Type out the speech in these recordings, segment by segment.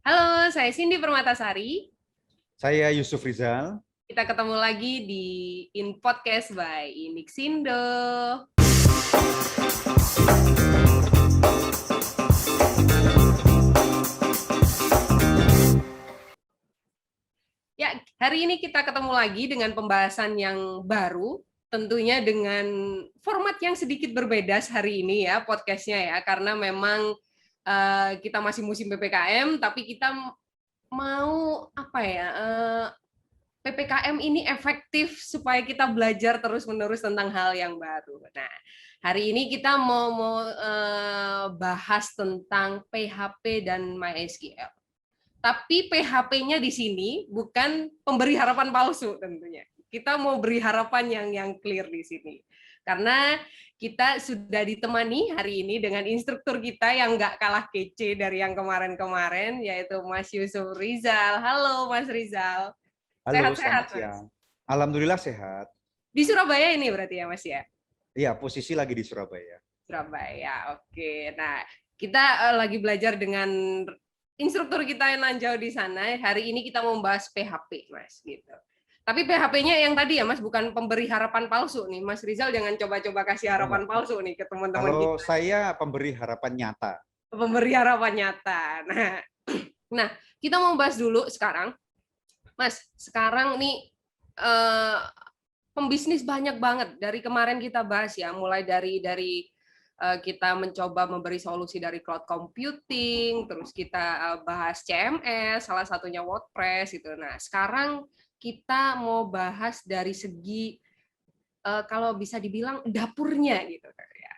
Halo, saya Cindy Permatasari. Saya Yusuf Rizal. Kita ketemu lagi di In Podcast by Inixindo. Ya, hari ini kita ketemu lagi dengan pembahasan yang baru, tentunya dengan format yang sedikit berbeda hari ini ya, podcastnya ya, karena memang kita masih musim PPKM, tapi kita mau apa ya? PPKM ini efektif supaya kita belajar terus-menerus tentang hal yang baru. Nah, hari ini kita mau bahas tentang PHP dan MySQL. Tapi PHP-nya di sini bukan pemberi harapan palsu tentunya. Kita mau beri harapan yang clear di sini. Karena kita sudah ditemani hari ini dengan instruktur kita yang nggak kalah kece dari yang kemarin-kemarin, yaitu Mas Yusuf Rizal. Halo Mas Rizal. Halo, Sehat-sehat, selamat Mas. siang. Alhamdulillah sehat. Di Surabaya ini berarti ya, Mas ya? Iya, posisi lagi di Surabaya. Surabaya, oke. Nah, kita lagi belajar dengan instruktur kita yang nanjau di sana. Hari ini kita mau membahas PHP, Mas, gitu. Tapi PHP-nya yang tadi ya, Mas, bukan pemberi harapan palsu nih. Mas Rizal jangan coba-coba kasih Oh, harapan enggak. palsu nih ke teman-teman Kalau kita. saya pemberi harapan nyata. Pemberi harapan nyata. Nah, kita mau bahas dulu sekarang. Mas, sekarang nih eh, pembisnis banyak banget dari kemarin kita bahas ya, mulai dari kita mencoba memberi solusi dari cloud computing, terus kita bahas CMS, salah satunya WordPress itu. Nah, sekarang kita mau bahas dari segi kalau bisa dibilang dapurnya gitu ya.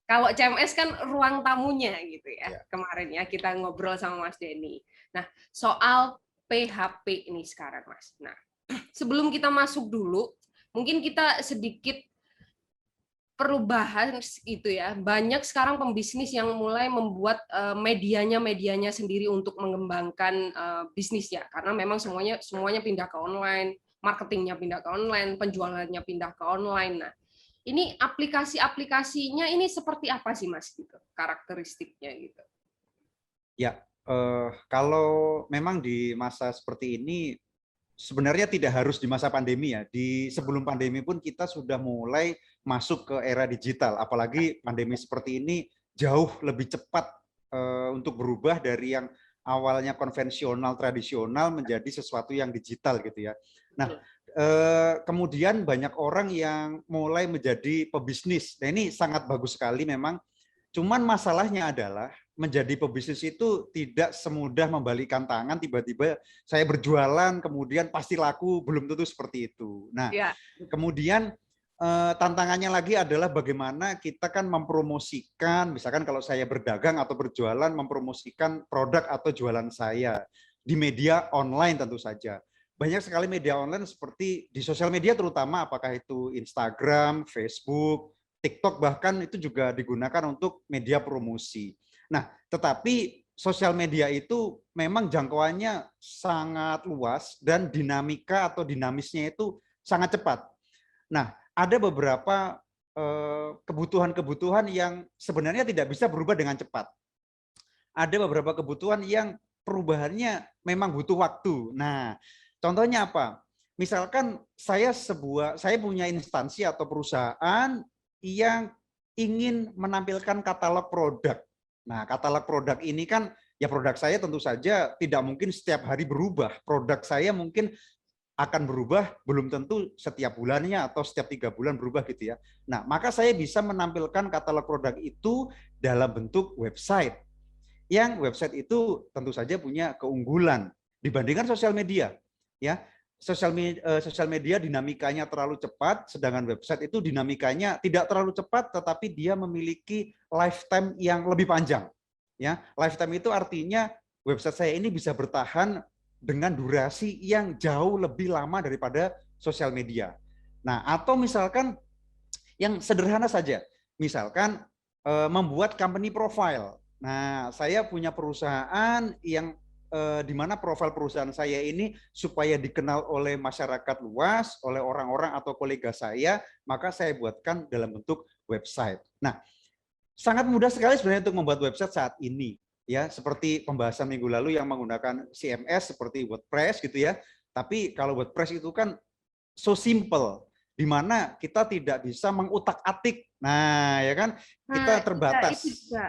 Kalau CMS kan ruang tamunya gitu ya. Ya. Kemarin ya kita ngobrol sama Mas Denny. Nah, soal PHP ini sekarang, Mas. Nah, sebelum kita masuk dulu, mungkin kita sedikit perlu bahas itu ya. Banyak sekarang pembisnis yang mulai membuat medianya sendiri untuk mengembangkan bisnisnya, karena memang semuanya pindah ke online, marketingnya pindah ke online, penjualannya pindah ke online. Nah, ini aplikasi-aplikasinya ini seperti apa sih, Mas, gitu, karakteristiknya gitu. Ya, kalau memang di masa seperti ini sebenarnya tidak harus di masa pandemi ya. Di sebelum pandemi pun kita sudah mulai masuk ke era digital. Apalagi pandemi seperti ini jauh lebih cepat untuk berubah dari yang awalnya konvensional tradisional menjadi sesuatu yang digital gitu ya. Nah, kemudian banyak orang yang mulai menjadi pebisnis. Nah, ini sangat bagus sekali memang. Cuman masalahnya adalah menjadi pebisnis itu tidak semudah membalikan tangan, tiba-tiba saya berjualan, kemudian pasti laku, belum tentu seperti itu. Nah, Ya. kemudian tantangannya lagi adalah bagaimana kita kan mempromosikan, misalkan kalau saya berdagang atau berjualan, mempromosikan produk atau jualan saya di media online tentu saja. Banyak sekali media online seperti di sosial media terutama, apakah itu Instagram, Facebook, TikTok bahkan itu juga digunakan untuk media promosi. Nah, tetapi sosial media itu memang jangkauannya sangat luas dan dinamika atau dinamisnya itu sangat cepat. Nah, ada beberapa kebutuhan-kebutuhan yang sebenarnya tidak bisa berubah dengan cepat. Ada beberapa kebutuhan yang perubahannya memang butuh waktu. Nah, contohnya apa? Misalkan saya punya instansi atau perusahaan yang ingin menampilkan katalog produk. Nah, katalog produk ini kan ya produk saya tentu saja tidak mungkin setiap hari berubah. Produk saya mungkin akan berubah, belum tentu setiap bulannya atau setiap 3 bulan berubah gitu ya. Nah, maka saya bisa menampilkan katalog produk itu dalam bentuk website. Yang website itu tentu saja punya keunggulan dibandingkan sosial media. Ya, sosial media dinamikanya terlalu cepat, sedangkan website itu dinamikanya tidak terlalu cepat, tetapi dia memiliki lifetime yang lebih panjang. Ya, lifetime itu artinya website saya ini bisa bertahan dengan durasi yang jauh lebih lama daripada sosial media. Nah, atau misalkan yang sederhana saja, misalkan membuat company profile. Nah, saya punya perusahaan yang di mana profil perusahaan saya ini supaya dikenal oleh masyarakat luas, oleh orang-orang atau kolega saya, maka saya buatkan dalam bentuk website. Nah, sangat mudah sekali sebenarnya untuk membuat website saat ini. ya seperti pembahasan minggu lalu yang menggunakan CMS seperti WordPress gitu ya. Tapi kalau WordPress itu kan so simple, di mana kita tidak bisa mengutak-atik. Nah, ya kan Nah, kita iya, terbatas. itu juga.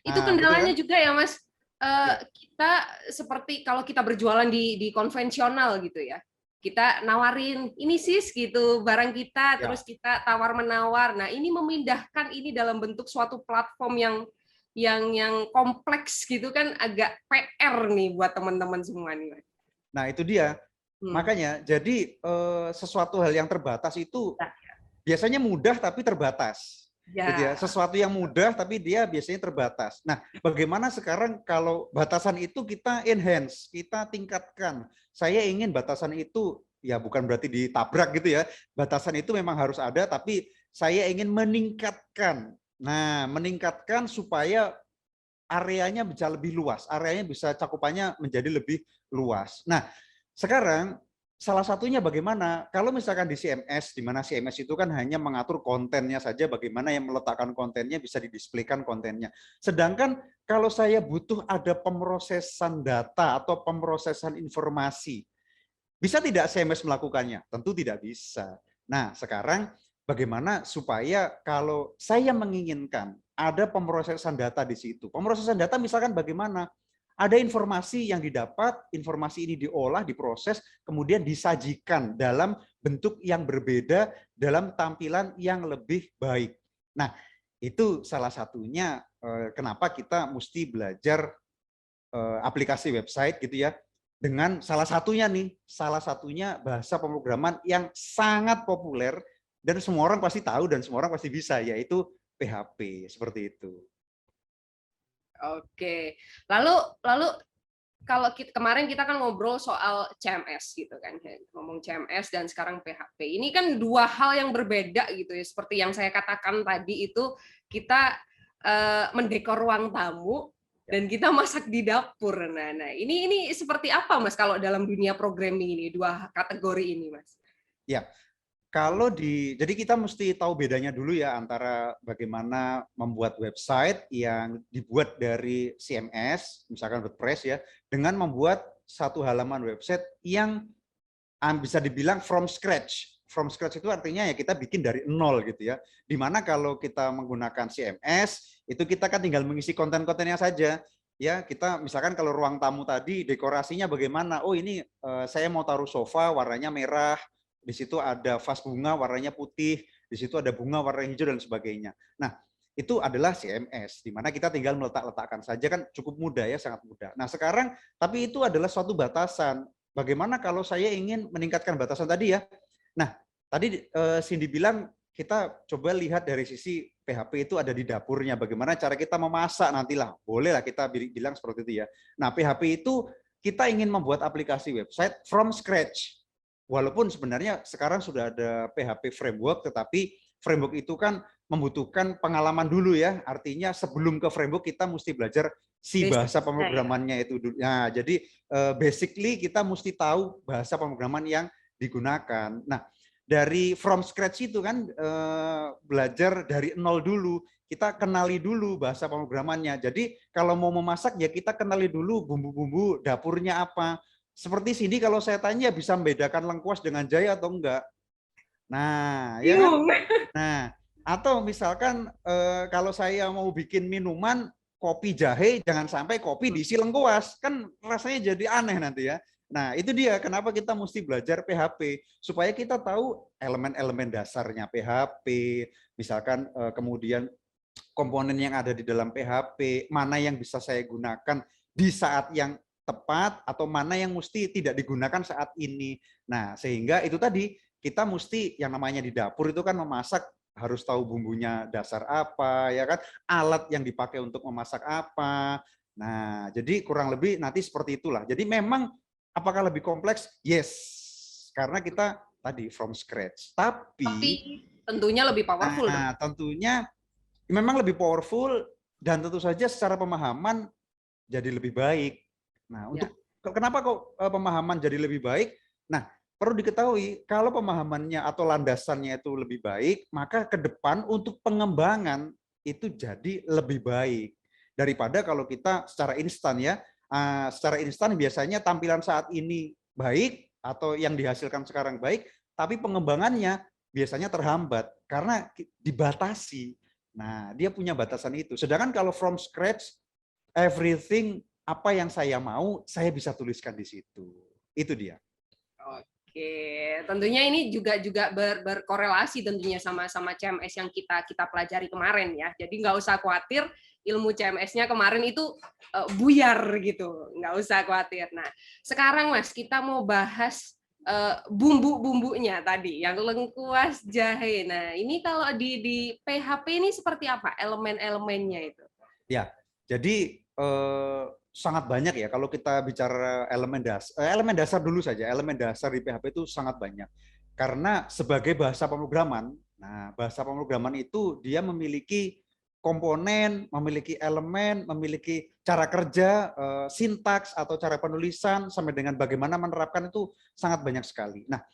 Itu Nah, betul kan? kendalanya juga ya, Mas. Ya, Kita seperti kalau kita berjualan di konvensional gitu ya. Kita nawarin ini sis gitu barang kita, ya. terus kita tawar menawar. Nah, ini memindahkan ini dalam bentuk suatu platform yang kompleks gitu kan agak PR nih buat teman-teman semua nih, Mas. Nah, itu dia. Hmm. Makanya, jadi sesuatu hal yang terbatas itu Ya, biasanya mudah tapi terbatas. Gitu ya. ya. Sesuatu yang mudah tapi dia biasanya terbatas. Nah, bagaimana sekarang kalau batasan itu kita enhance, kita tingkatkan. Saya ingin batasan itu ya bukan berarti ditabrak gitu ya. Batasan itu memang harus ada tapi saya ingin meningkatkan. Nah, meningkatkan supaya areanya bisa lebih luas, areanya bisa cakupannya menjadi lebih luas. Nah, sekarang salah satunya bagaimana? Kalau misalkan di CMS, di mana CMS itu kan hanya mengatur kontennya saja, bagaimana yang meletakkan kontennya bisa didisplaykan kontennya. Sedangkan kalau saya butuh ada pemrosesan data atau pemrosesan informasi, bisa tidak CMS melakukannya? Tentu tidak bisa. Nah, sekarang bagaimana supaya kalau saya menginginkan ada pemrosesan data di situ. Pemrosesan data misalkan bagaimana? Ada informasi yang didapat, informasi ini diolah, diproses, kemudian disajikan dalam bentuk yang berbeda, dalam tampilan yang lebih baik. Nah, itu salah satunya kenapa kita mesti belajar aplikasi website gitu ya, dengan salah satunya bahasa pemrograman yang sangat populer dan semua orang pasti tahu dan semua orang pasti bisa, yaitu PHP, seperti itu. Oke. Lalu kalau kemarin kita kan ngobrol soal CMS gitu kan, ngomong CMS dan sekarang PHP. Ini kan dua hal yang berbeda gitu ya. Seperti yang saya katakan tadi itu kita mendekor ruang tamu dan kita masak di dapur. Nah, ini seperti apa Mas kalau dalam dunia programming ini dua kategori ini Mas? Ya, jadi kita mesti tahu bedanya dulu ya antara bagaimana membuat website yang dibuat dari CMS, misalkan WordPress ya, dengan membuat satu halaman website yang bisa dibilang from scratch. From scratch itu artinya ya kita bikin dari nol gitu ya. Dimana kalau kita menggunakan CMS, itu kita kan tinggal mengisi konten-kontennya saja. Ya, kita misalkan kalau ruang tamu tadi dekorasinya bagaimana? Oh, ini saya mau taruh sofa warnanya merah, di situ ada vas bunga warnanya putih, di situ ada bunga warna hijau dan sebagainya. Nah, itu adalah CMS, di mana kita tinggal meletak-letakkan saja, kan cukup mudah ya, sangat mudah. Nah, sekarang tapi itu adalah suatu batasan. Bagaimana kalau saya ingin meningkatkan batasan tadi ya? Nah, tadi Cindy bilang kita coba lihat dari sisi PHP itu ada di dapurnya. Bagaimana cara kita memasak nantilah. Bolehlah kita bilang seperti itu ya. Nah, PHP itu kita ingin membuat aplikasi website from scratch. Walaupun sebenarnya sekarang sudah ada PHP framework, tetapi framework itu kan membutuhkan pengalaman dulu ya. Artinya sebelum ke framework kita mesti belajar si bahasa pemrogramannya itu dulu. Nah, jadi basically kita mesti tahu bahasa pemrograman yang digunakan. Nah, dari from scratch itu kan belajar dari nol dulu. Kita kenali dulu bahasa pemrogramannya. Jadi kalau mau memasak ya kita kenali dulu bumbu-bumbu dapurnya apa. Seperti sini kalau saya tanya bisa membedakan lengkuas dengan jahe atau enggak. Nah, ya kan? Nah, atau misalkan kalau saya mau bikin minuman kopi jahe, jangan sampai kopi diisi lengkuas. Kan rasanya jadi aneh nanti ya. Nah, itu dia kenapa kita mesti belajar PHP. Supaya kita tahu elemen-elemen dasarnya PHP. Misalkan kemudian komponen yang ada di dalam PHP, mana yang bisa saya gunakan di saat yang tepat atau mana yang mesti tidak digunakan saat ini. Nah, sehingga itu tadi kita mesti yang namanya di dapur itu kan memasak harus tahu bumbunya dasar apa, ya kan? Alat yang dipakai untuk memasak apa. Nah, jadi kurang lebih nanti seperti itulah. Jadi memang apakah lebih kompleks? Yes. Karena kita tadi from scratch. Tapi tentunya lebih powerful dong. Tentunya memang lebih powerful dan tentu saja secara pemahaman jadi lebih baik. Nah, untuk kenapa kok pemahaman jadi lebih baik? Nah, perlu diketahui kalau pemahamannya atau landasannya itu lebih baik, maka ke depan untuk pengembangan itu jadi lebih baik. daripada kalau kita secara instan ya. Secara instan biasanya tampilan saat ini baik atau yang dihasilkan sekarang baik, tapi pengembangannya biasanya terhambat karena dibatasi. Nah, dia punya batasan itu. Sedangkan kalau from scratch, everything apa yang saya mau, saya bisa tuliskan di situ. Itu dia. Oke, tentunya ini juga berkorelasi tentunya sama CMS yang kita pelajari kemarin ya. Jadi nggak usah khawatir ilmu CMS-nya kemarin itu buyar gitu, nggak usah khawatir. Nah, sekarang Mas kita mau bahas bumbu-bumbunya tadi, yang lengkuas, jahe. Nah, ini kalau di PHP ini seperti apa elemen-elemennya itu? Ya, jadi sangat banyak ya kalau kita bicara elemen dasar dulu saja. Elemen dasar di PHP itu sangat banyak. Karena sebagai bahasa pemrograman, nah bahasa pemrograman itu dia memiliki komponen, memiliki elemen, memiliki cara kerja, sintaks atau cara penulisan sampai dengan bagaimana menerapkan itu sangat banyak sekali. Nah,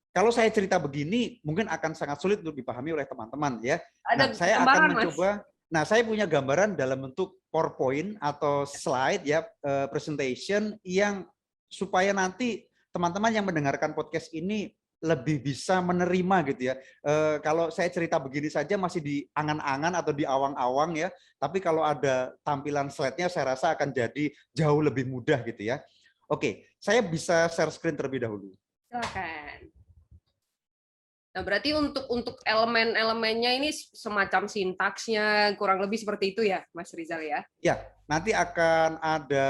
kalau saya cerita begini mungkin akan sangat sulit untuk dipahami oleh teman-teman ya. Nah, Ada saya akan gambaran, mencoba. Mas? Nah, saya punya gambaran dalam bentuk PowerPoint atau slide ya, presentation yang supaya nanti teman-teman yang mendengarkan podcast ini lebih bisa menerima gitu ya. Kalau saya cerita begini saja masih di angan-angan atau di awang-awang ya, tapi kalau ada tampilan slide-nya saya rasa akan jadi jauh lebih mudah gitu ya. Oke, saya bisa share screen terlebih dahulu. Silakan. Nah, berarti untuk elemen-elemennya ini semacam sintaksnya kurang lebih seperti itu ya, Mas Rizal ya? Ya, nanti akan ada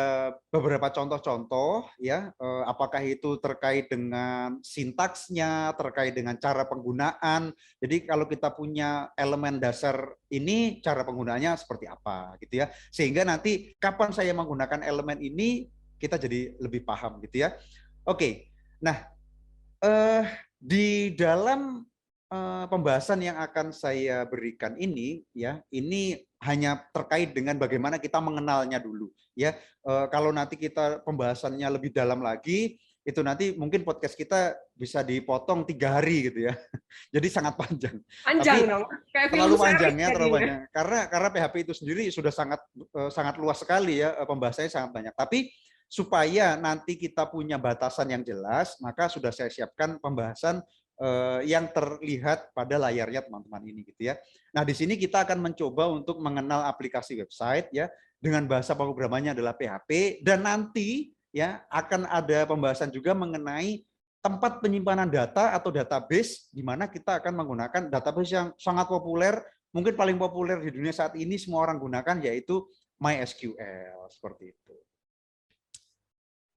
beberapa contoh-contoh ya, apakah itu terkait dengan sintaksnya, terkait dengan cara penggunaan. Jadi kalau kita punya elemen dasar ini, cara penggunaannya seperti apa gitu ya. Sehingga nanti kapan saya menggunakan elemen ini, kita jadi lebih paham gitu ya. Oke, nah di dalam pembahasan yang akan saya berikan ini ya, ini hanya terkait dengan bagaimana kita mengenalnya dulu ya. Kalau nanti kita pembahasannya lebih dalam lagi, itu nanti mungkin podcast kita bisa dipotong 3 hari gitu ya. Jadi sangat panjang. Panjang Tapi dong, kayak film terlalu panjang series ya, terlalu jadinya. panjang. Karena PHP itu sendiri sudah sangat luas sekali ya, pembahasannya sangat banyak. Tapi supaya nanti kita punya batasan yang jelas, maka sudah saya siapkan pembahasan yang terlihat pada layarnya teman-teman ini gitu ya. Nah, di sini kita akan mencoba untuk mengenal aplikasi website ya dengan bahasa pemrogramannya adalah PHP, dan nanti ya akan ada pembahasan juga mengenai tempat penyimpanan data atau database di mana kita akan menggunakan database yang sangat populer, mungkin paling populer di dunia saat ini semua orang gunakan, yaitu MySQL seperti itu.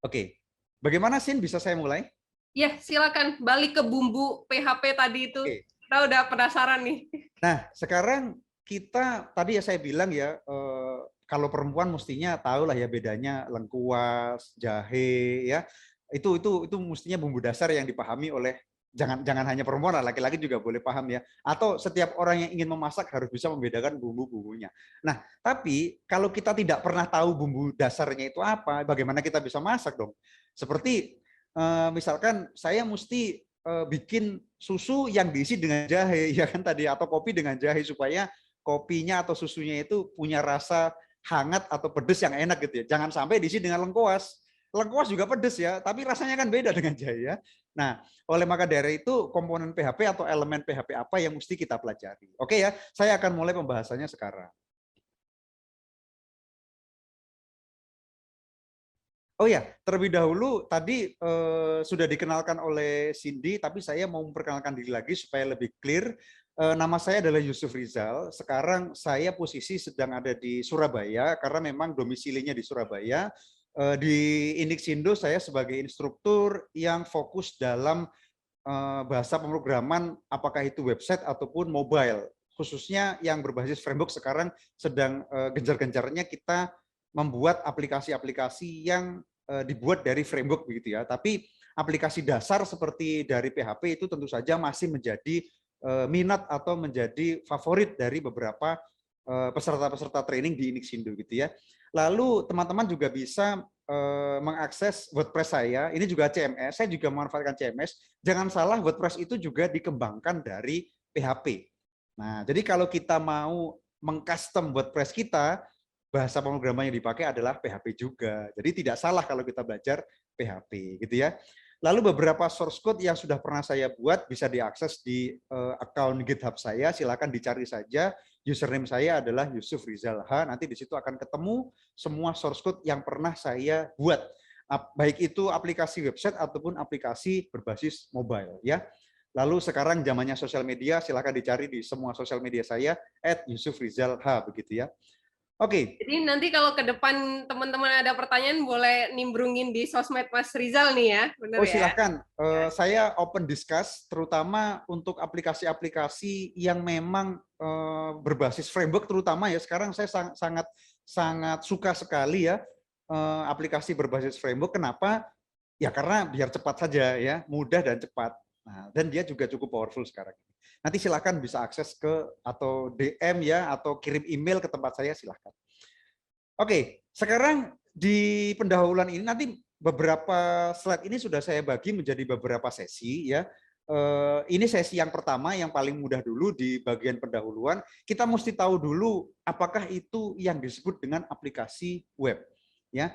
Oke, bagaimana Sin? Bisa saya mulai? Ya, silakan balik ke bumbu PHP tadi itu. Oke. Kita udah penasaran nih. Nah, sekarang kita tadi ya saya bilang ya, kalau perempuan mestinya tahu lah ya bedanya lengkuas, jahe ya. Itu mestinya bumbu dasar yang dipahami oleh jangan hanya perempuan lah, laki-laki juga boleh paham ya. Atau setiap orang yang ingin memasak harus bisa membedakan bumbu-bumbunya. Nah, tapi kalau kita tidak pernah tahu bumbu dasarnya itu apa, bagaimana kita bisa masak dong? Seperti misalkan saya mesti bikin susu yang diisi dengan jahe ya kan tadi, atau kopi dengan jahe supaya kopinya atau susunya itu punya rasa hangat atau pedas yang enak gitu ya. Jangan sampai diisi dengan lengkuas. Lengkuas juga pedas ya, tapi rasanya kan beda dengan jahe ya. Nah, oleh maka dari itu komponen PHP atau elemen PHP apa yang mesti kita pelajari. Oke ya, saya akan mulai pembahasannya sekarang. Oh ya, terlebih dahulu tadi sudah dikenalkan oleh Cindy, tapi saya mau memperkenalkan diri lagi supaya lebih clear. Nama saya adalah Yusuf Rizal. Sekarang saya posisi sedang ada di Surabaya karena memang domisilinya di Surabaya. Di Inixindo saya sebagai instruktur yang fokus dalam bahasa pemrograman, apakah itu website ataupun mobile. Khususnya yang berbasis framework sekarang sedang gencar-gencarnya kita membuat aplikasi-aplikasi yang dibuat dari framework begitu ya. Tapi aplikasi dasar seperti dari PHP itu tentu saja masih menjadi minat atau menjadi favorit dari beberapa peserta-peserta training di Inixindo gitu ya. Lalu teman-teman juga bisa mengakses WordPress saya. Ini juga CMS, saya juga memanfaatkan CMS. Jangan salah, WordPress itu juga dikembangkan dari PHP. Nah, jadi kalau kita mau mengcustom WordPress kita, bahasa pemrograman yang dipakai adalah PHP juga. Jadi tidak salah kalau kita belajar PHP gitu ya. Lalu beberapa source code yang sudah pernah saya buat bisa diakses di account GitHub saya, silakan dicari saja. Username saya adalah Yusuf Rizal H. Nanti di situ akan ketemu semua source code yang pernah saya buat. Baik itu aplikasi website ataupun aplikasi berbasis mobile ya. Lalu sekarang zamannya sosial media, silakan dicari di semua sosial media saya @yusufrizalh begitu ya. Oke. Jadi nanti kalau ke depan teman-teman ada pertanyaan boleh nimbrungin di sosmed Mas Rizal nih ya, benar Oh ya? silakan, saya open discuss, terutama untuk aplikasi-aplikasi yang memang berbasis framework, terutama ya sekarang saya sangat suka sekali ya aplikasi berbasis framework. Kenapa? Ya karena biar cepat saja ya, mudah dan cepat. Nah, dan dia juga cukup powerful sekarang. Nanti silakan bisa akses ke atau DM ya atau kirim email ke tempat saya silakan. Oke, sekarang di pendahuluan ini nanti beberapa slide ini sudah saya bagi menjadi beberapa sesi ya. Ini sesi yang pertama yang paling mudah dulu di bagian pendahuluan. Kita mesti tahu dulu apakah itu yang disebut dengan aplikasi web. Ya,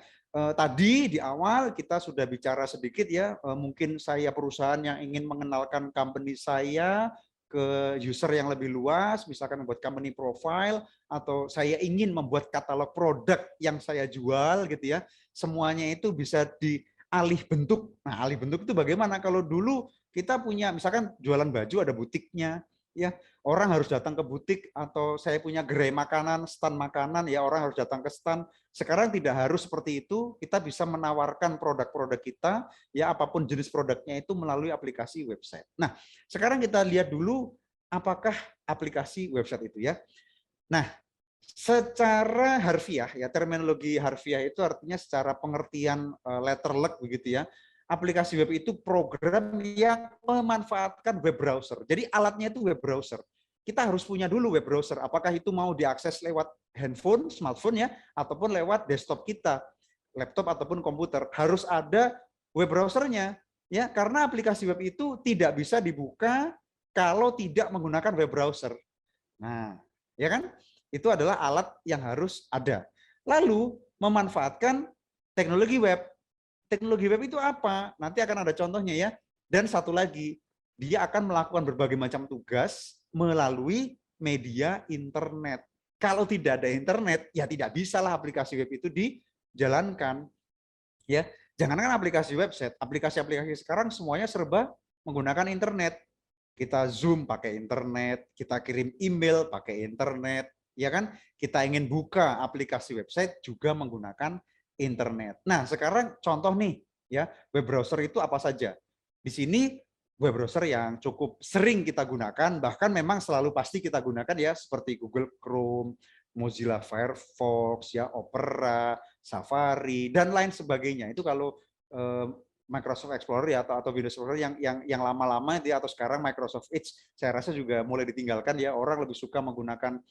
tadi di awal kita sudah bicara sedikit ya. Mungkin saya perusahaan yang ingin mengenalkan company saya ke user yang lebih luas, misalkan membuat company profile, atau saya ingin membuat katalog produk yang saya jual gitu ya, semuanya itu bisa dialih bentuk. Nah, alih bentuk itu bagaimana? Kalau dulu kita punya misalkan jualan baju ada butiknya, ya orang harus datang ke butik, atau saya punya gerai makanan, stand makanan, ya orang harus datang ke stand. Sekarang tidak harus seperti itu, kita bisa menawarkan produk-produk kita, ya apapun jenis produknya itu melalui aplikasi website. Nah, sekarang kita lihat dulu apakah aplikasi website itu ya. Nah, secara harfiah ya, terminologi harfiah itu artinya secara pengertian letterlek begitu ya. Aplikasi web itu program yang memanfaatkan web browser. Jadi alatnya itu web browser. Kita harus punya dulu web browser. Apakah itu mau diakses lewat handphone, smartphone ya, ataupun lewat desktop kita, laptop ataupun komputer. Harus ada web browsernya ya, karena aplikasi web itu tidak bisa dibuka kalau tidak menggunakan web browser. Nah, ya kan? Itu adalah alat yang harus ada. Lalu memanfaatkan teknologi web. Teknologi web itu apa? Nanti akan ada contohnya ya. Dan satu lagi, dia akan melakukan berbagai macam tugas melalui media internet. Kalau tidak ada internet, ya tidak bisalah aplikasi web itu dijalankan. Ya, jangankan aplikasi website, aplikasi-aplikasi sekarang semuanya serba menggunakan internet. Kita Zoom pakai internet, kita kirim email pakai internet, ya kan? Kita ingin buka aplikasi website juga menggunakan internet. Nah, sekarang contoh nih, ya, web browser itu apa saja? Di sini web browser yang cukup sering kita gunakan, bahkan memang selalu pasti kita gunakan ya, seperti Google Chrome, Mozilla Firefox, ya, Opera, Safari, dan lain sebagainya. Itu kalau Microsoft Explorer ya, atau Windows Explorer yang lama-lama itu, atau sekarang Microsoft Edge, saya rasa juga mulai ditinggalkan ya. Orang lebih suka menggunakan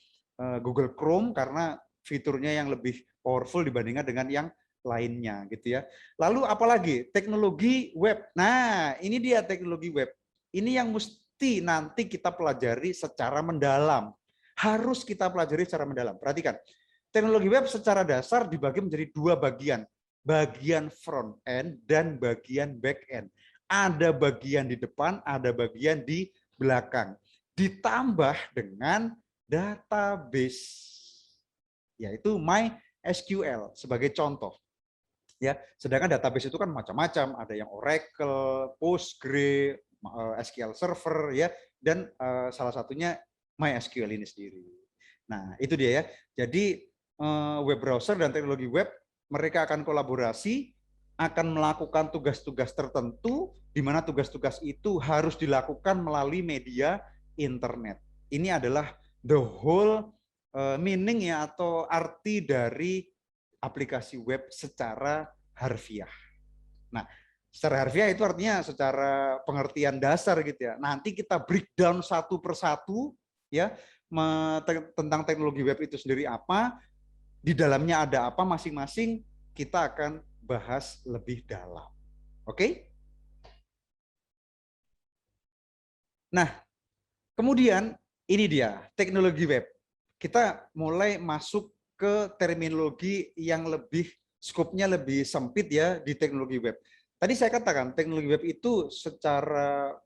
Google Chrome karena fiturnya yang lebih powerful dibandingkan dengan yang lainnya gitu ya. Lalu apalagi teknologi web. Nah, ini dia teknologi web. Ini yang mesti nanti kita pelajari secara mendalam. Harus kita pelajari secara mendalam. Perhatikan. Teknologi web secara dasar dibagi menjadi dua bagian. Bagian front end dan bagian back end. Ada bagian di depan, ada bagian di belakang. Ditambah dengan database, yaitu MySQL sebagai contoh. Ya, sedangkan database itu kan macam-macam, ada yang Oracle, Postgre, SQL Server ya, dan salah satunya MySQL ini sendiri. Nah, itu dia ya. Jadi web browser dan teknologi web mereka akan kolaborasi, akan melakukan tugas-tugas tertentu, di mana tugas-tugas itu harus dilakukan melalui media internet. Ini adalah the whole meaning ya, atau arti dari aplikasi web secara harfiah. Nah, secara harfiah itu artinya secara pengertian dasar gitu ya. Nanti kita breakdown satu persatu ya, tentang teknologi web itu sendiri apa, di dalamnya ada apa masing-masing, kita akan bahas lebih dalam. Oke? Nah, kemudian ini dia teknologi web. Kita mulai masuk ke ke terminologi yang lebih skopnya lebih sempit ya di teknologi web. Tadi saya katakan teknologi web itu secara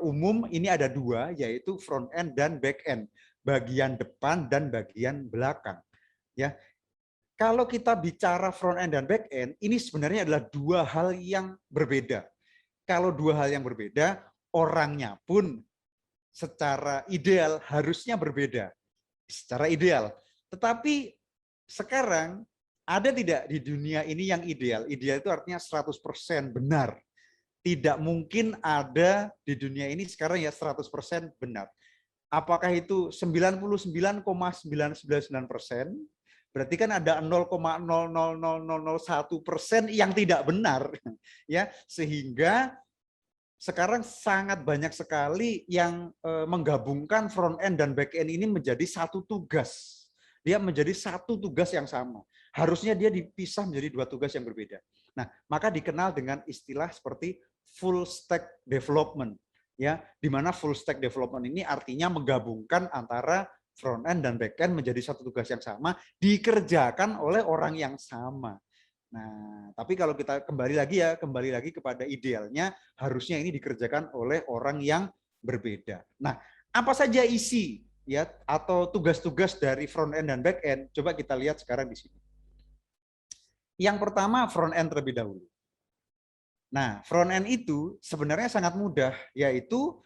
umum ini ada dua, yaitu front end dan back end, bagian depan dan bagian belakang. Ya, kalau kita bicara front end dan back end, ini sebenarnya adalah dua hal yang berbeda. Kalau dua hal yang berbeda, orangnya pun secara ideal harusnya berbeda. Secara ideal. Tetapi sekarang ada tidak di dunia ini yang ideal? Ideal itu artinya 100% benar. Tidak mungkin ada di dunia ini sekarang ya 100% benar. Apakah itu 99,999%? Berarti kan ada 0,00001% yang tidak benar, ya, sehingga sekarang sangat banyak sekali yang menggabungkan front end dan back end ini menjadi satu tugas. Dia menjadi satu tugas yang sama. Harusnya dia dipisah menjadi dua tugas yang berbeda. Nah, maka dikenal dengan istilah seperti full stack development, ya, di mana full stack development ini artinya menggabungkan antara front end dan back end menjadi satu tugas yang sama, dikerjakan oleh orang yang sama. Nah, tapi kalau kita kembali lagi kepada idealnya, harusnya ini dikerjakan oleh orang yang berbeda. Nah, apa saja isi ya atau tugas-tugas dari front end dan back end? Coba kita lihat sekarang di sini. Yang pertama front end terlebih dahulu. Nah, front end itu sebenarnya sangat mudah, yaitu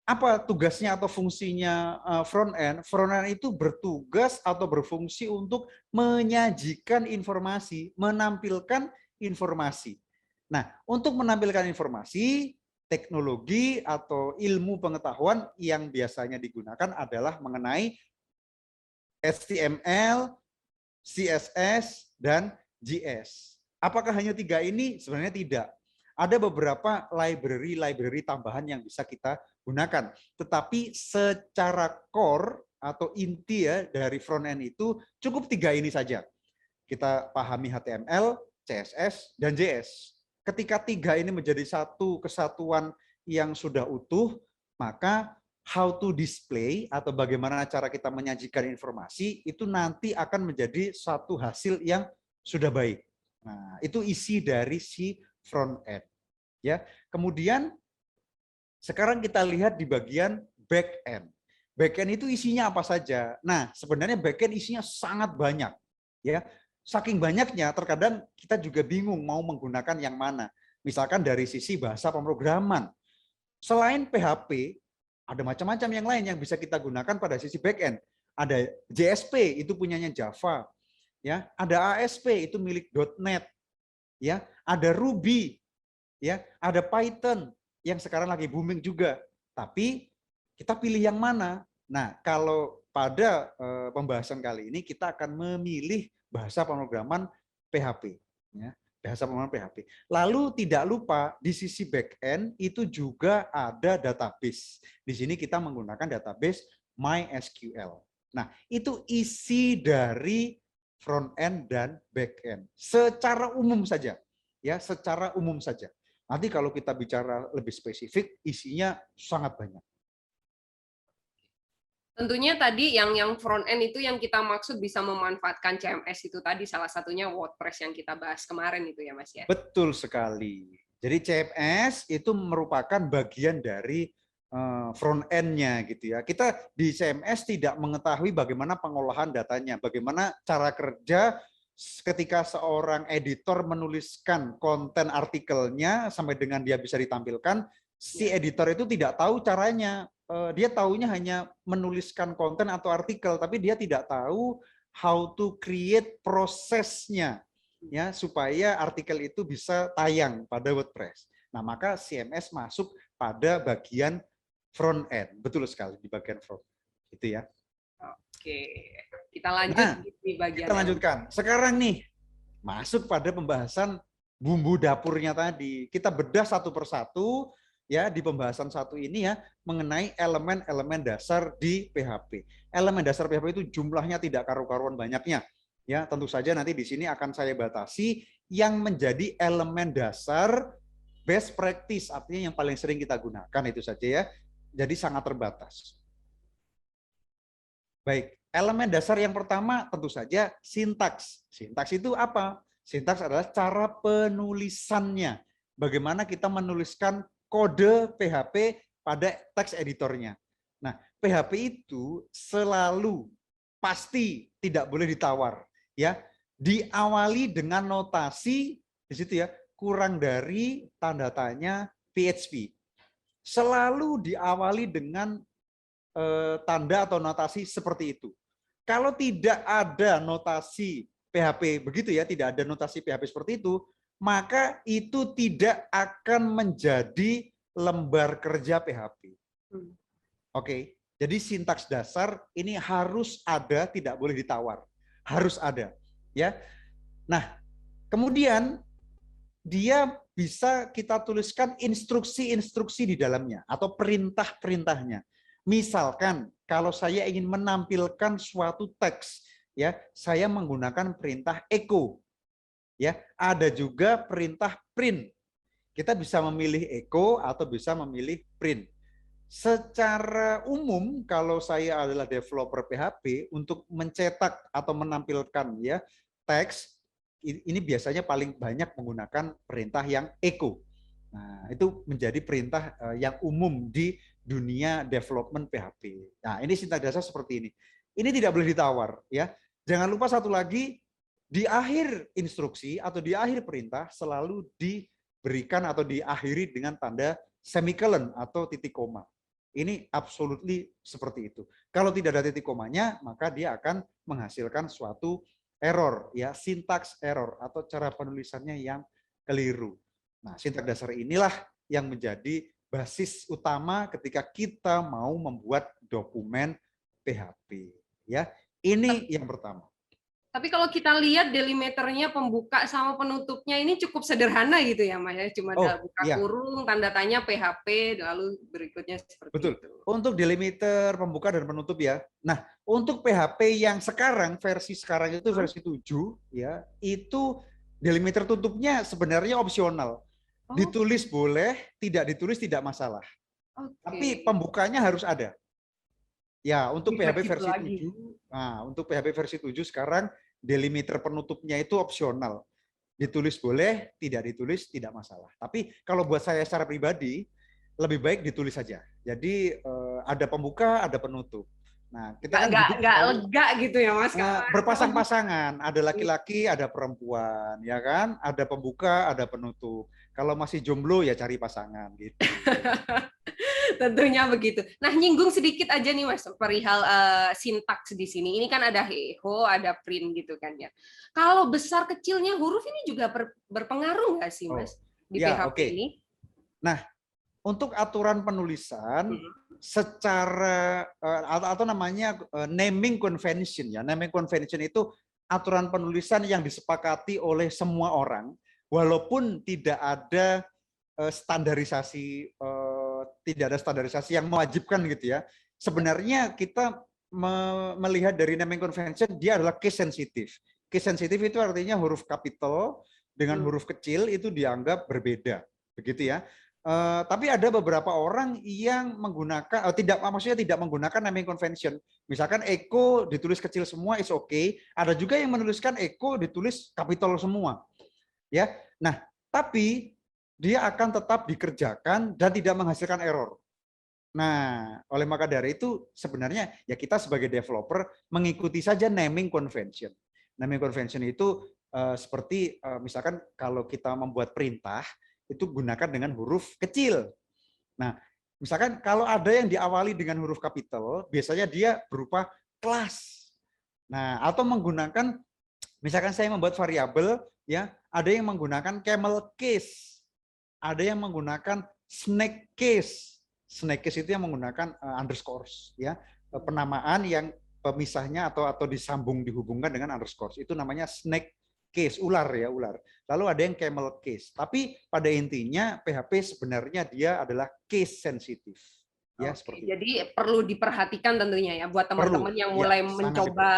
apa tugasnya atau fungsinya front end? Front end itu bertugas atau berfungsi untuk menyajikan informasi, menampilkan informasi. Nah, untuk menampilkan informasi, teknologi atau ilmu pengetahuan yang biasanya digunakan adalah mengenai HTML, CSS, dan JS. Apakah hanya tiga ini? Sebenarnya tidak. Ada beberapa library tambahan yang bisa kita gunakan. Tetapi secara core atau inti ya dari front end itu cukup tiga ini saja. Kita pahami HTML, CSS, dan JS. Ketika tiga ini menjadi satu kesatuan yang sudah utuh, maka how to display atau bagaimana cara kita menyajikan informasi itu nanti akan menjadi satu hasil yang sudah baik. Nah, itu isi dari si front end. Ya, kemudian sekarang kita lihat di bagian back end. Back end itu isinya apa saja? Nah, sebenarnya back end isinya sangat banyak. Ya, saking banyaknya terkadang kita juga bingung mau menggunakan yang mana. Misalkan dari sisi bahasa pemrograman. Selain PHP, ada macam-macam yang lain yang bisa kita gunakan pada sisi back end. Ada JSP, itu punyanya Java. Ya, ada ASP, itu milik .NET. Ya, ada Ruby, ya, ada Python yang sekarang lagi booming juga. Tapi kita pilih yang mana? Nah, kalau pada pembahasan kali ini kita akan memilih bahasa pemrograman PHP, ya, bahasa pemrograman PHP. Lalu tidak lupa di sisi back end itu juga ada database. Di sini kita menggunakan database MySQL. Nah, itu isi dari front end dan back end secara umum saja, ya, secara umum saja. Nanti kalau kita bicara lebih spesifik, isinya sangat banyak. Tentunya tadi yang front end itu yang kita maksud bisa memanfaatkan CMS itu tadi, salah satunya WordPress yang kita bahas kemarin itu ya Mas ya. Betul sekali. Jadi CMS itu merupakan bagian dari front end-nya gitu ya. Kita di CMS tidak mengetahui bagaimana pengolahan datanya, bagaimana cara kerja ketika seorang editor menuliskan konten artikelnya sampai dengan dia bisa ditampilkan, si editor itu tidak tahu caranya. Dia tahunya hanya menuliskan konten atau artikel, tapi dia tidak tahu how to create prosesnya ya supaya artikel itu bisa tayang pada WordPress. Nah, maka CMS masuk pada bagian front end. Betul sekali di bagian front. Itu ya. Oke, kita lanjut di bagian. Kita lanjutkan. Sekarang nih masuk pada pembahasan bumbu dapurnya tadi. Kita bedah satu persatu ya di pembahasan satu ini ya mengenai elemen-elemen dasar di PHP. Elemen dasar PHP itu jumlahnya tidak karu-karuan banyaknya. Ya, tentu saja nanti di sini akan saya batasi yang menjadi elemen dasar best practice, artinya yang paling sering kita gunakan itu saja ya. Jadi sangat terbatas. Baik, Elemen dasar yang pertama tentu saja sintaks. Sintaks itu apa? Sintaks adalah cara penulisannya. Bagaimana kita menuliskan kode PHP pada teks editornya. Nah, PHP itu selalu pasti tidak boleh ditawar, ya. Diawali dengan notasi di situ ya, kurang dari tanda tanya PHP. Selalu diawali dengan tanda atau notasi seperti itu. Kalau tidak ada notasi PHP begitu ya, tidak ada notasi PHP seperti itu, maka itu tidak akan menjadi lembar kerja PHP. Oke, jadi sintaks dasar ini harus ada, tidak boleh ditawar, harus ada, ya. Nah, kemudian dia bisa kita tuliskan instruksi-instruksi di dalamnya atau perintah-perintahnya. Misalkan kalau saya ingin menampilkan suatu teks, ya, saya menggunakan perintah echo. Ya, ada juga perintah print. Kita bisa memilih echo atau bisa memilih print. Secara umum kalau saya adalah developer PHP untuk mencetak atau menampilkan ya teks, ini biasanya paling banyak menggunakan perintah yang echo. Nah, itu menjadi perintah yang umum di dunia development PHP. Nah, ini sintaks dasar seperti ini. Ini tidak boleh ditawar, ya. Jangan lupa satu lagi, di akhir instruksi atau di akhir perintah selalu diberikan atau diakhiri dengan tanda semicolon atau titik koma. Ini absolutely seperti itu. Kalau tidak ada titik komanya, maka dia akan menghasilkan suatu error, ya, syntax error atau cara penulisannya yang keliru. Nah, sintaks dasar inilah yang menjadi basis utama ketika kita mau membuat dokumen PHP. Ya, ini yang pertama. Tapi kalau kita lihat delimiternya pembuka sama penutupnya ini cukup sederhana gitu ya, Mas. Cuma ada buka kurung, tanda tanya PHP, lalu berikutnya seperti Betul. itu. Untuk delimiter, pembuka dan penutup ya. Nah, untuk PHP yang sekarang, versi sekarang itu versi 7 ya, itu delimiter tutupnya sebenarnya opsional. Ditulis boleh, tidak ditulis tidak masalah. Tapi pembukanya harus ada. Ya, untuk PHP versi 7, nah, untuk PHP versi 7 sekarang delimiter penutupnya itu opsional. Ditulis boleh, tidak ditulis tidak masalah. Tapi kalau buat saya secara pribadi, lebih baik ditulis saja. Jadi ada pembuka, ada penutup. Nah, kita kan nggak lega gitu ya, Mas. Berpasang-pasangan, ada laki-laki, ada perempuan, ya kan? Ada pembuka, ada penutup. Kalau masih jomblo ya cari pasangan gitu. Tentunya begitu. Nah, nyinggung sedikit aja nih, Mas, perihal sintaks di sini. Ini kan ada echo, ada print gitu kan ya. Kalau besar kecilnya huruf ini juga berpengaruh nggak sih, Mas, di PHP ini? Nah, untuk aturan penulisan secara atau namanya naming convention ya. Naming convention itu aturan penulisan yang disepakati oleh semua orang walaupun tidak ada standarisasi yang mewajibkan gitu ya. Sebenarnya kita melihat dari naming convention dia adalah case sensitive. Case sensitive itu artinya huruf kapital dengan huruf kecil itu dianggap berbeda, begitu ya. Tapi ada beberapa orang yang menggunakan maksudnya tidak menggunakan naming convention. Misalkan echo ditulis kecil semua is okay. Ada juga yang menuliskan echo ditulis kapital semua. Ya. Nah, tapi dia akan tetap dikerjakan dan tidak menghasilkan error. Nah, oleh maka dari itu sebenarnya ya kita sebagai developer mengikuti saja naming convention. Naming convention itu seperti misalkan kalau kita membuat perintah itu gunakan dengan huruf kecil. Nah, misalkan kalau ada yang diawali dengan huruf kapital, biasanya dia berupa kelas. Nah, atau menggunakan, misalkan saya membuat variabel, ya, ada yang menggunakan camel case, ada yang menggunakan snake case. Snake case itu yang menggunakan underscores, ya, penamaan yang pemisahnya atau disambung dihubungkan dengan underscores. Itu namanya snake case, ular ya, ular. Lalu ada yang camel case. Tapi pada intinya PHP sebenarnya dia adalah case sensitif. Ya, seperti jadi itu. Perlu diperhatikan tentunya ya buat teman-teman yang mulai mencoba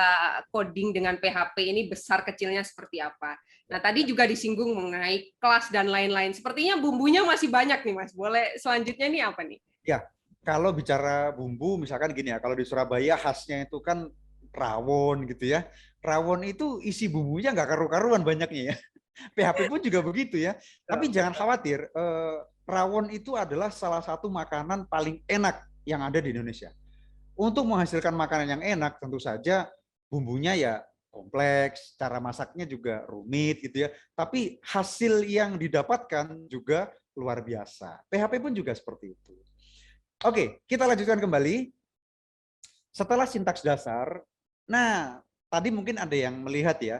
coding dengan PHP ini besar kecilnya seperti apa. Nah, tadi juga disinggung mengenai kelas dan lain-lain. Sepertinya bumbunya masih banyak nih, Mas. Boleh selanjutnya nih apa nih? Ya, kalau bicara bumbu misalkan gini ya, kalau di Surabaya khasnya itu kan rawon gitu ya. Rawon itu isi bumbunya nggak karu-karuan banyaknya ya. PHP pun juga begitu ya. Tapi jangan khawatir, rawon itu adalah salah satu makanan paling enak yang ada di Indonesia. Untuk menghasilkan makanan yang enak tentu saja bumbunya ya kompleks, cara masaknya juga rumit gitu ya. Tapi hasil yang didapatkan juga luar biasa. PHP pun juga seperti itu. Oke, kita lanjutkan kembali. Setelah sintaks dasar, nah tadi mungkin ada yang melihat ya,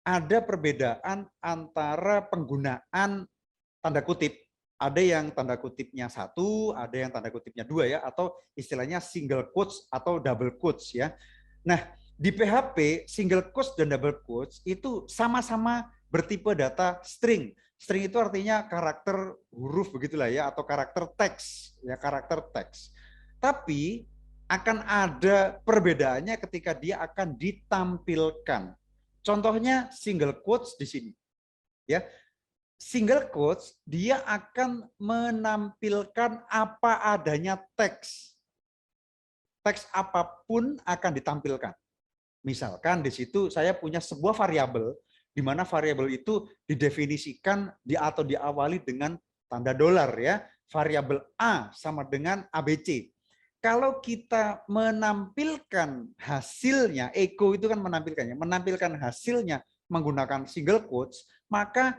ada perbedaan antara penggunaan tanda kutip. Ada yang tanda kutipnya 1, ada yang tanda kutipnya 2 ya, atau istilahnya single quotes atau double quotes ya. Nah, di PHP single quotes dan double quotes itu sama-sama bertipe data string. String itu artinya karakter huruf begitulah ya, atau karakter teks ya, karakter teks. Tapi akan ada perbedaannya ketika dia akan ditampilkan. Contohnya single quotes di sini. Ya. Single quotes dia akan menampilkan apa adanya teks. Teks apapun akan ditampilkan. Misalkan di situ saya punya sebuah variabel di mana variabel itu didefinisikan atau diawali dengan tanda dolar ya. Variabel A sama dengan ABC. Kalau kita menampilkan hasilnya, echo itu kan menampilkannya, menampilkan hasilnya menggunakan single quotes, maka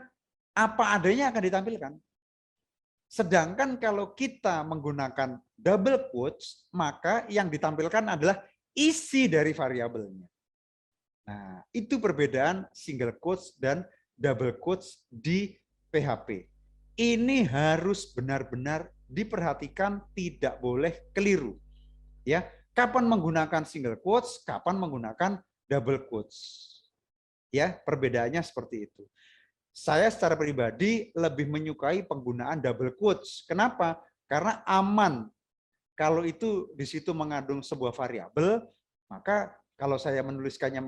apa adanya akan ditampilkan. Sedangkan kalau kita menggunakan double quotes, maka yang ditampilkan adalah isi dari variabelnya. Nah, itu perbedaan single quotes dan double quotes di PHP. Ini harus benar-benar diperhatikan, tidak boleh keliru. Ya, kapan menggunakan single quotes, kapan menggunakan double quotes. Ya, perbedaannya seperti itu. Saya secara pribadi lebih menyukai penggunaan double quotes. Kenapa? Karena aman. Kalau itu di situ mengandung sebuah variabel, maka kalau saya menuliskannya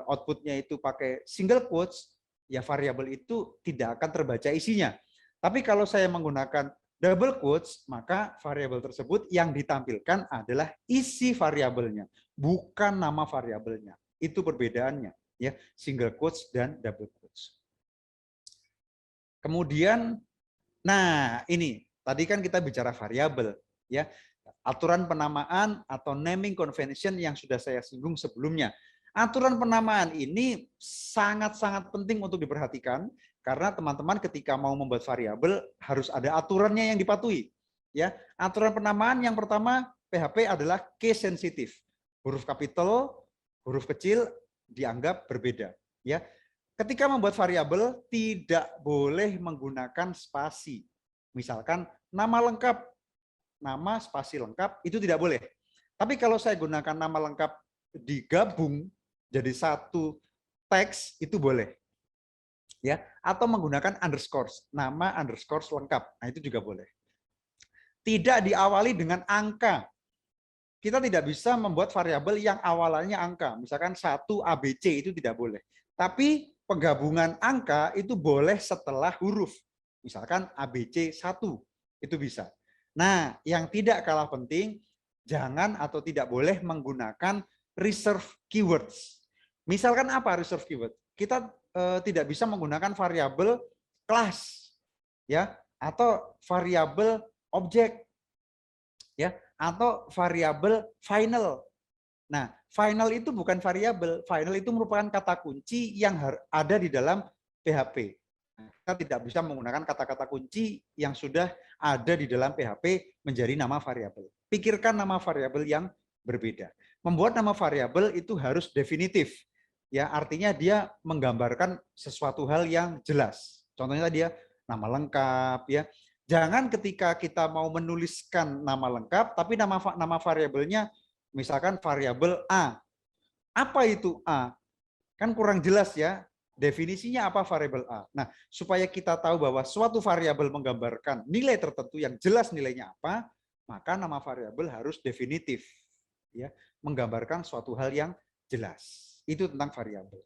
outputnya itu pakai single quotes, ya variabel itu tidak akan terbaca isinya. Tapi kalau saya menggunakan double quotes, maka variabel tersebut yang ditampilkan adalah isi variabelnya, bukan nama variabelnya. Itu perbedaannya, ya, single quotes dan double quotes. Kemudian, nah ini tadi kan kita bicara variabel, ya, aturan penamaan atau naming convention yang sudah saya singgung sebelumnya. Aturan penamaan ini sangat-sangat penting untuk diperhatikan karena teman-teman ketika mau membuat variabel harus ada aturannya yang dipatuhi. Ya, aturan penamaan yang pertama PHP adalah case sensitive. Huruf kapital, huruf kecil dianggap berbeda. Ya, ketika membuat variabel tidak boleh menggunakan spasi. Misalkan nama lengkap, nama spasi lengkap itu tidak boleh. Tapi kalau saya gunakan nama lengkap digabung jadi satu teks itu boleh. Ya, atau menggunakan underscores, nama underscores lengkap. Nah, itu juga boleh. Tidak diawali dengan angka. Kita tidak bisa membuat variabel yang awalannya angka. Misalkan 1 ABC itu tidak boleh. Tapi penggabungan angka itu boleh setelah huruf. Misalkan ABC 1, itu bisa. Nah, yang tidak kalah penting, jangan atau tidak boleh menggunakan reserve keywords. Misalkan apa reserve keyword? Kita tidak bisa menggunakan variabel class, ya, atau variabel objek, ya, atau variabel final. Nah, final itu bukan variabel, final itu merupakan kata kunci yang ada di dalam PHP. Kita tidak bisa menggunakan kata-kata kunci yang sudah ada di dalam PHP menjadi nama variabel. Pikirkan nama variabel yang berbeda. Membuat nama variabel itu harus definitif. Ya, artinya dia menggambarkan sesuatu hal yang jelas. Contohnya tadi ya, nama lengkap ya. Jangan ketika kita mau menuliskan nama lengkap tapi nama variabelnya misalkan variabel A. Apa itu A? Kan kurang jelas ya. Definisinya apa variabel A? Nah, supaya kita tahu bahwa suatu variabel menggambarkan nilai tertentu yang jelas nilainya apa, maka nama variabel harus definitif, ya, menggambarkan suatu hal yang jelas. Itu tentang variabel.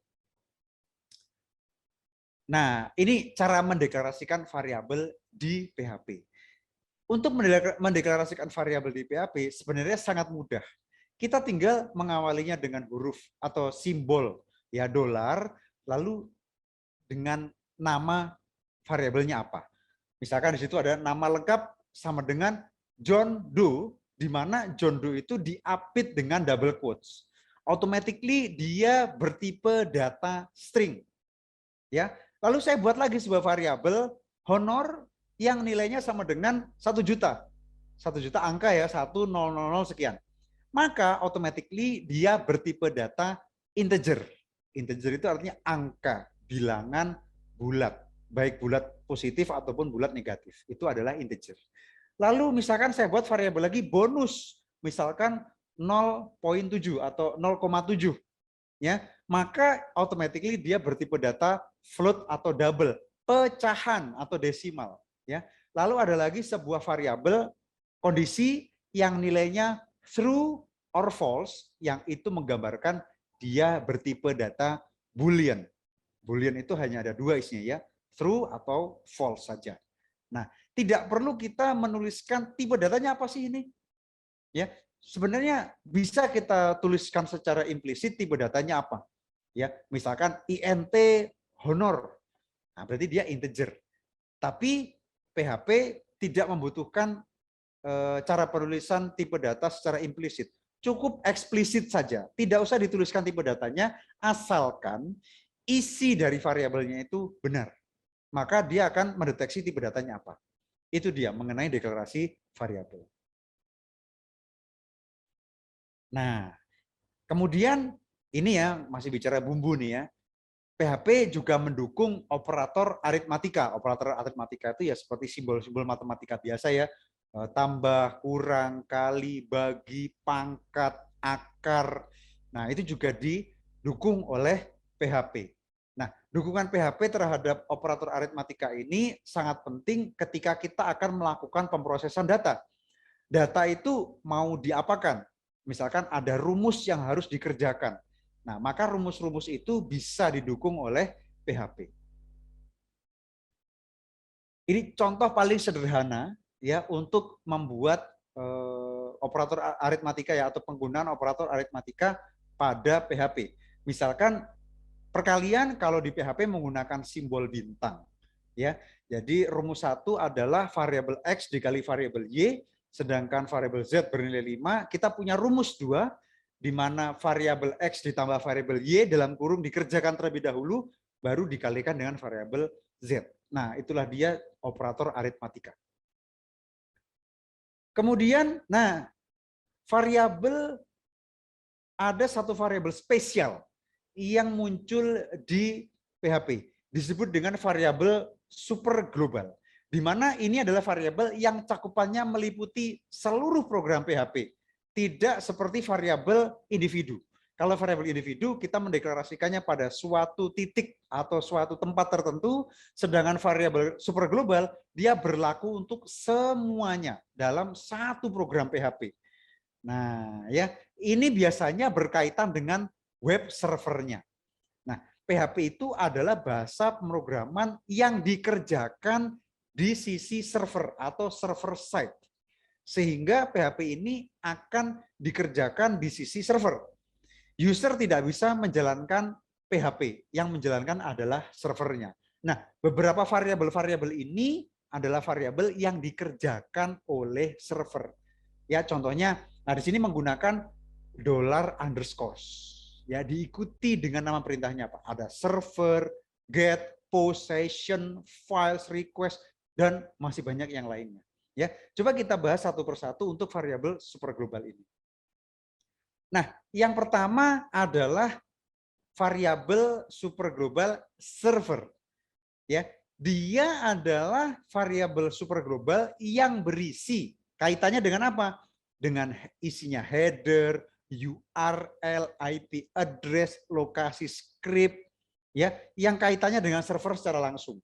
Nah, ini cara mendeklarasikan variabel di PHP. Untuk mendeklarasikan variabel di PHP sebenarnya sangat mudah. kita tinggal mengawalinya dengan huruf atau simbol ya dolar, lalu dengan nama variabelnya apa. Misalkan di situ ada nama lengkap sama dengan John Doe, di mana John Doe itu diapit dengan double quotes. Automatically dia bertipe data string. Ya. Lalu saya buat lagi sebuah variabel honor yang nilainya sama dengan 1 juta. 1 juta angka ya, 1000 sekian. Maka automatically dia bertipe data integer. Integer itu artinya angka, bilangan bulat, baik bulat positif ataupun bulat negatif. Itu adalah integer. Lalu misalkan saya buat variabel lagi bonus, misalkan 0,7 atau 0,7 ya, maka automatically dia bertipe data float atau double, pecahan atau desimal ya. Lalu ada lagi sebuah variabel kondisi yang nilainya true or false, yang itu menggambarkan dia bertipe data boolean. Boolean itu hanya ada 2 isinya ya, true atau false saja. Nah, tidak perlu kita menuliskan tipe datanya apa sih ini. Ya, sebenarnya bisa kita tuliskan secara implisit tipe datanya apa. Ya, misalkan int honor. Nah, berarti dia integer. Tapi PHP tidak membutuhkan cara penulisan tipe data secara implisit. Cukup eksplisit saja. Tidak usah dituliskan tipe datanya, asalkan isi dari variabelnya itu benar. Maka dia akan mendeteksi tipe datanya apa. Itu dia mengenai deklarasi variabel. Nah, kemudian ini ya masih bicara bumbu nih ya. PHP juga mendukung operator aritmatika. Operator aritmatika itu ya seperti simbol-simbol matematika biasa ya. Tambah, kurang, kali, bagi, pangkat, akar. Nah, itu juga didukung oleh PHP. Nah, dukungan PHP terhadap operator aritmatika ini sangat penting ketika kita akan melakukan pemrosesan data. Data itu mau diapakan? Misalkan ada rumus yang harus dikerjakan. Nah, maka rumus-rumus itu bisa didukung oleh PHP. Ini contoh paling sederhana ya untuk membuat operator aritmatika ya atau penggunaan operator aritmatika pada PHP. Misalkan perkalian kalau di PHP menggunakan simbol bintang ya. Jadi rumus 1 adalah variabel X dikali variabel Y, sedangkan variabel Z bernilai 5, kita punya rumus 2 di mana variabel X ditambah variabel Y dalam kurung dikerjakan terlebih dahulu baru dikalikan dengan variabel Z. Nah, itulah dia operator aritmatika. Kemudian, nah, variabel ada satu variabel spesial yang muncul di PHP, disebut dengan variabel super global, di mana ini adalah variabel yang cakupannya meliputi seluruh program PHP, tidak seperti variabel individu. Kalau variabel individu kita mendeklarasikannya pada suatu titik atau suatu tempat tertentu, sedangkan variabel super global dia berlaku untuk semuanya dalam satu program PHP. Nah, ya, ini biasanya berkaitan dengan web servernya. Nah, PHP itu adalah bahasa pemrograman yang dikerjakan di sisi server atau server side. Sehingga PHP ini akan dikerjakan di sisi server. User tidak bisa menjalankan PHP, yang menjalankan adalah servernya. Nah, beberapa variabel-variabel ini adalah variabel yang dikerjakan oleh server. Ya, contohnya, nah di sini menggunakan $_. Ya, diikuti dengan nama perintahnya apa? Ada server, get, post, session, files, request, dan masih banyak yang lainnya. Ya, coba kita bahas satu persatu untuk variabel super global ini. Nah, yang pertama adalah variabel super global server. Ya, dia adalah variabel super global yang berisi kaitannya dengan apa? Dengan isinya header, URL, IP address, lokasi script, ya, yang kaitannya dengan server secara langsung.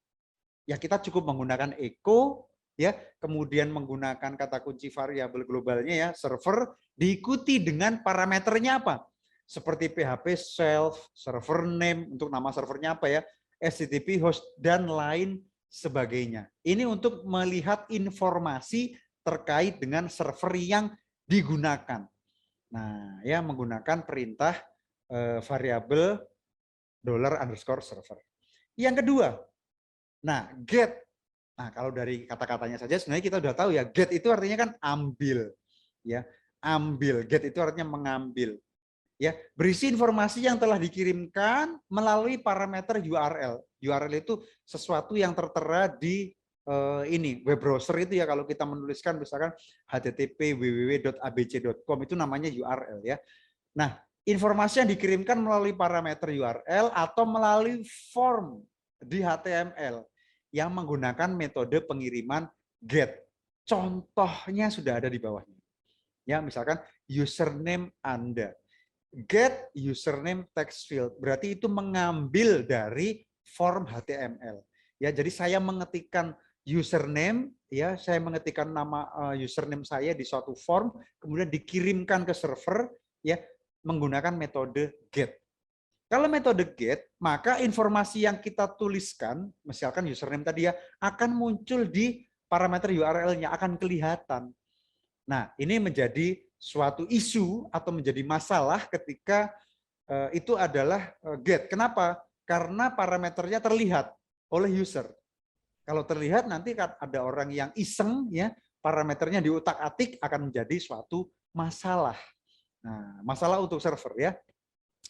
Ya, kita cukup menggunakan echo, ya, kemudian menggunakan kata kunci variabel globalnya ya, server, diikuti dengan parameternya apa? Seperti PHP self, server name untuk nama servernya apa ya, HTTP host dan lain sebagainya. Ini untuk melihat informasi terkait dengan server yang digunakan. Nah, ya menggunakan perintah variabel $_server. Yang kedua, nah get. Nah, kalau dari kata-katanya saja sebenarnya kita udah tahu ya, get itu artinya kan ambil. Ya, ambil. Get itu artinya mengambil. Ya, berisi informasi yang telah dikirimkan melalui parameter URL. URL itu sesuatu yang tertera di ini web browser itu ya, kalau kita menuliskan misalkan http www.abc.com itu namanya URL ya. Nah, informasi yang dikirimkan melalui parameter URL atau melalui form di HTML yang menggunakan metode pengiriman get. Contohnya sudah ada di bawahnya. Ya, misalkan username Anda. Get username text field. Berarti itu mengambil dari form HTML. Ya, jadi saya mengetikkan username, ya, saya mengetikkan nama username saya di suatu form, kemudian dikirimkan ke server, ya, menggunakan metode get. Kalau metode get, maka informasi yang kita tuliskan, misalkan username tadi ya, akan muncul di parameter URL-nya, akan kelihatan. Nah, ini menjadi suatu isu atau menjadi masalah ketika itu adalah get. Kenapa? Karena parameternya terlihat oleh user. Kalau terlihat nanti kan ada orang yang iseng ya, parameternya diutak-atik akan menjadi suatu masalah. Nah, masalah untuk server ya.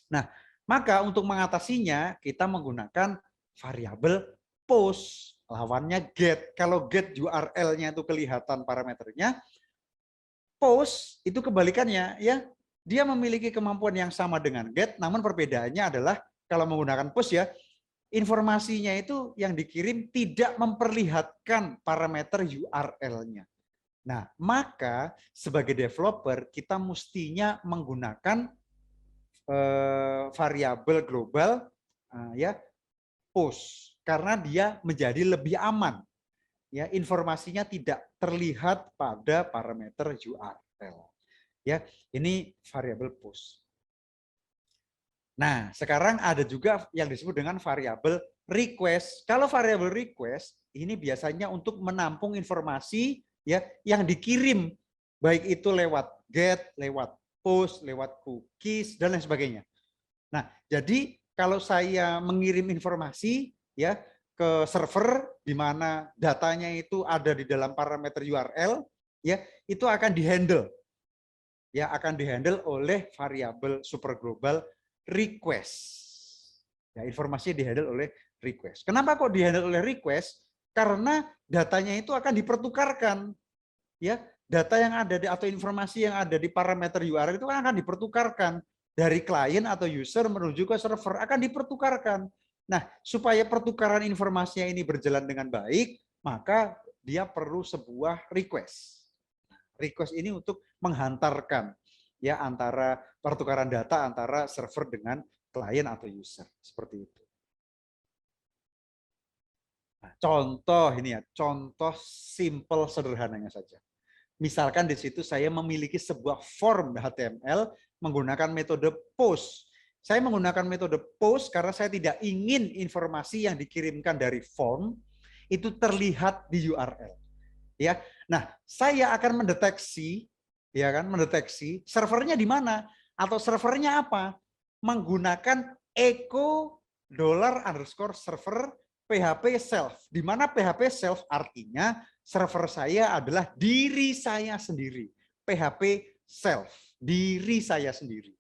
Nah, maka untuk mengatasinya kita menggunakan variabel post, lawannya get. Kalau get URL-nya itu kelihatan parameternya, post itu kebalikannya ya. Dia memiliki kemampuan yang sama dengan get, namun perbedaannya adalah kalau menggunakan post ya, informasinya itu yang dikirim tidak memperlihatkan parameter URL-nya. Nah, maka sebagai developer kita mestinya menggunakan variabel global ya post karena dia menjadi lebih aman. Ya, informasinya tidak terlihat pada parameter URL. Ya, ini variabel post. Nah, sekarang ada juga yang disebut dengan variabel request. Kalau variabel request ini biasanya untuk menampung informasi ya yang dikirim baik itu lewat get, lewat post, lewat cookies dan lain sebagainya. Nah, jadi kalau saya mengirim informasi ya ke server di mana datanya itu ada di dalam parameter URL ya, itu akan dihandle. Ya, akan dihandle oleh variabel super global request. Ya, informasi dihandle oleh request. Kenapa kok dihandle oleh request? Karena datanya itu akan dipertukarkan. Ya, data yang ada atau informasi yang ada di parameter URL itu akan dipertukarkan dari klien atau user menuju ke server, akan dipertukarkan. Nah, supaya pertukaran informasinya ini berjalan dengan baik, maka dia perlu sebuah request. Request ini untuk menghantarkan ya antara pertukaran data antara server dengan klien atau user, seperti itu. Nah, contoh ini ya, contoh simple sederhananya saja. Misalkan di situ saya memiliki sebuah form HTML menggunakan metode post. Saya menggunakan metode post karena saya tidak ingin informasi yang dikirimkan dari form itu terlihat di URL. Ya, nah saya akan mendeteksi, ya kan, mendeteksi servernya di mana atau servernya apa, menggunakan echo $_server PHP self, di mana PHP self artinya server saya adalah diri saya sendiri, PHP self, diri saya sendiri.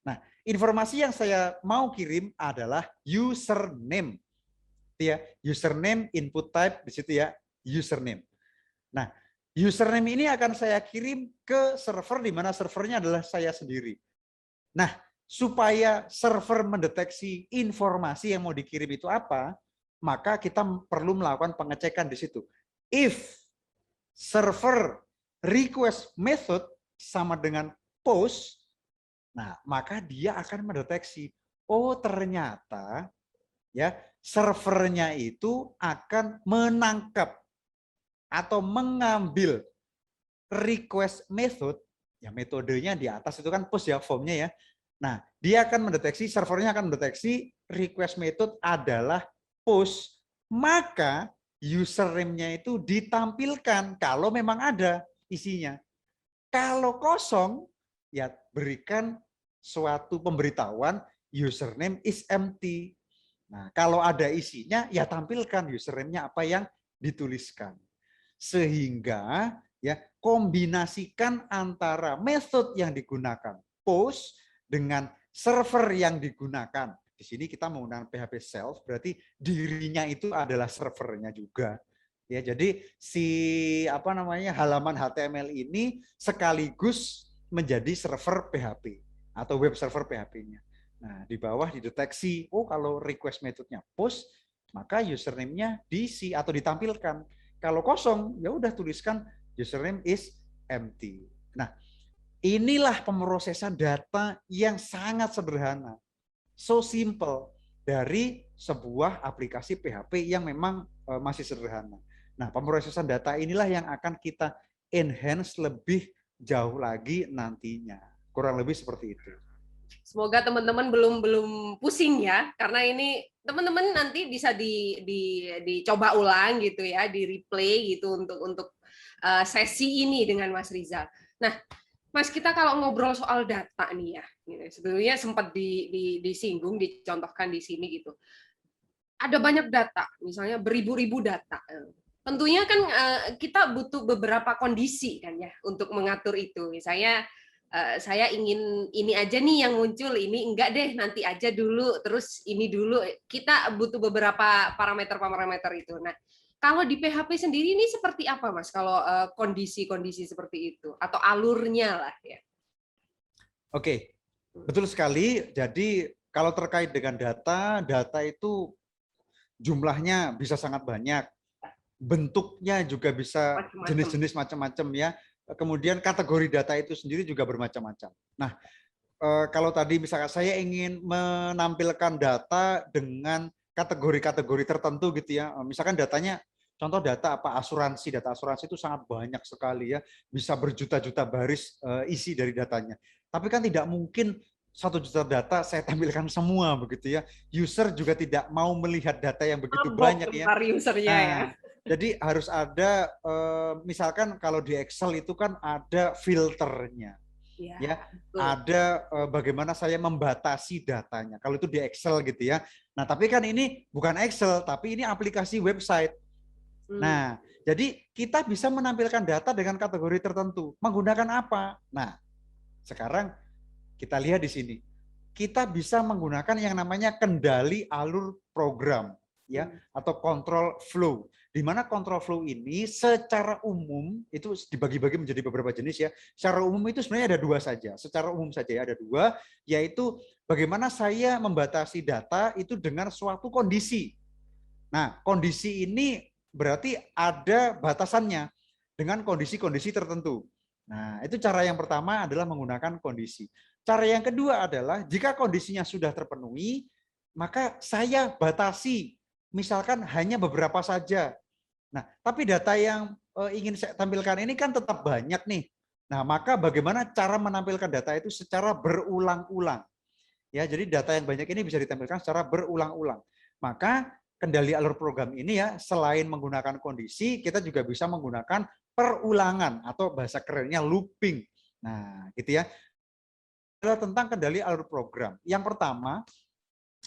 Nah, informasi yang saya mau kirim adalah username, ya, username input type di situ ya, username. Nah, username ini akan saya kirim ke server di mana servernya adalah saya sendiri. Nah, supaya server mendeteksi informasi yang mau dikirim itu apa, maka kita perlu melakukan pengecekan di situ. If server request method sama dengan post, nah maka dia akan mendeteksi, oh ternyata ya servernya itu akan menangkap atau mengambil request method, ya metodenya di atas itu kan post ya, formnya ya. Nah, dia akan mendeteksi, servernya akan mendeteksi request method adalah post, maka username-nya itu ditampilkan kalau memang ada isinya. Kalau kosong, ya berikan suatu pemberitahuan username is empty. Nah, kalau ada isinya, ya tampilkan username-nya apa yang dituliskan. Sehingga ya kombinasikan antara metode yang digunakan, post, dengan server yang digunakan. Di sini kita menggunakan PHP self, berarti dirinya itu adalah servernya juga. Ya, jadi si halaman HTML ini sekaligus menjadi server PHP atau web server PHP-nya. Nah, di bawah dideteksi, oh kalau request metodenya post, maka username-nya diisi atau ditampilkan. Kalau kosong, ya udah tuliskan username is empty. Nah, inilah pemrosesan data yang sangat sederhana. So simple dari sebuah aplikasi PHP yang memang masih sederhana. Nah, pemrosesan data inilah yang akan kita enhance lebih jauh lagi nantinya. Kurang lebih seperti itu. Semoga teman-teman belum pusing ya, karena ini teman-teman nanti bisa dicoba ulang gitu ya, di replay gitu untuk sesi ini dengan Mas Rizal. Nah, Mas, kita kalau ngobrol soal data nih ya, sebenarnya sempat disinggung, dicontohkan di sini gitu. Ada banyak data, misalnya beribu-ribu data. Tentunya kan kita butuh beberapa kondisi kan ya untuk mengatur itu. Misalnya saya ingin ini aja nih yang muncul, ini enggak deh, nanti aja dulu, terus ini dulu. Kita butuh beberapa parameter-parameter itu. Nah, kalau di PHP sendiri ini seperti apa, Mas? Kalau kondisi-kondisi seperti itu atau alurnya lah ya. Oke, betul sekali. Jadi kalau terkait dengan data, data itu jumlahnya bisa sangat banyak. Bentuknya juga bisa jenis-jenis macam-macam ya. Kemudian kategori data itu sendiri juga bermacam-macam. Nah, kalau tadi misalkan saya ingin menampilkan data dengan kategori-kategori tertentu gitu ya. Misalkan datanya, contoh data apa asuransi, data asuransi itu sangat banyak sekali ya. Bisa berjuta-juta baris isi dari datanya. Tapi kan tidak mungkin 1 juta data saya tampilkan semua begitu ya. User juga tidak mau melihat data yang begitu banyak ya. Nah, jadi harus ada, misalkan kalau di Excel itu kan ada filternya, ya ada bagaimana saya membatasi datanya. Kalau itu di Excel gitu ya. Nah, tapi kan ini bukan Excel, tapi ini aplikasi website. Nah, jadi kita bisa menampilkan data dengan kategori tertentu. Menggunakan apa? Nah, sekarang kita lihat di sini. Kita bisa menggunakan yang namanya kendali alur program, ya, atau control flow. Di mana control flow ini secara umum itu dibagi-bagi menjadi beberapa jenis ya. Secara umum itu sebenarnya ada 2 saja. Secara umum saja ya ada 2, yaitu bagaimana saya membatasi data itu dengan suatu kondisi. Nah, kondisi ini berarti ada batasannya dengan kondisi-kondisi tertentu. Nah, itu cara yang pertama adalah menggunakan kondisi. Cara yang kedua adalah jika kondisinya sudah terpenuhi, maka saya batasi. Misalkan hanya beberapa saja. Nah, tapi data yang ingin saya tampilkan ini kan tetap banyak nih. Nah, maka bagaimana cara menampilkan data itu secara berulang-ulang. Ya, jadi data yang banyak ini bisa ditampilkan secara berulang-ulang. Maka kendali alur program ini ya, selain menggunakan kondisi, kita juga bisa menggunakan perulangan atau bahasa kerennya looping. Nah, gitu ya. Adalah tentang kendali alur program. Yang pertama,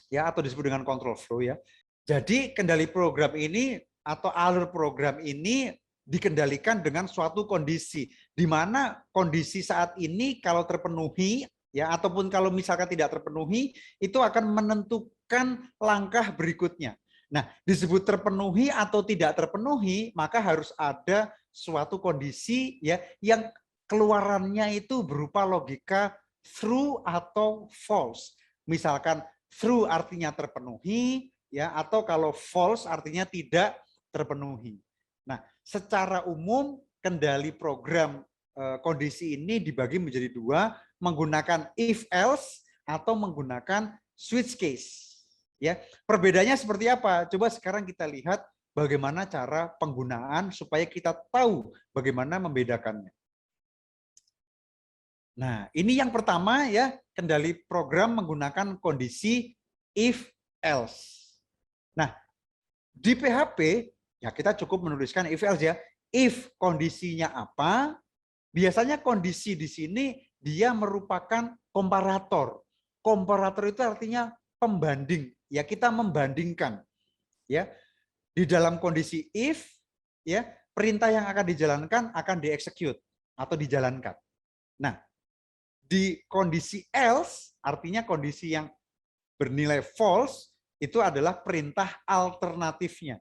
ya atau disebut dengan control flow ya. Jadi kendali program ini atau alur program ini dikendalikan dengan suatu kondisi, di mana kondisi saat ini kalau terpenuhi ya ataupun kalau misalkan tidak terpenuhi itu akan menentukan langkah berikutnya. Nah, disebut terpenuhi atau tidak terpenuhi, maka harus ada suatu kondisi ya yang keluarannya itu berupa logika true atau false. Misalkan true artinya terpenuhi ya atau kalau false artinya tidak terpenuhi. Nah, secara umum kendali program kondisi ini dibagi menjadi 2, menggunakan if else atau menggunakan switch case. Ya, perbedaannya seperti apa? Coba sekarang kita lihat bagaimana cara penggunaan supaya kita tahu bagaimana membedakannya. Nah, ini yang pertama ya, kendali program menggunakan kondisi if else. Nah, di PHP ya kita cukup menuliskan if else ya. If kondisinya apa? Biasanya kondisi di sini dia merupakan komparator. Komparator itu artinya pembanding. Ya, kita membandingkan. Ya, di dalam kondisi if, ya, perintah yang akan dijalankan akan dieksekut atau dijalankan. Nah, di kondisi else, artinya kondisi yang bernilai false, itu adalah perintah alternatifnya.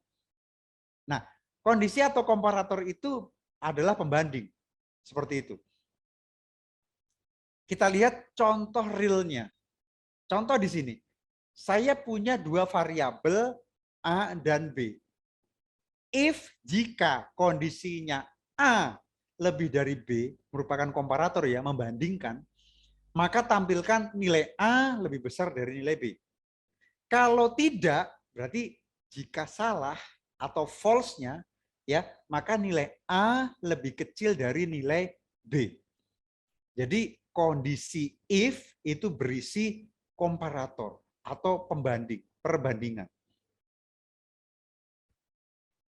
Nah, kondisi atau komparator itu adalah pembanding. Seperti itu. Kita lihat contoh realnya. Contoh di sini. Saya punya dua variabel A dan B. If jika kondisinya A lebih dari B, merupakan komparator ya, membandingkan, maka tampilkan nilai A lebih besar dari nilai B. Kalau tidak, berarti jika salah atau false-nya, ya, maka nilai A lebih kecil dari nilai B. Jadi kondisi if itu berisi komparator atau pembanding, perbandingan.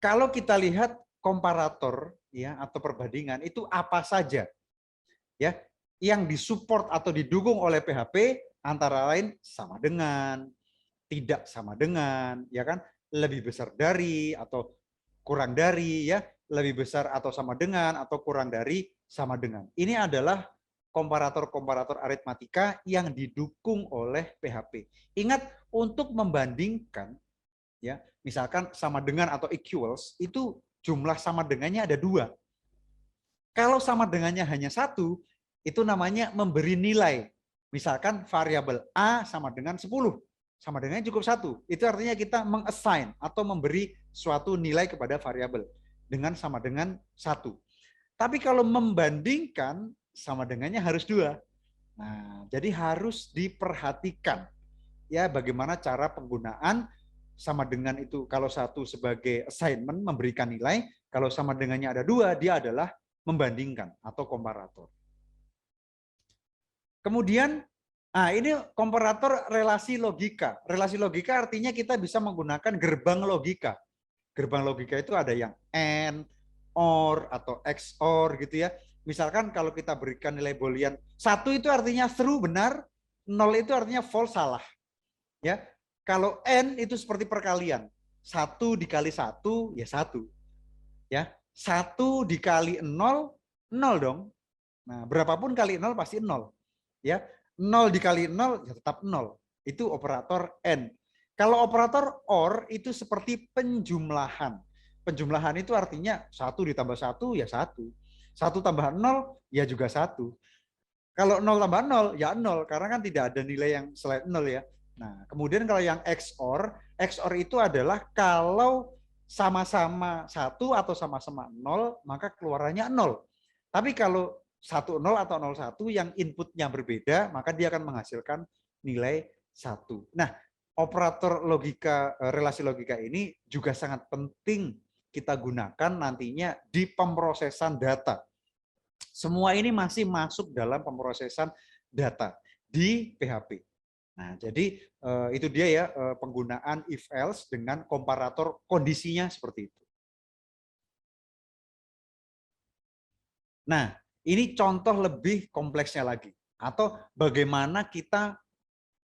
Kalau kita lihat komparator ya atau perbandingan itu apa saja ya yang disupport atau didukung oleh PHP, antara lain sama dengan, tidak sama dengan, ya kan, lebih besar dari atau kurang dari, ya, lebih besar atau sama dengan atau kurang dari, sama dengan. Ini adalah komparator-komparator aritmatika yang didukung oleh PHP. Ingat, untuk membandingkan, ya, misalkan sama dengan atau equals, itu jumlah sama dengannya ada 2. Kalau sama dengannya hanya 1, itu namanya memberi nilai. Misalkan variabel A sama dengan 10. Sama dengannya cukup 1. Itu artinya kita meng-assign atau memberi suatu nilai kepada variabel dengan sama dengan 1. Tapi kalau membandingkan, sama dengannya harus 2. Nah, jadi harus diperhatikan ya bagaimana cara penggunaan sama dengan itu. Kalau 1 sebagai assignment memberikan nilai, kalau sama dengannya ada 2, dia adalah membandingkan atau komparator. Kemudian, ini komparator relasi logika. Relasi logika artinya kita bisa menggunakan gerbang logika. Gerbang logika itu ada yang AND, OR, atau XOR gitu ya. Misalkan kalau kita berikan nilai boolean, 1 itu artinya true benar, 0 itu artinya false salah. Ya, kalau N itu seperti perkalian. 1 dikali 1 ya 1. Ya, 1 dikali 0, 0 dong. Nah, berapapun kali 0 pasti 0. Ya, 0 dikali 0 ya tetap 0. Itu operator N. Kalau operator OR itu seperti penjumlahan. Penjumlahan itu artinya 1 ditambah 1 ya 1. 1 tambah 0 ya juga 1. Kalau 0 tambah 0 ya 0 karena kan tidak ada nilai yang selain 0 ya. Nah, kemudian kalau yang XOR, XOR itu adalah kalau sama-sama 1 atau sama-sama 0, maka keluarannya 0. Tapi kalau 10 atau 01 yang inputnya berbeda, maka dia akan menghasilkan nilai 1. Nah, operator logika, relasi logika ini juga sangat penting kita gunakan nantinya di pemrosesan data. Semua ini masih masuk dalam pemrosesan data di PHP. Nah, jadi itu dia ya penggunaan if else dengan komparator kondisinya seperti itu. Nah, ini contoh lebih kompleksnya lagi, atau bagaimana kita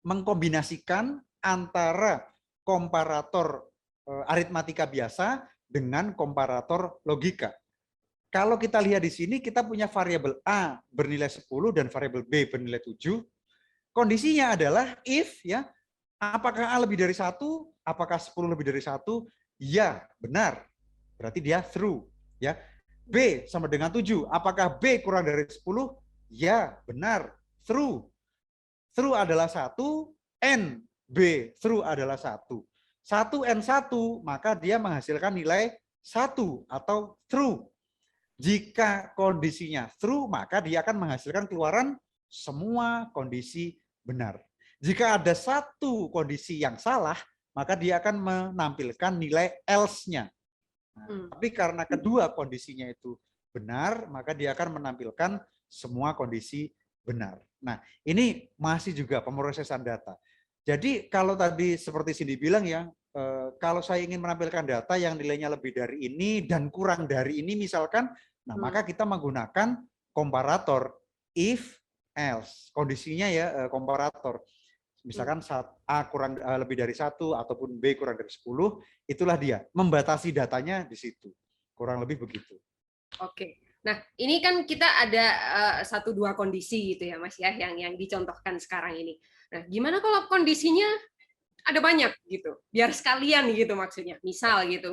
mengkombinasikan antara komparator aritmatika biasa dengan komparator logika. Kalau kita lihat di sini, kita punya variabel A bernilai 10 dan variabel B bernilai 7. Kondisinya adalah if, ya, apakah A lebih dari 1, apakah 10 lebih dari 1? Ya, benar. Berarti dia true. Ya. B sama dengan 7. Apakah B kurang dari 10? Ya, benar. True. True adalah 1, N, B, true adalah 1. 1 N 1, maka dia menghasilkan nilai 1 atau true. Jika kondisinya true, maka dia akan menghasilkan keluaran semua kondisi benar. Jika ada satu kondisi yang salah, maka dia akan menampilkan nilai else-nya. Nah, tapi karena kedua kondisinya itu benar, maka dia akan menampilkan semua kondisi benar. Nah, ini masih juga pemrosesan data. Jadi kalau tadi seperti Cindy bilang ya, kalau saya ingin menampilkan data yang nilainya lebih dari ini dan kurang dari ini misalkan, nah maka kita menggunakan komparator if else. Kondisinya ya komparator. Misalkan saat A kurang lebih dari 1 ataupun B kurang dari 10, itulah dia. Membatasi datanya di situ. Kurang lebih begitu. Oke. Nah, ini kan kita ada 1-2 kondisi gitu ya, Mas ya, yang dicontohkan sekarang ini. Nah, gimana kalau kondisinya ada banyak gitu, biar sekalian gitu maksudnya. Misal gitu,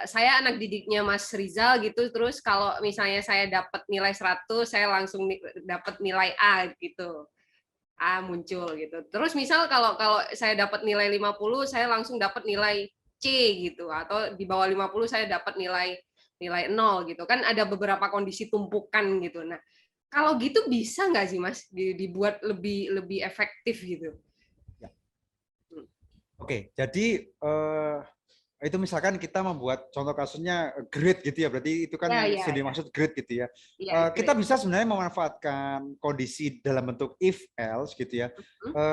saya anak didiknya Mas Rizal gitu, terus kalau misalnya saya dapat nilai 100, saya langsung dapat nilai A gitu. A muncul gitu. Terus misal kalau kalau saya dapat nilai 50, saya langsung dapat nilai C gitu, atau di bawah 50 saya dapat nilai 0 gitu. Kan ada beberapa kondisi tumpukan gitu. Nah, kalau gitu bisa nggak sih Mas dibuat lebih lebih efektif gitu? Oke, jadi itu misalkan kita membuat contoh kasusnya grid gitu ya, berarti itu kan Ya, yang ya, sini ya. maksud grid gitu ya. Ya, Kita great. bisa sebenarnya memanfaatkan kondisi dalam bentuk if else gitu ya.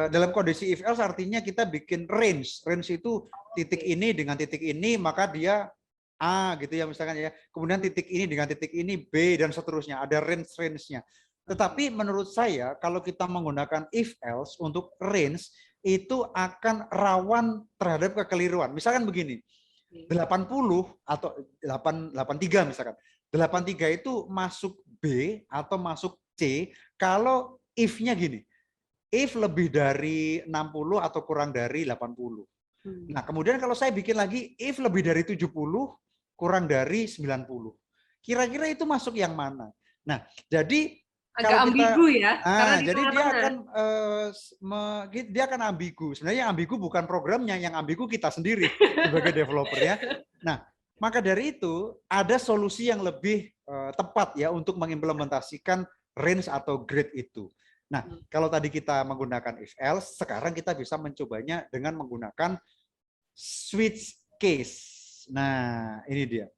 Dalam kondisi if else artinya kita bikin range. Range itu titik ini dengan titik ini, maka dia A gitu ya misalkan ya. Kemudian titik ini dengan titik ini B dan seterusnya. Ada range-nya. Tetapi menurut saya kalau kita menggunakan if else untuk range itu akan rawan terhadap kekeliruan. Misalkan begini, 80 atau 83 misalkan. 83 itu masuk B atau masuk C kalau if-nya gini. If lebih dari 60 atau kurang dari 80. Nah, kemudian kalau saya bikin lagi if lebih dari 70 kurang dari 90. Kira-kira itu masuk yang mana? Nah, jadi Agak kalau kita ambigu ya, karena di jadi tengah-tengah. dia akan ambigu. Sebenarnya yang ambigu bukan programnya, yang ambigu kita sendiri sebagai developer ya. Nah, maka dari itu ada solusi yang lebih tepat ya untuk mengimplementasikan range atau grid itu. Nah, kalau tadi kita menggunakan if else, sekarang kita bisa mencobanya dengan menggunakan switch case. Nah, ini dia.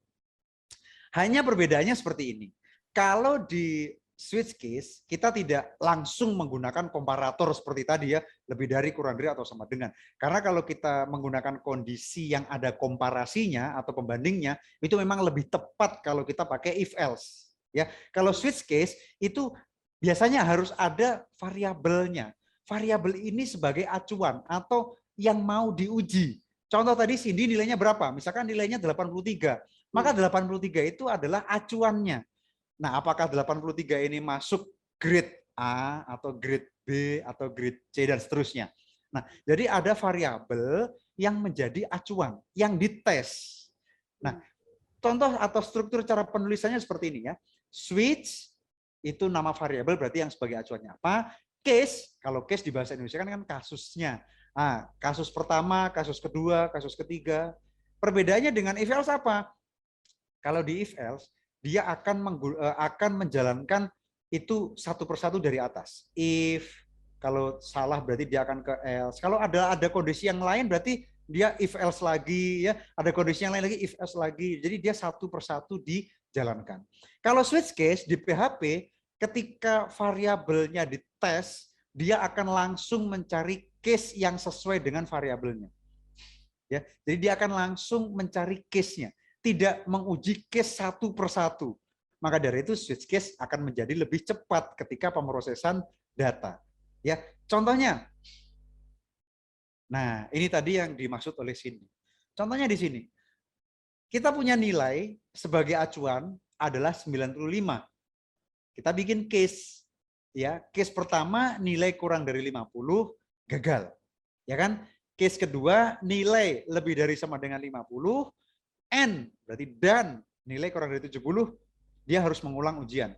Hanya perbedaannya seperti ini. Kalau di switch case, kita tidak langsung menggunakan komparator seperti tadi ya, lebih dari, kurang dari, atau sama dengan. Karena kalau kita menggunakan kondisi yang ada komparasinya atau pembandingnya, itu memang lebih tepat kalau kita pakai if else. Ya, kalau switch case itu biasanya harus ada variabelnya. Variabel ini sebagai acuan atau yang mau diuji. Contoh tadi Cindy nilainya berapa? Misalkan nilainya 83. Maka 83 itu adalah acuannya. Nah, apakah 83 ini masuk grade A atau grade B atau grade C dan seterusnya. Nah, jadi ada variabel yang menjadi acuan, yang dites. Nah, contoh atau struktur cara penulisannya seperti ini ya. Switch itu nama variabel berarti yang sebagai acuannya apa? Case, kalau case di bahasa Indonesia kan kasusnya. Nah, kasus pertama, kasus kedua, kasus ketiga. Perbedaannya dengan if else apa? Kalau di if else, dia akan menjalankan itu satu persatu dari atas. If, kalau salah berarti dia akan ke else. Kalau ada kondisi yang lain berarti dia if else lagi ya, ada kondisi yang lain lagi if else lagi. Jadi dia satu persatu dijalankan. Kalau switch case di PHP, ketika variabelnya dites, dia akan langsung mencari case yang sesuai dengan variabelnya. Ya, jadi dia akan langsung mencari case-nya, tidak menguji case satu persatu. Maka dari itu switch case akan menjadi lebih cepat ketika pemrosesan data. Ya, contohnya. Nah, ini tadi yang dimaksud oleh Cindy. Contohnya di sini. Kita punya nilai sebagai acuan adalah 95. Kita bikin case. Ya, case pertama nilai kurang dari 50 gagal. Ya kan? Case kedua nilai lebih dari sama dengan 50, N berarti dan nilai kurang dari 70, dia harus mengulang ujian.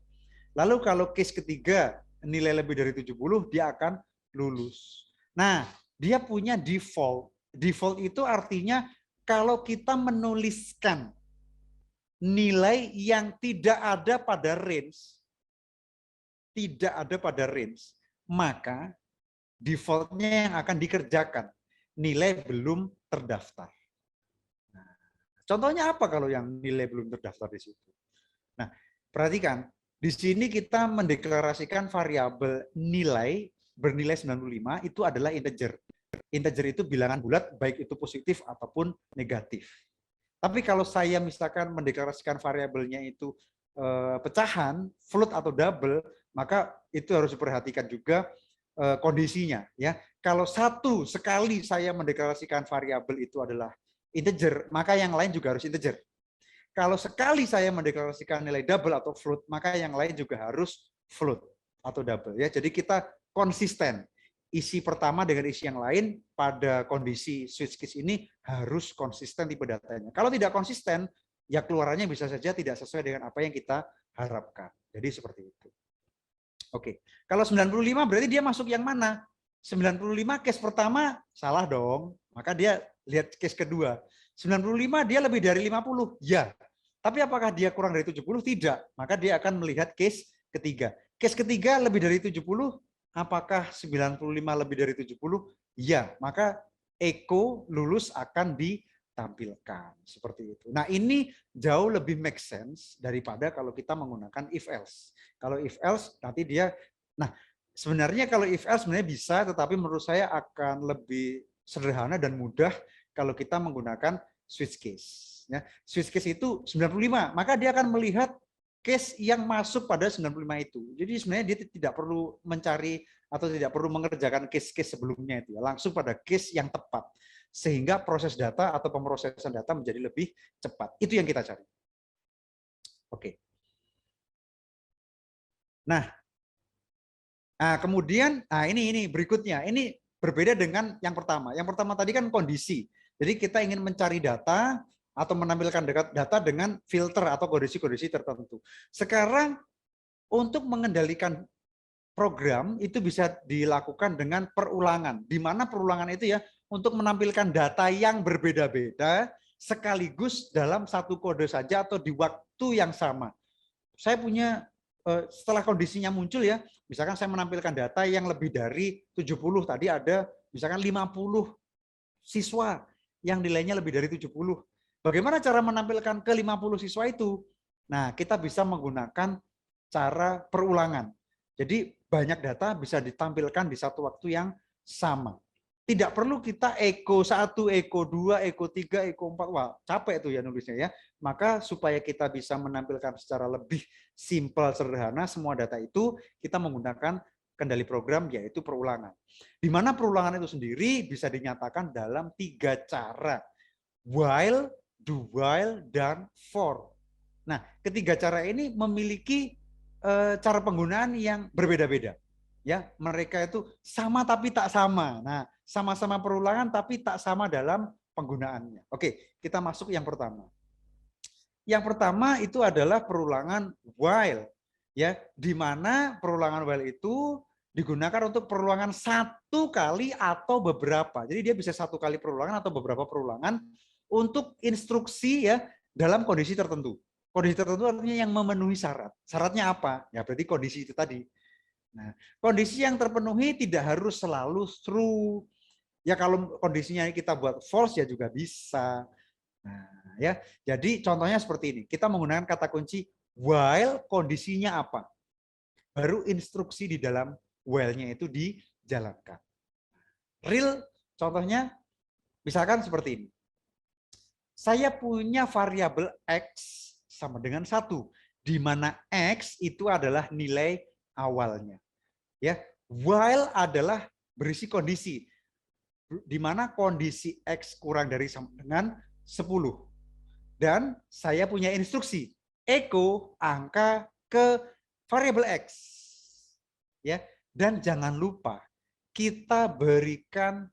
Lalu kalau case ketiga nilai lebih dari 70, dia akan lulus. Nah, dia punya default. Default itu artinya kalau kita menuliskan nilai yang tidak ada pada range, maka defaultnya yang akan dikerjakan nilai belum terdaftar. Nah, contohnya apa kalau yang nilai belum terdaftar di situ? Nah, perhatikan, di sini kita mendeklarasikan variabel nilai bernilai 95 itu adalah integer. Integer itu bilangan bulat, baik itu positif ataupun negatif. Tapi kalau saya misalkan mendeklarasikan variabelnya itu pecahan, float atau double, maka itu harus diperhatikan juga kondisinya ya. Kalau satu sekali saya mendeklarasikan variabel itu adalah integer, maka yang lain juga harus integer. Kalau sekali saya mendeklarasikan nilai double atau float, maka yang lain juga harus float atau double ya. Jadi kita konsisten. Isi pertama dengan isi yang lain pada kondisi switch case ini harus konsisten tipe datanya. Kalau tidak konsisten, ya keluarannya bisa saja tidak sesuai dengan apa yang kita harapkan. Jadi seperti itu. Oke. Kalau 95 berarti dia masuk yang mana? 95 case pertama salah dong. Maka dia lihat case kedua. 95 dia lebih dari 50. Ya. Tapi apakah dia kurang dari 70? Tidak. Maka dia akan melihat case ketiga. Case ketiga lebih dari 70, apakah 95 lebih dari 70? Ya. Maka echo lulus akan ditampilkan. Seperti itu. Nah ini jauh lebih make sense daripada kalau kita menggunakan if else. Kalau if else nanti dia, nah sebenarnya kalau if else sebenarnya bisa, tetapi menurut saya akan lebih sederhana dan mudah kalau kita menggunakan switch case. Ya, switch case itu 95, maka dia akan melihat case yang masuk pada 95 itu. Jadi sebenarnya dia tidak perlu mencari atau tidak perlu mengerjakan case-case sebelumnya itu ya, langsung pada case yang tepat. Sehingga proses data atau pemrosesan data menjadi lebih cepat. Itu yang kita cari. Oke. Nah, kemudian ini berikutnya. Ini berbeda dengan yang pertama. Yang pertama tadi kan kondisi. Jadi kita ingin mencari data atau menampilkan data dengan filter atau kondisi-kondisi tertentu. Sekarang untuk mengendalikan program itu bisa dilakukan dengan perulangan. Di mana perulangan itu ya untuk menampilkan data yang berbeda-beda sekaligus dalam satu kode saja atau di waktu yang sama. Saya punya setelah kondisinya muncul ya, misalkan saya menampilkan data yang lebih dari 70, tadi ada misalkan 50 siswa yang nilainya lebih dari 70. Bagaimana cara menampilkan ke 50 siswa itu? Nah, kita bisa menggunakan cara perulangan. Jadi banyak data bisa ditampilkan di satu waktu yang sama. Tidak perlu kita echo 1, echo 2, echo 3, echo 4. Wah, capek tuh ya nulisnya ya. Maka supaya kita bisa menampilkan secara lebih simpel, sederhana semua data itu, kita menggunakan kendali program yaitu perulangan. Di mana perulangan itu sendiri bisa dinyatakan dalam 3 cara. While, do while, dan for. Nah, ketiga cara ini memiliki cara penggunaan yang berbeda-beda. Ya, mereka itu sama tapi tak sama. Nah, sama-sama perulangan tapi tak sama dalam penggunaannya. Oke, kita masuk yang pertama. Yang pertama itu adalah perulangan while, ya, di mana perulangan while itu digunakan untuk perulangan satu kali atau beberapa. Jadi dia bisa satu kali perulangan atau beberapa perulangan untuk instruksi ya dalam kondisi tertentu. Kondisi tertentu artinya yang memenuhi syarat. Syaratnya apa? Ya berarti kondisi itu tadi. Nah, kondisi yang terpenuhi tidak harus selalu true. Ya kalau kondisinya kita buat false ya juga bisa. Nah, ya. Jadi contohnya seperti ini. Kita menggunakan kata kunci while kondisinya apa? Baru instruksi di dalam while-nya itu dijalankan. Real contohnya misalkan seperti ini. Saya punya variabel X sama dengan 1, di mana X itu adalah nilai awalnya. Ya, while adalah berisi kondisi, di mana kondisi X kurang dari sama dengan 10. Dan saya punya instruksi, echo angka ke variabel X. Ya, dan jangan lupa kita berikan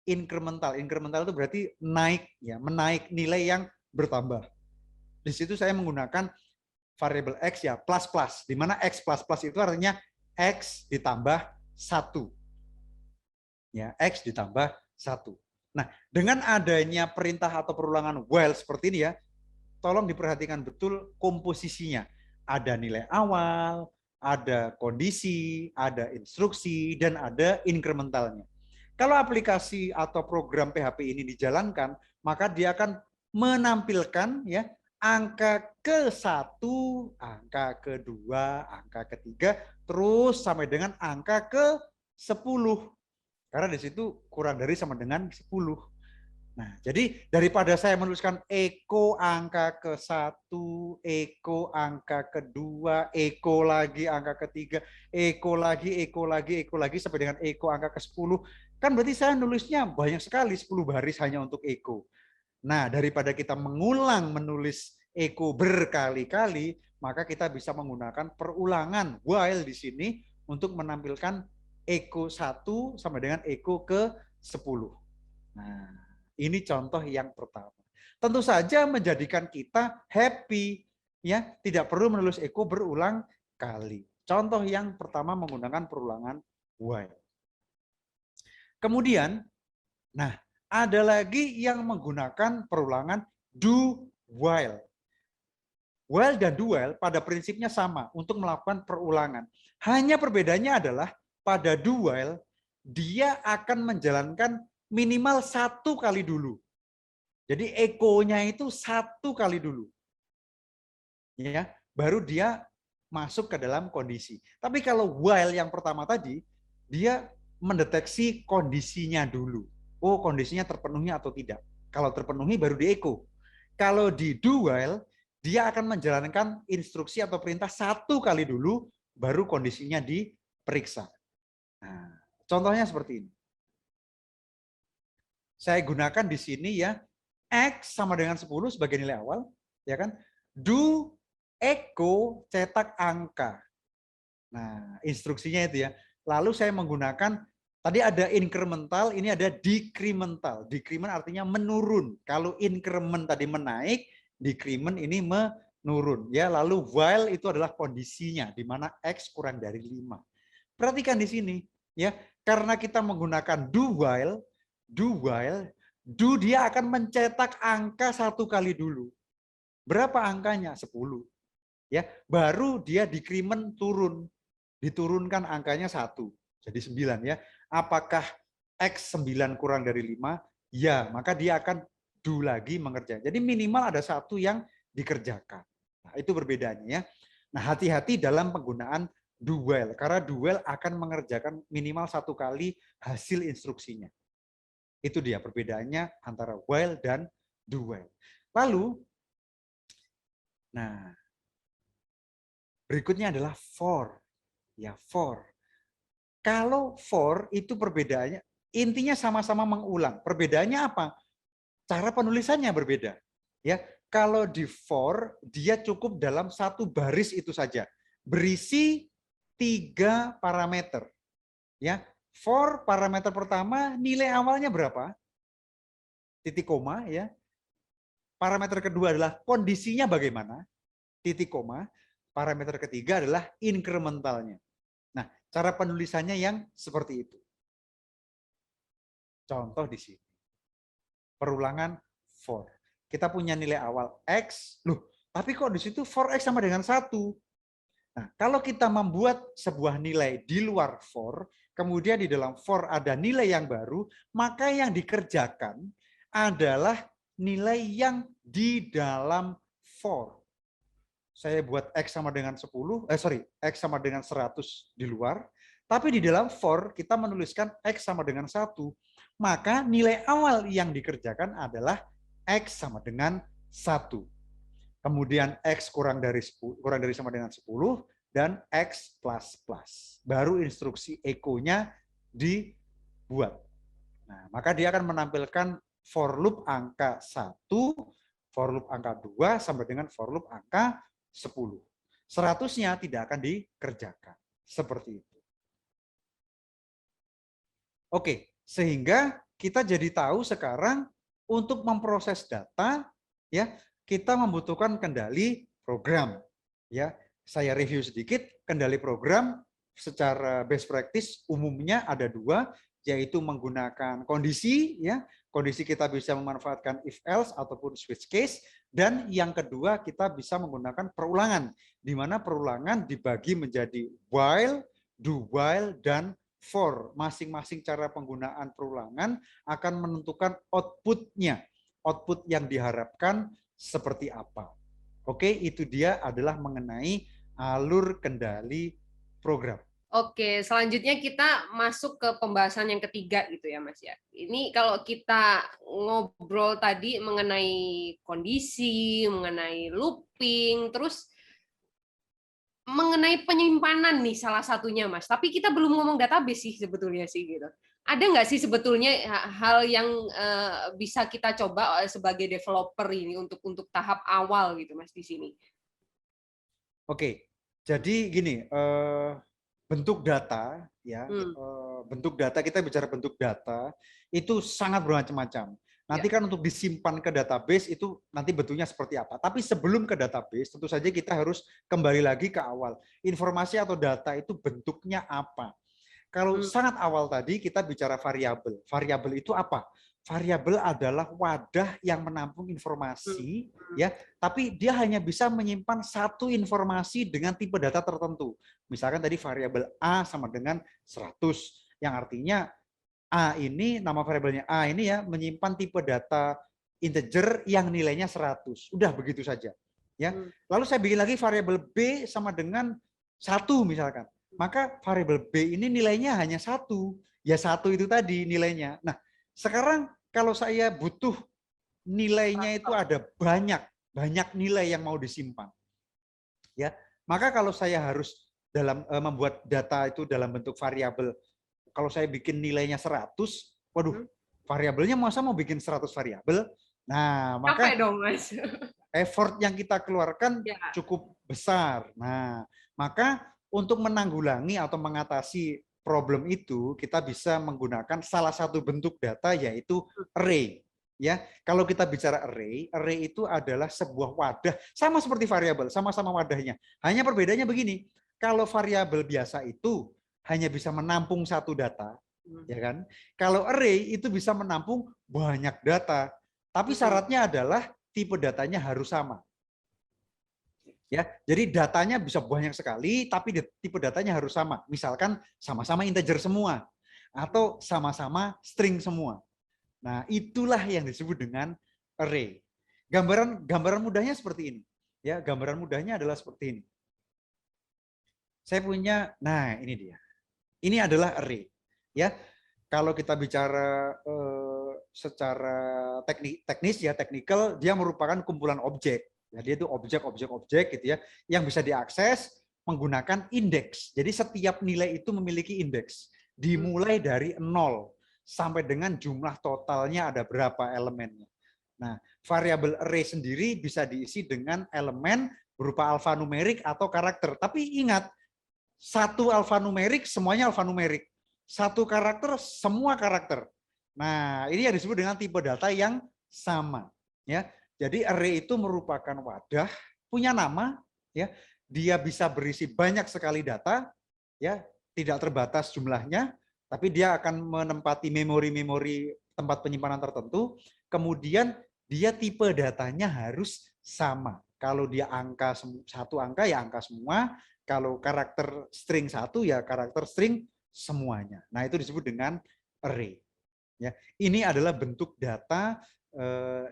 incremental. Incremental itu berarti naik ya, menaik nilai yang bertambah. Di situ saya menggunakan variabel X ya, plus plus, di mana X plus plus itu artinya X ditambah 1. Ya, X ditambah 1. Nah, dengan adanya perintah atau perulangan while seperti ini ya, tolong diperhatikan betul komposisinya. Ada nilai awal, ada kondisi, ada instruksi, dan ada incrementalnya. Kalau aplikasi atau program PHP ini dijalankan, maka dia akan menampilkan ya angka ke-1, angka ke-2, angka ke-3, terus sampai dengan angka ke-10. Karena di situ kurang dari sama dengan 10. Nah, jadi daripada saya menuliskan eko angka ke-1, eko angka ke-2, eko lagi angka ke-3, eko lagi, eko lagi, eko lagi, sampai dengan eko angka ke-10, kan berarti saya nulisnya banyak sekali, 10 baris hanya untuk eko. Nah, daripada kita mengulang menulis eko berkali-kali, maka kita bisa menggunakan perulangan while di sini untuk menampilkan eko 1 sama dengan eko ke-10. Nah, ini contoh yang pertama. Tentu saja menjadikan kita happy, ya, tidak perlu menulis eko berulang kali. Contoh yang pertama menggunakan perulangan while. Kemudian, nah, ada lagi yang menggunakan perulangan do while. While dan do while pada prinsipnya sama untuk melakukan perulangan. Hanya perbedaannya adalah pada do while dia akan menjalankan minimal 1 kali dulu. Jadi ekonya itu 1 kali dulu. Ya, baru dia masuk ke dalam kondisi. Tapi kalau while yang pertama tadi, dia mendeteksi kondisinya dulu. Oh, kondisinya terpenuhi atau tidak. Kalau terpenuhi baru di echo. Kalau di do while, dia akan menjalankan instruksi atau perintah 1 kali dulu, baru kondisinya diperiksa. Nah, contohnya seperti ini. Saya gunakan di sini ya, X sama dengan 10 sebagai nilai awal, ya kan? Do echo cetak angka. Nah, instruksinya itu ya. Lalu saya menggunakan, tadi ada incremental, ini ada decremental. Decrement artinya menurun. Kalau increment tadi menaik, decrement ini menurun. Ya, lalu while itu adalah kondisinya, di mana X kurang dari 5. Perhatikan di sini, ya, karena kita menggunakan do while, do dia akan mencetak angka 1 kali dulu. Berapa angkanya? 10. Ya, baru dia decrement turun. Diturunkan angkanya 1. Jadi 9 ya. Apakah X 9 kurang dari 5? Ya, maka dia akan do lagi mengerjakan. Jadi minimal ada 1 yang dikerjakan. Nah, itu perbedaannya ya. Nah, hati-hati dalam penggunaan do while, karena do while akan mengerjakan minimal 1 kali hasil instruksinya. Itu dia perbedaannya antara while dan do while. Lalu, nah, berikutnya adalah for. Ya, for. Kalau for itu perbedaannya, intinya sama-sama mengulang. Perbedaannya apa? Cara penulisannya berbeda. Ya, kalau di for, dia cukup dalam 1 baris itu saja. Berisi 3 parameter. Ya, for parameter pertama nilai awalnya berapa? Titik koma ya. Parameter kedua adalah kondisinya bagaimana? Titik koma. Parameter ketiga adalah incrementalnya. Nah, cara penulisannya yang seperti itu. Contoh di sini. Perulangan for. Kita punya nilai awal X. Loh, tapi kok di situ for X sama dengan 1? Nah, kalau kita membuat sebuah nilai di luar for, kemudian di dalam for ada nilai yang baru, maka yang dikerjakan adalah nilai yang di dalam for. Saya buat X sama dengan 10, X sama dengan 100 di luar, tapi di dalam for kita menuliskan X sama dengan 1, maka nilai awal yang dikerjakan adalah X sama dengan 1. Kemudian X kurang dari sama dengan 10, dan X plus plus. Baru instruksi echo-nya dibuat. Nah, maka dia akan menampilkan for loop angka 1, for loop angka 2, sampai dengan for loop angka 10. 100-nya tidak akan dikerjakan. Seperti itu. Oke, sehingga kita jadi tahu sekarang untuk memproses data, ya, kita membutuhkan kendali program. Ya, saya review sedikit. Kendali program secara best practice umumnya ada 2, yaitu menggunakan kondisi, ya. Kondisi kita bisa memanfaatkan if else ataupun switch case, dan yang kedua kita bisa menggunakan perulangan, di mana perulangan dibagi menjadi while, do while, dan for. Masing-masing cara penggunaan perulangan akan menentukan output-nya. Output yang diharapkan seperti apa. Oke, itu dia adalah mengenai alur kendali program. Oke, selanjutnya kita masuk ke pembahasan yang ketiga gitu ya Mas ya. Ini kalau kita ngobrol tadi mengenai kondisi, mengenai looping, terus mengenai penyimpanan nih salah satunya Mas. Tapi kita belum ngomong database sih sebetulnya sih gitu. Ada nggak sih sebetulnya hal yang bisa kita coba sebagai developer ini untuk tahap awal gitu Mas di sini? Oke, jadi gini, bentuk data ya, Hmm, bentuk data, kita bicara bentuk data itu sangat bermacam-macam. Nanti ya. kan untuk disimpan ke database itu nanti bentuknya seperti apa. Tapi sebelum ke database tentu saja kita harus kembali lagi ke awal. Informasi atau data itu bentuknya apa? Kalau Hmm, sangat awal tadi kita bicara variabel. Variabel itu apa? Variabel adalah wadah yang menampung hmm, informasi, hmm, ya, tapi dia hanya bisa menyimpan satu informasi dengan tipe data tertentu. Misalkan tadi variabel A sama dengan 100, yang artinya A ini, nama variabelnya A ini ya menyimpan tipe data integer yang nilainya 100. Udah begitu saja. Ya. hmm. Lalu saya bikin lagi variabel B sama dengan 1 misalkan. Maka variabel B ini nilainya hanya 1. Ya 1 itu tadi nilainya. Nah, sekarang kalau saya butuh nilainya itu ada banyak nilai yang mau disimpan. Ya. Maka kalau saya harus dalam membuat data itu dalam bentuk variabel, kalau saya bikin nilainya 100, waduh, Hmm. variabelnya masa mau bikin 100 variabel? Nah, Capek maka dong Mas. effort yang kita keluarkan Ya. cukup besar. Nah, maka untuk menanggulangi atau mengatasi problem itu, kita bisa menggunakan salah satu bentuk data yaitu array. Ya, kalau kita bicara array, array itu adalah sebuah wadah sama seperti variabel, sama-sama wadahnya. Hanya perbedaannya begini, kalau variabel biasa itu hanya bisa menampung satu data, Hmm. ya kan? Kalau array itu bisa menampung banyak data. Tapi Hmm. syaratnya adalah tipe datanya harus sama. Ya, jadi datanya bisa banyak sekali, tapi tipe datanya harus sama. Misalkan sama-sama integer semua, atau sama-sama string semua. Nah, itulah yang disebut dengan array. Gambaran mudahnya seperti ini. Ya, gambaran mudahnya adalah seperti ini. Saya punya, nah ini dia. Ini adalah array. Ya, kalau kita bicara secara teknis ya, technical, dia merupakan kumpulan objek. Ya, dia itu objek gitu ya, yang bisa diakses menggunakan indeks. Jadi setiap nilai itu memiliki indeks. Dimulai dari 0 sampai dengan jumlah totalnya ada berapa elemennya. Nah, variabel array sendiri bisa diisi dengan elemen berupa alfanumerik atau karakter. Tapi ingat, satu alfanumerik semuanya alfanumerik. Satu karakter semua karakter. Nah, ini yang disebut dengan tipe data yang sama, ya. Jadi array itu merupakan wadah punya nama, ya. Dia bisa berisi banyak sekali data, ya, tidak terbatas jumlahnya, tapi dia akan menempati memori-memori tempat penyimpanan tertentu. Kemudian dia tipe datanya harus sama. Kalau dia angka satu angka ya angka semua, kalau karakter string satu ya karakter string semuanya. Nah, itu disebut dengan array. Ya, ini adalah bentuk data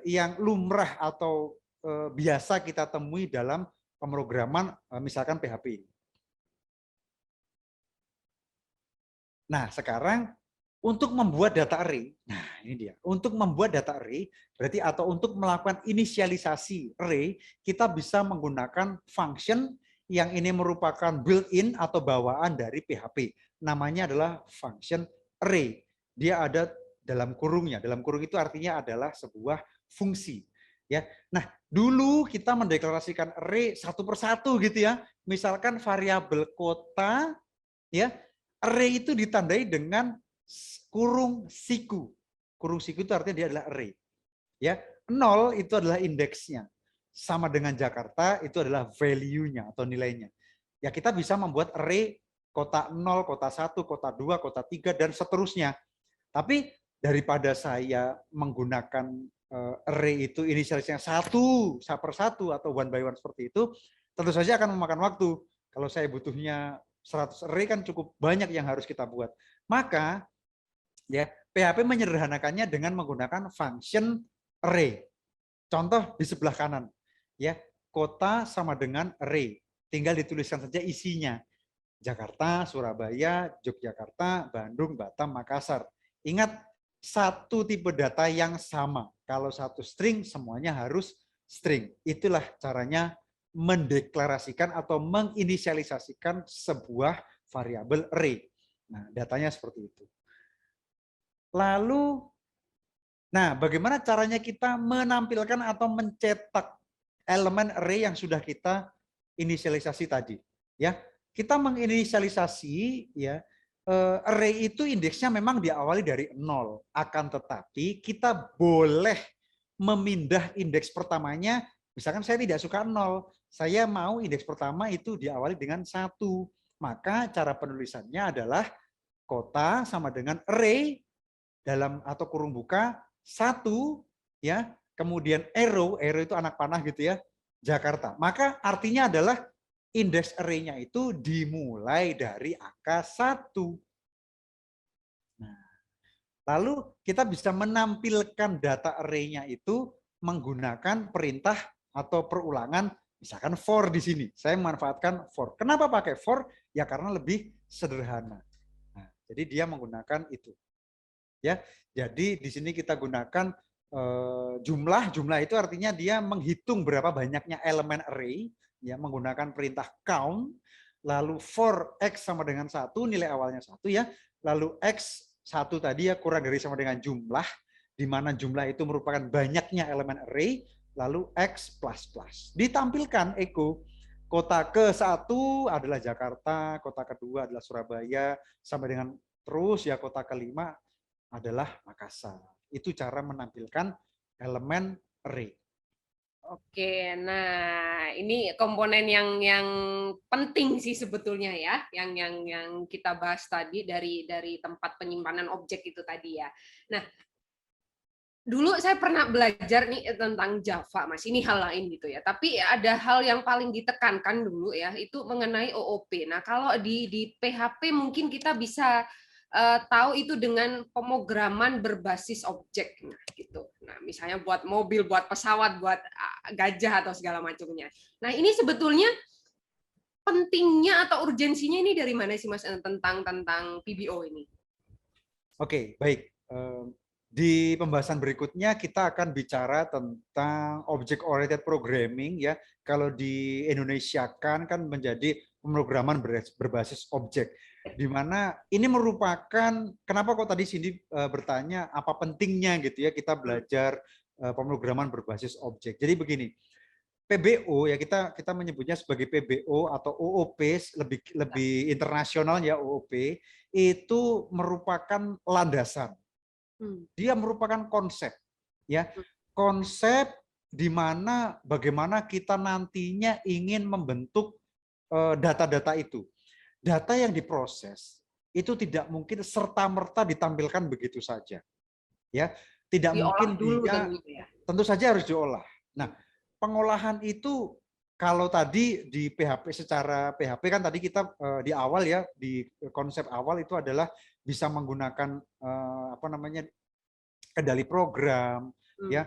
yang lumrah atau biasa kita temui dalam pemrograman misalkan PHP. Nah, sekarang untuk membuat data array, nah ini dia. Untuk membuat data array, berarti atau untuk melakukan inisialisasi array, kita bisa menggunakan function yang ini merupakan built-in atau bawaan dari PHP. Namanya adalah function array. Dia ada dalam kurungnya. Dalam kurung itu artinya adalah sebuah fungsi. Ya. Nah, dulu kita mendeklarasikan array satu persatu gitu ya. Misalkan variabel kota, ya, array itu ditandai dengan kurung siku. Kurung siku itu artinya dia adalah array. Ya, 0 itu adalah indeksnya. Sama dengan Jakarta itu adalah value-nya atau nilainya. Ya, kita bisa membuat array kota 0, kota 1, kota 2, kota 3 dan seterusnya. Tapi daripada saya menggunakan array itu inisialisnya satu per satu atau one by one seperti itu, tentu saja akan memakan waktu. Kalau saya butuhnya 100 array kan cukup banyak yang harus kita buat. Maka ya PHP menyederhanakannya dengan menggunakan function array. Contoh di sebelah kanan. Ya, kota sama dengan array. Tinggal dituliskan saja isinya. Jakarta, Surabaya, Yogyakarta, Bandung, Batam, Makassar. Ingat, satu tipe data yang sama. Kalau satu string, semuanya harus string. Itulah caranya mendeklarasikan atau menginisialisasikan sebuah variabel array. Nah, datanya seperti itu. Lalu, nah, bagaimana caranya kita menampilkan atau mencetak elemen array yang sudah kita inisialisasi tadi? Ya, kita menginisialisasi ya array itu indeksnya memang diawali dari 0. Akan tetapi kita boleh memindah indeks pertamanya. Misalkan saya tidak suka 0, saya mau indeks pertama itu diawali dengan 1. Maka cara penulisannya adalah kota sama dengan array dalam atau kurung buka 1 ya, kemudian arrow itu anak panah gitu ya, Jakarta. Maka artinya adalah indeks array-nya itu dimulai dari angka 1. Nah, lalu kita bisa menampilkan data array-nya itu menggunakan perintah atau perulangan, misalkan for di sini. Saya memanfaatkan for. Kenapa pakai for? Ya karena lebih sederhana. Nah, jadi dia menggunakan itu. Ya, jadi di sini kita gunakan jumlah itu artinya dia menghitung berapa banyaknya elemen array ya menggunakan perintah count, lalu for x sama dengan 1, nilai awalnya 1 ya, lalu x 1 tadi ya kurang dari sama dengan jumlah, di mana jumlah itu merupakan banyaknya elemen array, lalu x plus plus. Ditampilkan echo kota ke-1 adalah Jakarta, kota kedua adalah Surabaya, sampai dengan terus ya kota kelima adalah Makassar. Itu cara menampilkan elemen array. Oke, nah ini komponen yang penting sih sebetulnya ya, yang kita bahas tadi dari tempat penyimpanan objek itu tadi ya. Nah, dulu saya pernah belajar nih tentang Java, Mas. Ini hal lain gitu ya. Tapi ada hal yang paling ditekankan dulu ya, itu mengenai OOP. Nah, kalau di PHP mungkin kita bisa tahu itu dengan pemrograman berbasis objek, nah gitu. Nah, misalnya buat mobil, buat pesawat, buat gajah atau segala macamnya. Nah, ini sebetulnya pentingnya atau urgensinya ini dari mana sih, Mas, tentang PBO ini? Oke, baik. Di pembahasan berikutnya kita akan bicara tentang object oriented programming ya. Kalau di Indonesia kan menjadi pemrograman berbasis objek. Di mana ini merupakan kenapa kok tadi Cindy bertanya apa pentingnya gitu ya kita belajar pemrograman berbasis objek. Jadi begini, PBO ya kita menyebutnya sebagai PBO atau OOP lebih internasional ya OOP itu merupakan landasan. Dia merupakan konsep ya. Konsep di mana bagaimana kita nantinya ingin membentuk data-data itu. Data yang diproses itu tidak mungkin serta-merta ditampilkan begitu saja. Ya, tidak Diolah mungkin dulu dia ya. tentu saja harus diolah. Nah, pengolahan itu kalau tadi di PHP secara PHP kan tadi kita di awal ya di konsep awal itu adalah bisa menggunakan apa namanya kendali program ya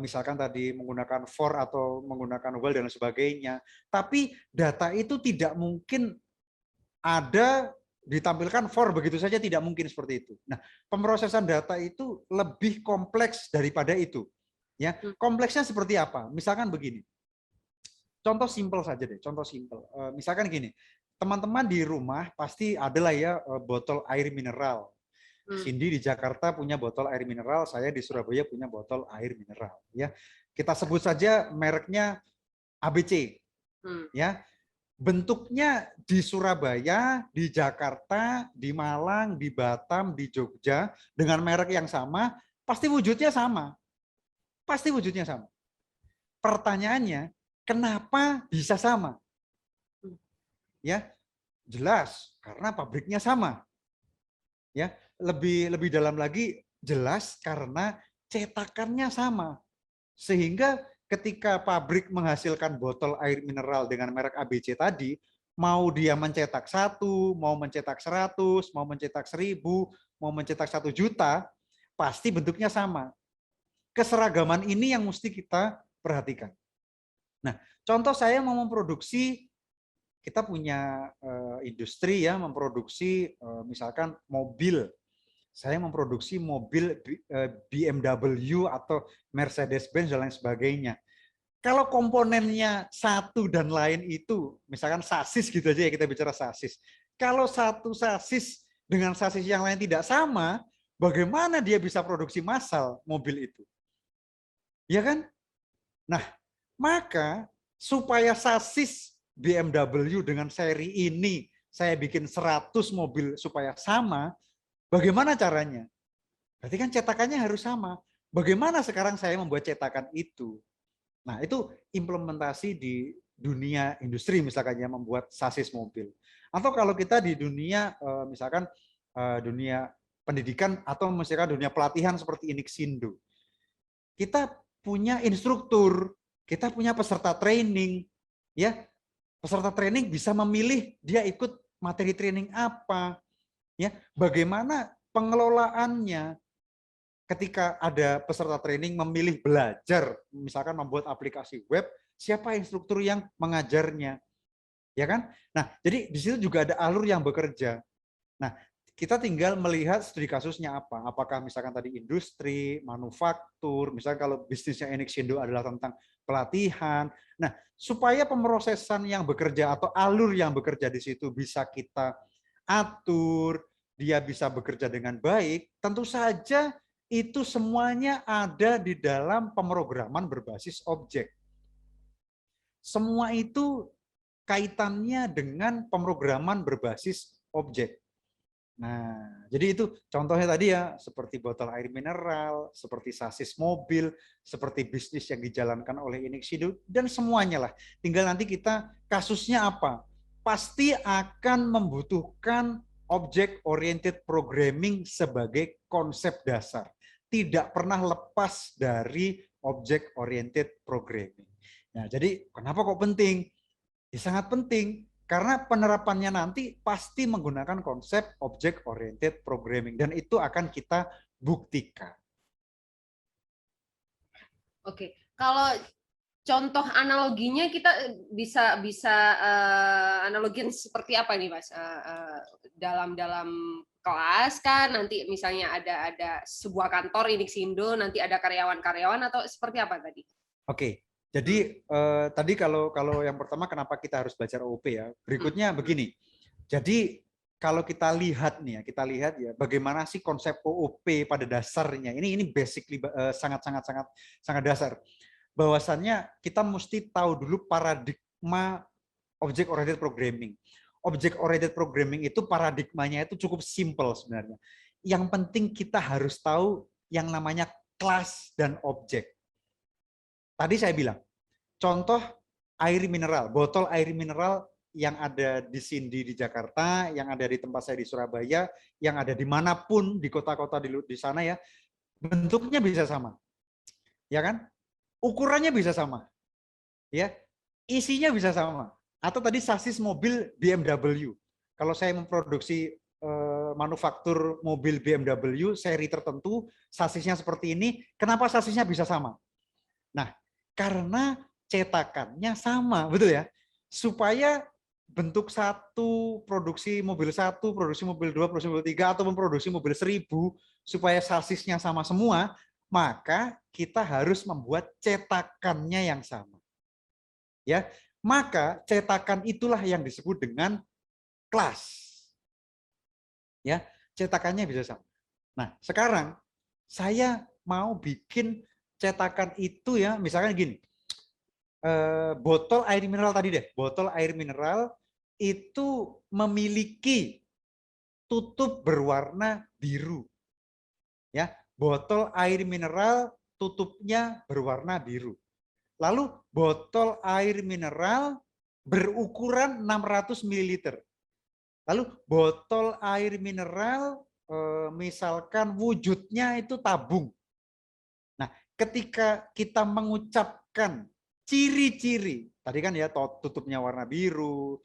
misalkan tadi menggunakan for atau menggunakan while dan sebagainya. Tapi data itu tidak mungkin ada ditampilkan for begitu saja, tidak mungkin seperti itu. Nah, pemrosesan data itu lebih kompleks daripada itu. Ya, kompleksnya seperti apa? Misalkan begini. Contoh simpel saja deh, contoh simpel. Misalkan gini, teman-teman di rumah pasti adalah ya botol air mineral. Cindy di Jakarta punya botol air mineral, saya di Surabaya punya botol air mineral. Ya, kita sebut saja mereknya ABC. Ya, bentuknya di Surabaya, di Jakarta, di Malang, di Batam, di Jogja dengan merek yang sama, pasti wujudnya sama. Pasti wujudnya sama. Pertanyaannya, kenapa bisa sama? Ya, jelas karena pabriknya sama. Ya, lebih dalam lagi jelas karena cetakannya sama. Sehingga ketika pabrik menghasilkan botol air mineral dengan merek ABC tadi, mau dia mencetak 1, mau mencetak 100, mau mencetak 1000, mau mencetak 1 juta, pasti bentuknya sama. Keseragaman ini yang mesti kita perhatikan. Nah, contoh saya mau memproduksi kita punya industri ya memproduksi misalkan mobil. Saya memproduksi mobil BMW atau Mercedes-Benz dan lain sebagainya. Kalau komponennya satu dan lain itu, misalkan sasis gitu aja ya, kita bicara sasis. Kalau satu sasis dengan sasis yang lain tidak sama, bagaimana dia bisa produksi massal mobil itu? Ya kan? Nah, maka supaya sasis BMW dengan seri ini saya bikin 100 mobil supaya sama, bagaimana caranya? Berarti kan cetakannya harus sama. Bagaimana sekarang saya membuat cetakan itu? Nah, itu implementasi di dunia industri misalkan ya, membuat sasis mobil. Atau kalau kita di dunia misalkan dunia pendidikan atau misalkan dunia pelatihan seperti Inixindo. Kita punya instruktur, kita punya peserta training, ya. Peserta training bisa memilih dia ikut materi training apa, ya. Bagaimana pengelolaannya ketika ada peserta training memilih belajar, misalkan membuat aplikasi web, siapa instruktur yang mengajarnya, ya kan? Nah, jadi di situ juga ada alur yang bekerja. Nah, kita tinggal melihat studi kasusnya apa. Apakah misalkan tadi industri, manufaktur, misalkan kalau bisnisnya Enixindo adalah tentang pelatihan. Nah, supaya pemrosesan yang bekerja atau alur yang bekerja di situ bisa kita atur, dia bisa bekerja dengan baik, tentu saja itu semuanya ada di dalam pemrograman berbasis objek. Semua itu kaitannya dengan pemrograman berbasis objek. Nah, jadi itu contohnya tadi ya, seperti botol air mineral, seperti sasis mobil, seperti bisnis yang dijalankan oleh Inixindo, dan semuanya lah. Tinggal nanti kita kasusnya apa. Pasti akan membutuhkan object oriented programming sebagai konsep dasar. Tidak pernah lepas dari object oriented programming. Nah, jadi kenapa kok penting? Ya, sangat penting. Karena penerapannya nanti pasti menggunakan konsep object oriented programming dan itu akan kita buktikan. Oke, kalau contoh analoginya kita bisa analogiin seperti apa nih, Mas? Dalam kelas kan nanti misalnya ada sebuah kantor Inixindo, nanti ada karyawan-karyawan atau seperti apa tadi? Oke. Jadi tadi kalau yang pertama kenapa kita harus belajar OOP ya? Berikutnya begini. Jadi kalau kita lihat nih ya, kita lihat ya bagaimana sih konsep OOP pada dasarnya. Ini basically sangat dasar. Bahwasannya kita mesti tahu dulu paradigma object oriented programming. Object oriented programming itu paradigmanya itu cukup simple sebenarnya. Yang penting kita harus tahu yang namanya kelas dan objek. Tadi saya bilang, contoh air mineral, botol air mineral yang ada di Cindy di Jakarta, yang ada di tempat saya di Surabaya, yang ada dimanapun di kota-kota di sana ya, bentuknya bisa sama, ya kan? Ukurannya bisa sama, ya, isinya bisa sama. Atau tadi sasis mobil BMW, kalau saya memproduksi manufaktur mobil BMW seri tertentu, sasisnya seperti ini, kenapa sasisnya bisa sama? Nah, karena cetakannya sama, betul ya? Supaya bentuk satu, produksi mobil satu, produksi mobil dua, produksi mobil tiga, atau memproduksi mobil 1000, supaya sasisnya sama semua, maka kita harus membuat cetakannya yang sama. Ya, maka cetakan itulah yang disebut dengan kelas. Ya, cetakannya bisa sama. Nah, sekarang saya mau bikin cetakan itu ya, misalkan gini, botol air mineral tadi deh, botol air mineral itu memiliki tutup berwarna biru. Ya, botol air mineral tutupnya berwarna biru. Lalu botol air mineral berukuran 600 ml. Lalu botol air mineral misalkan wujudnya itu tabung. Nah, ketika kita mengucapkan ciri-ciri, tadi kan ya tutupnya warna biru,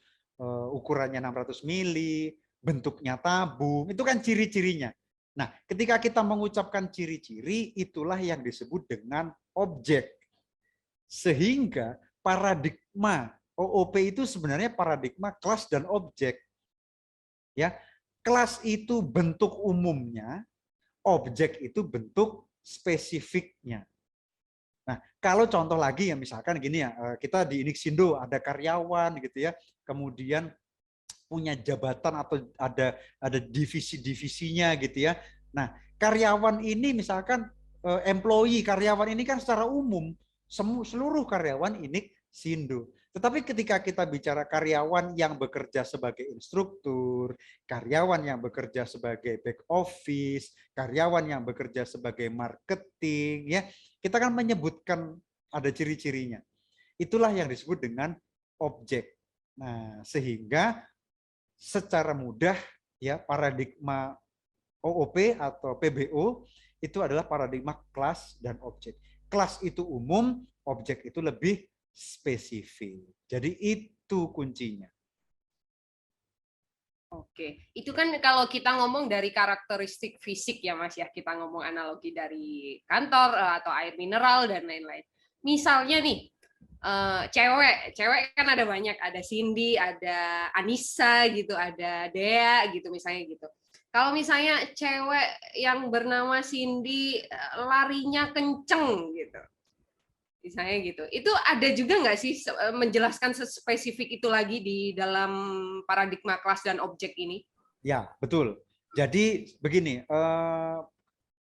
ukurannya 600 mili, bentuknya tabung, itu kan ciri-cirinya. Nah, ketika kita mengucapkan ciri-ciri, itulah yang disebut dengan objek. Sehingga paradigma OOP itu sebenarnya paradigma kelas dan objek. Ya, kelas itu bentuk umumnya, objek itu bentuk spesifiknya. Nah, kalau contoh lagi ya misalkan gini ya, kita di Inixindo ada karyawan gitu ya, kemudian punya jabatan atau ada divisi-divisinya gitu ya. Nah, karyawan ini misalkan employee karyawan ini kan secara umum seluruh karyawan Inixindo. Tetapi ketika kita bicara karyawan yang bekerja sebagai instruktur, karyawan yang bekerja sebagai back office, karyawan yang bekerja sebagai marketing, ya kita kan menyebutkan ada ciri-cirinya. Itulah yang disebut dengan objek. Nah, sehingga secara mudah ya paradigma OOP atau PBO itu adalah paradigma kelas dan objek. Kelas itu umum, objek itu lebih spesifik. Jadi itu kuncinya. Oke, itu kan kalau kita ngomong dari karakteristik fisik ya Mas ya, kita ngomong analogi dari kantor atau air mineral dan lain-lain. Misalnya nih, cewek kan ada banyak, ada Cindy, ada Anissa gitu, ada Dea gitu misalnya gitu. Kalau misalnya cewek yang bernama Cindy larinya kenceng gitu, misalnya gitu. Itu ada juga nggak sih menjelaskan spesifik itu lagi di dalam paradigma kelas dan objek ini? Ya, betul. Jadi begini,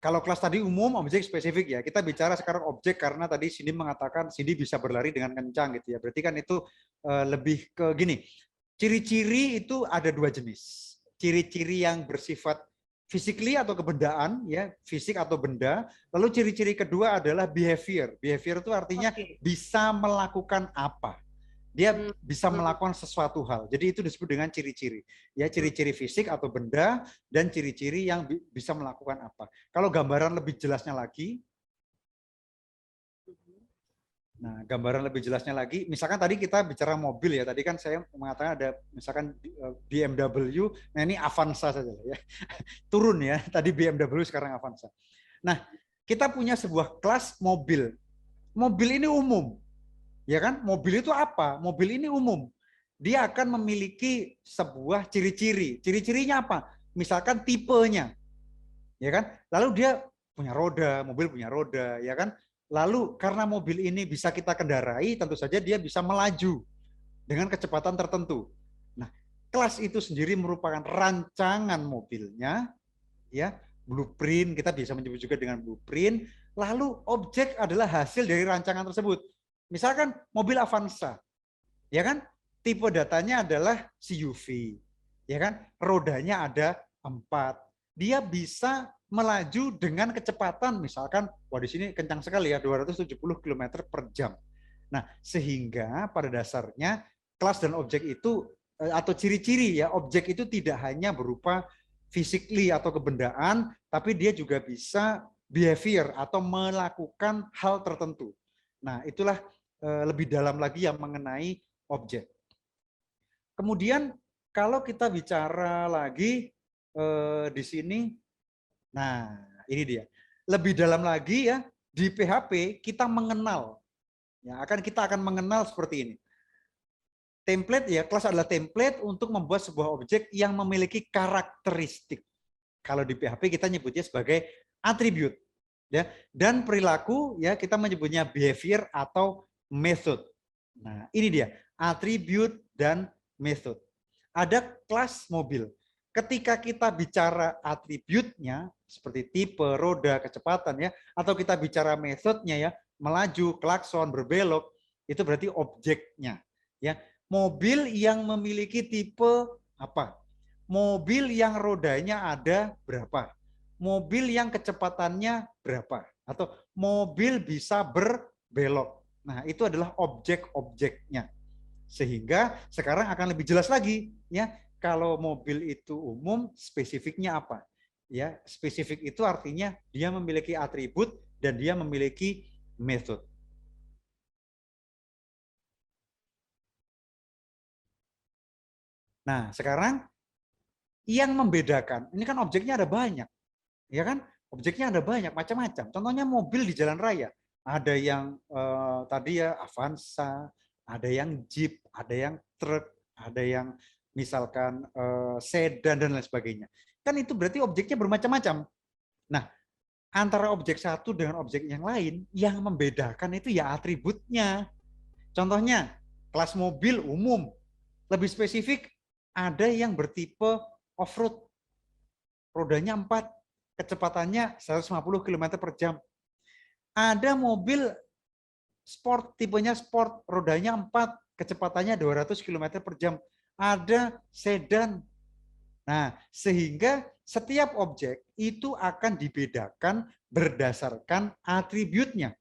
kalau kelas tadi umum, objek spesifik ya. Kita bicara sekarang objek karena tadi Cindy mengatakan Cindy bisa berlari dengan kencang gitu ya. Berarti kan itu lebih ke gini. Ciri-ciri itu ada dua jenis. Ciri-ciri yang bersifat physically atau kebendaan ya, fisik atau benda. Lalu ciri-ciri kedua adalah behavior. Behavior itu artinya bisa melakukan apa. Dia bisa melakukan sesuatu hal. Jadi itu disebut dengan ciri-ciri. Ya, ciri-ciri fisik atau benda dan ciri-ciri yang bisa melakukan apa. Kalau gambaran lebih jelasnya lagi, nah, gambaran lebih jelasnya lagi, misalkan tadi kita bicara mobil ya, tadi kan saya mengatakan ada misalkan BMW, nah ini Avanza saja ya. Turun ya, tadi BMW sekarang Avanza. Nah, kita punya sebuah kelas mobil. Mobil ini umum. Ya kan? Mobil itu apa? Mobil ini umum. Dia akan memiliki sebuah ciri-ciri. Ciri-cirinya apa? Misalkan tipenya. Ya kan? Lalu dia punya roda, mobil punya roda, ya kan? Lalu karena mobil ini bisa kita kendarai, tentu saja dia bisa melaju dengan kecepatan tertentu. Nah, kelas itu sendiri merupakan rancangan mobilnya, ya, blueprint, kita bisa menyebut juga dengan blueprint. Lalu objek adalah hasil dari rancangan tersebut. Misalkan mobil Avanza, ya kan? Tipe datanya adalah CUV, ya kan? Rodanya ada 4. Dia bisa melaju dengan kecepatan misalkan, wah di sini kencang sekali ya, 270 km per jam. Nah, sehingga pada dasarnya kelas dan objek itu atau ciri-ciri ya, objek itu tidak hanya berupa physically atau kebendaan, tapi dia juga bisa behavior atau melakukan hal tertentu. Nah, itulah lebih dalam lagi yang mengenai objek. Kemudian kalau kita bicara lagi di sini, nah ini dia. Lebih dalam lagi ya, di PHP kita mengenal. Ya, kita akan mengenal seperti ini. Template ya, kelas adalah template untuk membuat sebuah objek yang memiliki karakteristik. Kalau di PHP kita nyebutnya sebagai atribut. Ya, dan perilaku ya kita menyebutnya behavior atau method. Nah, ini dia, atribut dan method. Ada kelas mobil. Ketika kita bicara atributnya seperti tipe, roda, kecepatan ya, atau kita bicara metodenya ya, melaju, klakson, berbelok, itu berarti objeknya. Ya, mobil yang memiliki tipe apa? Mobil yang rodanya ada berapa? Mobil yang kecepatannya berapa? Atau mobil bisa berbelok. Nah, itu adalah objek-objeknya. Sehingga sekarang akan lebih jelas lagi ya, kalau mobil itu umum, spesifiknya apa? Ya, spesifik itu artinya dia memiliki atribut dan dia memiliki metode. Nah, sekarang yang membedakan, ini kan objeknya ada banyak. Ya kan? Objeknya ada banyak, macam-macam. Contohnya mobil di jalan raya. Ada yang tadi ya Avanza, ada yang jeep, ada yang truk, ada yang misalkan sedan dan lain sebagainya. Kan itu berarti objeknya bermacam-macam. Nah, antara objek satu dengan objek yang lain, yang membedakan itu ya atributnya. Contohnya, kelas mobil umum. Lebih spesifik, ada yang bertipe off-road. Rodanya 4, kecepatannya 150 km per jam. Ada mobil sport, tipenya sport, rodanya 4, kecepatannya 200 km per jam. Ada sedan. Nah, sehingga setiap objek itu akan dibedakan berdasarkan atributnya.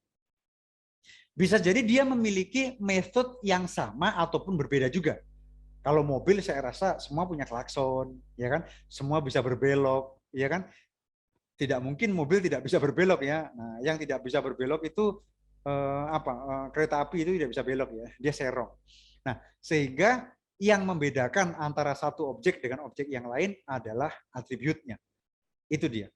Bisa jadi dia memiliki metode yang sama ataupun berbeda juga. Kalau mobil saya rasa semua punya klakson, ya kan? Semua bisa berbelok, ya kan? Tidak mungkin mobil tidak bisa berbelok ya. Nah, yang tidak bisa berbelok itu kereta api itu tidak bisa belok ya, dia serong. Nah, sehingga yang membedakan antara satu objek dengan objek yang lain adalah atributnya. Itu dia.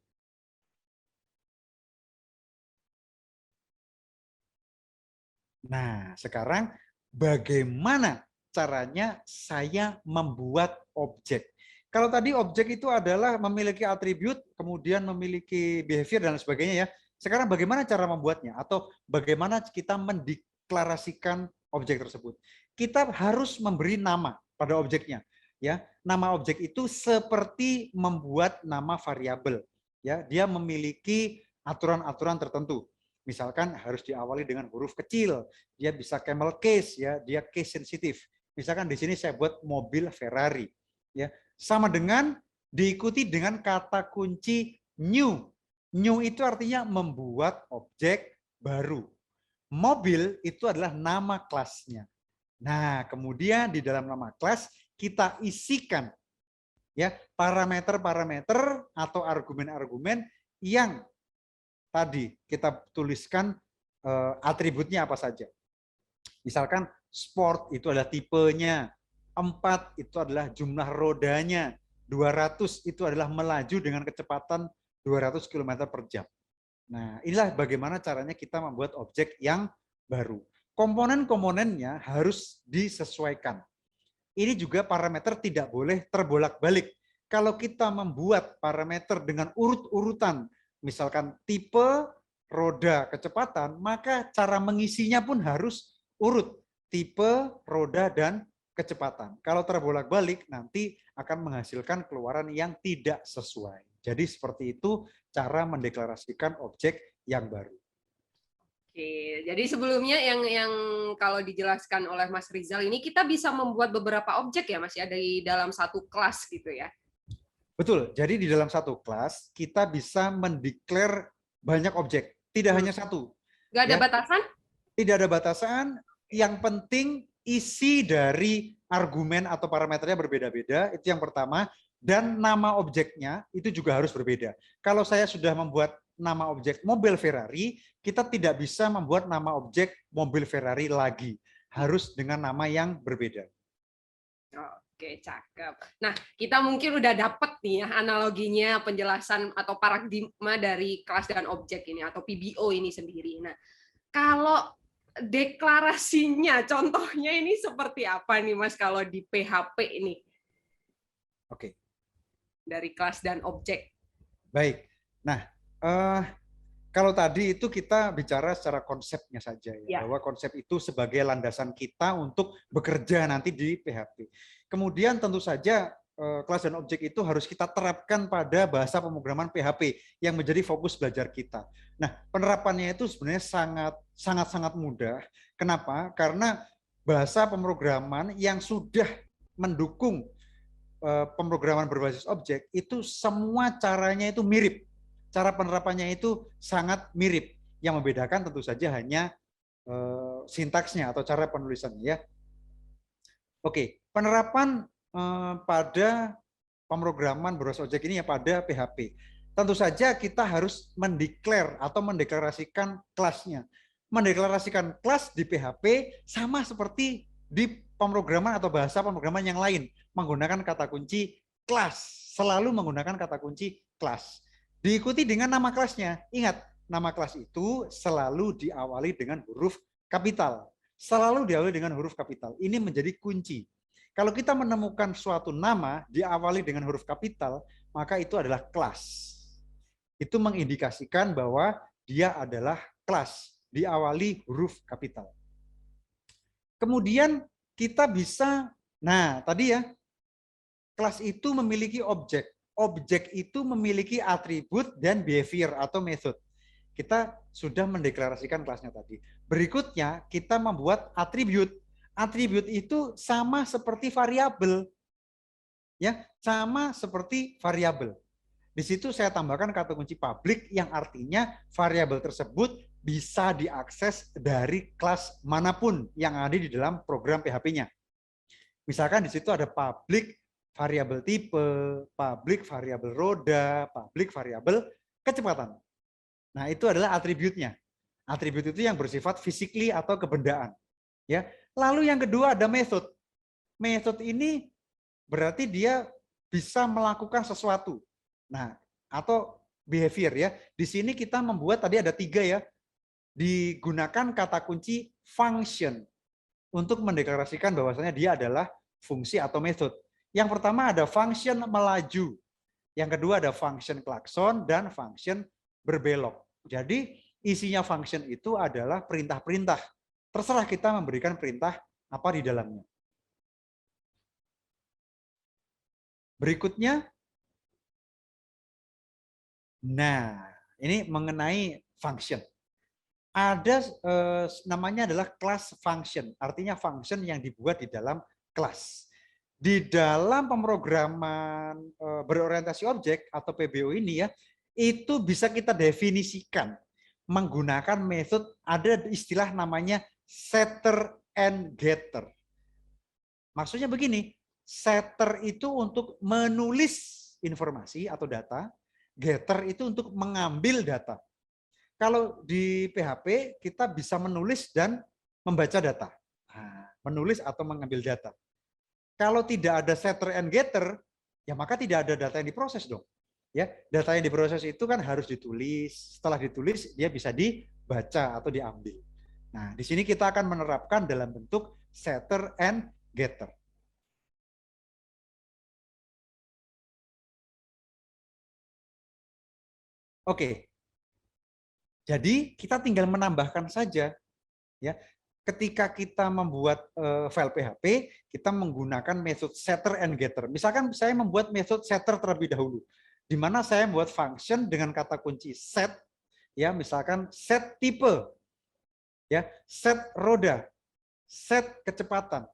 Nah, sekarang bagaimana caranya saya membuat objek? Kalau tadi objek itu adalah memiliki atribut, kemudian memiliki behavior dan sebagainya ya. Sekarang bagaimana cara membuatnya? Atau bagaimana kita mendeklarasikan objek tersebut? Kita harus memberi nama pada objeknya. Ya, nama objek itu seperti membuat nama variabel. Ya, dia memiliki aturan-aturan tertentu. Misalkan harus diawali dengan huruf kecil, dia bisa camel case ya, dia case sensitif. Misalkan di sini saya buat mobil Ferrari ya. Sama dengan diikuti dengan kata kunci new. New itu artinya membuat objek baru. Mobil itu adalah nama kelasnya. Nah, kemudian di dalam nama kelas kita isikan ya parameter-parameter atau argumen-argumen yang tadi kita tuliskan atributnya apa saja. Misalkan sport itu adalah tipenya, 4 itu adalah jumlah rodanya, 200 itu adalah melaju dengan kecepatan 200 km per jam. Nah, inilah bagaimana caranya kita membuat objek yang baru. Komponen-komponennya harus disesuaikan. Ini juga parameter tidak boleh terbolak-balik. Kalau kita membuat parameter dengan urut-urutan, misalkan tipe, roda, kecepatan, maka cara mengisinya pun harus urut. Tipe, roda, dan kecepatan. Kalau terbolak-balik, nanti akan menghasilkan keluaran yang tidak sesuai. Jadi seperti itu cara mendeklarasikan objek yang baru. Oke, jadi sebelumnya yang kalau dijelaskan oleh Mas Rizal ini kita bisa membuat beberapa objek ya Mas ya di dalam satu kelas gitu ya. Betul. Jadi di dalam satu kelas kita bisa mendeklar banyak objek, tidak hanya satu. Nggak ada ya. batasan? Tidak ada batasan. Yang penting isi dari argumen atau parameternya berbeda-beda. Itu yang pertama. Dan nama objeknya itu juga harus berbeda. Kalau saya sudah membuat nama objek mobil Ferrari, kita tidak bisa membuat nama objek mobil Ferrari lagi. Harus dengan nama yang berbeda. Oke, cakep. Nah, kita mungkin udah dapet nih ya analoginya, penjelasan atau paradigma dari kelas dan objek ini atau PBO ini sendiri. Nah, kalau deklarasinya, contohnya ini seperti apa nih Mas kalau di PHP ini? Oke. Dari kelas dan objek. Baik. Nah, kalau tadi itu kita bicara secara konsepnya saja ya, bahwa konsep itu sebagai landasan kita untuk bekerja nanti di PHP. Kemudian tentu saja kelas dan objek itu harus kita terapkan pada bahasa pemrograman PHP yang menjadi fokus belajar kita. Nah, penerapannya itu sebenarnya sangat mudah. Kenapa? Karena bahasa pemrograman yang sudah mendukung pemrograman berbasis objek itu semua caranya itu mirip. Cara penerapannya itu sangat mirip. Yang membedakan tentu saja hanya sintaksnya atau cara penulisannya ya. Oke, penerapan pada pemrograman berbasis objek ini ya pada PHP. Tentu saja kita harus mendeklarasikan kelasnya. Mendeklarasikan kelas di PHP sama seperti di pemrograman atau bahasa pemrograman yang lain. Menggunakan kata kunci kelas. Selalu menggunakan kata kunci kelas. Diikuti dengan nama kelasnya. Ingat, nama kelas itu selalu diawali dengan huruf kapital. selalu diawali dengan huruf kapital. Ini menjadi kunci. Kalau kita menemukan suatu nama diawali dengan huruf kapital, maka itu adalah kelas. Itu mengindikasikan bahwa dia adalah kelas, diawali huruf kapital. Kemudian kita bisa, nah tadi ya, kelas itu memiliki objek. Objek itu memiliki atribut dan behavior atau method. Kita sudah mendeklarasikan kelasnya tadi. Berikutnya kita membuat atribut. Atribut itu sama seperti variabel. Ya, sama seperti variabel. Di situ saya tambahkan kata kunci public yang artinya variabel tersebut bisa diakses dari kelas manapun yang ada di dalam program PHP-nya. Misalkan di situ ada public variabel tipe, public variabel roda, public variabel kecepatan. Nah, itu adalah atributnya. Atribut itu yang bersifat physically atau kebendaan. Ya. Lalu yang kedua ada method. Method ini berarti dia bisa melakukan sesuatu. Nah, atau behavior ya. Di sini kita membuat tadi ada 3 ya. Digunakan kata kunci function untuk mendeklarasikan bahwasanya dia adalah fungsi atau metode. Yang pertama ada function melaju. Yang kedua ada function klakson dan function berbelok. Jadi isinya function itu adalah perintah-perintah. Terserah kita memberikan perintah apa di dalamnya. Berikutnya, nah ini mengenai function. Ada namanya adalah class function, artinya function yang dibuat di dalam kelas. Di dalam pemrograman berorientasi objek atau PBO ini ya, itu bisa kita definisikan menggunakan metode, ada istilah namanya setter and getter. Maksudnya begini, setter itu untuk menulis informasi atau data, getter itu untuk mengambil data. Kalau di PHP kita bisa menulis dan membaca data. Nah, menulis atau mengambil data. Kalau tidak ada setter and getter, ya maka tidak ada data yang diproses dong. Ya, data yang diproses itu kan harus ditulis. Setelah ditulis dia bisa dibaca atau diambil. Nah, di sini kita akan menerapkan dalam bentuk setter and getter. Oke. Jadi kita tinggal menambahkan saja ya. Ketika kita membuat file PHP, kita menggunakan metode setter and getter. Misalkan saya membuat metode setter terlebih dahulu, di mana saya membuat function dengan kata kunci set, ya misalkan set tipe, ya set roda, set kecepatan.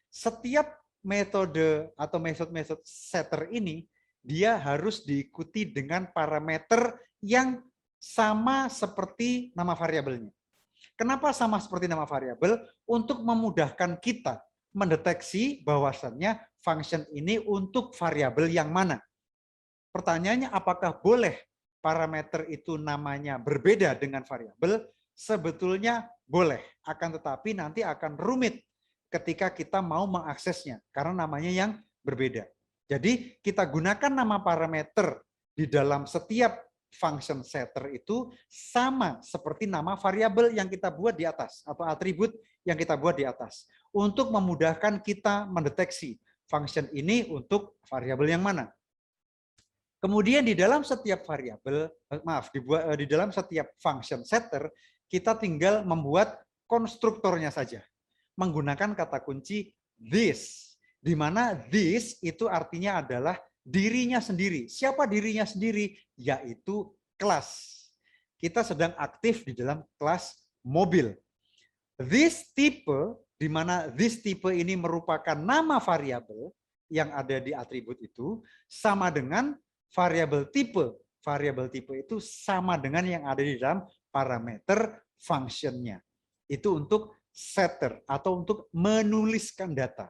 Setiap metode atau metode setter ini dia harus diikuti dengan parameter yang sama seperti nama variabelnya. Kenapa sama seperti nama variabel? Untuk memudahkan kita mendeteksi bahwasannya function ini untuk variabel yang mana. Pertanyaannya apakah boleh parameter itu namanya berbeda dengan variabel? Sebetulnya boleh, akan tetapi nanti akan rumit ketika kita mau mengaksesnya karena namanya yang berbeda. Jadi kita gunakan nama parameter di dalam setiap function setter itu sama seperti nama variabel yang kita buat di atas atau atribut yang kita buat di atas untuk memudahkan kita mendeteksi function ini untuk variabel yang mana. Kemudian di dalam setiap variabel, di dalam setiap function setter kita tinggal membuat konstruktornya saja menggunakan kata kunci this, di mana this itu artinya adalah dirinya sendiri. Siapa dirinya sendiri? Yaitu kelas. Kita sedang aktif di dalam kelas mobil. This type, di mana this type ini merupakan nama variabel yang ada di atribut itu, sama dengan variabel tipe. Variabel tipe itu sama dengan yang ada di dalam parameter function-nya. Itu untuk setter atau untuk menuliskan data.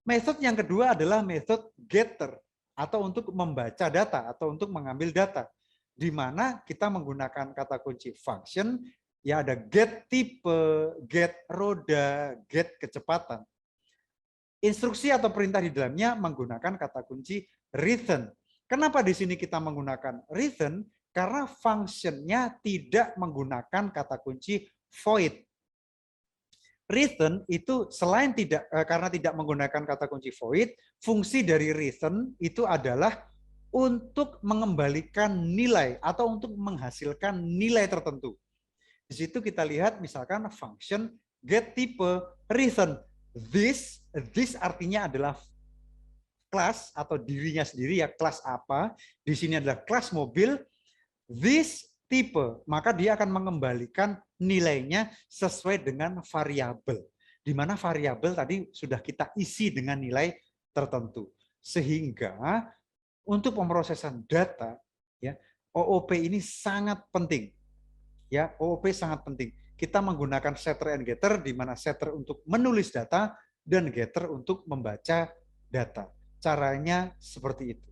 Metode yang kedua adalah metode getter atau untuk membaca data atau untuk mengambil data, di mana kita menggunakan kata kunci function, ya ada get tipe, get roda, get kecepatan. Instruksi atau perintah di dalamnya menggunakan kata kunci return. Kenapa di sini kita menggunakan return? Karena function-nya tidak menggunakan kata kunci void. return itu selain karena tidak menggunakan kata kunci void, fungsi dari return itu adalah untuk mengembalikan nilai atau untuk menghasilkan nilai tertentu. Di situ kita lihat misalkan function get type return. This artinya adalah kelas atau dirinya sendiri ya, kelas apa. Di sini adalah kelas mobil. This type, maka dia akan mengembalikan nilainya sesuai dengan variabel. Di mana variabel tadi sudah kita isi dengan nilai tertentu. Sehingga untuk pemrosesan data, ya, OOP ini sangat penting. Ya, OOP sangat penting. Kita menggunakan setter and getter, di mana setter untuk menulis data dan getter untuk membaca data. Caranya seperti itu.